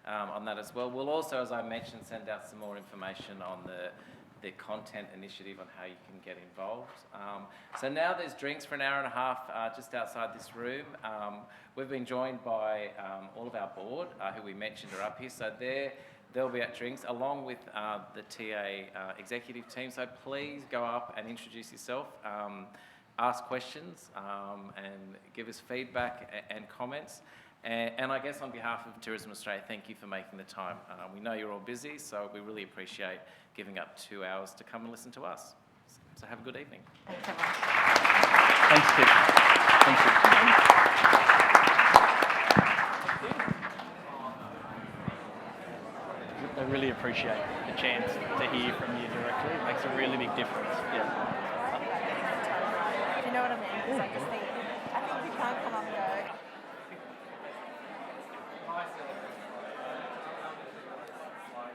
on that as well. We'll also, as I mentioned, send out some more information on the content initiative on how you can get involved. So now there's drinks for an hour and a half just outside this room. We've been joined by all of our board, who we mentioned are up here. So they'll be at drinks along with the TA executive team. So please go up and introduce yourself, ask questions, and give us feedback and comments. And I guess on behalf of Tourism Australia, thank you for making the time. We know you're all busy, so we really appreciate giving up 2 hours to come and listen to us. So have a good evening. Thanks, everyone. Thanks, Pip. Thank you. I really appreciate the chance to hear from you directly. It makes a really big difference. Yeah. Do you know what I mean? Because I just think, you can't come up and go.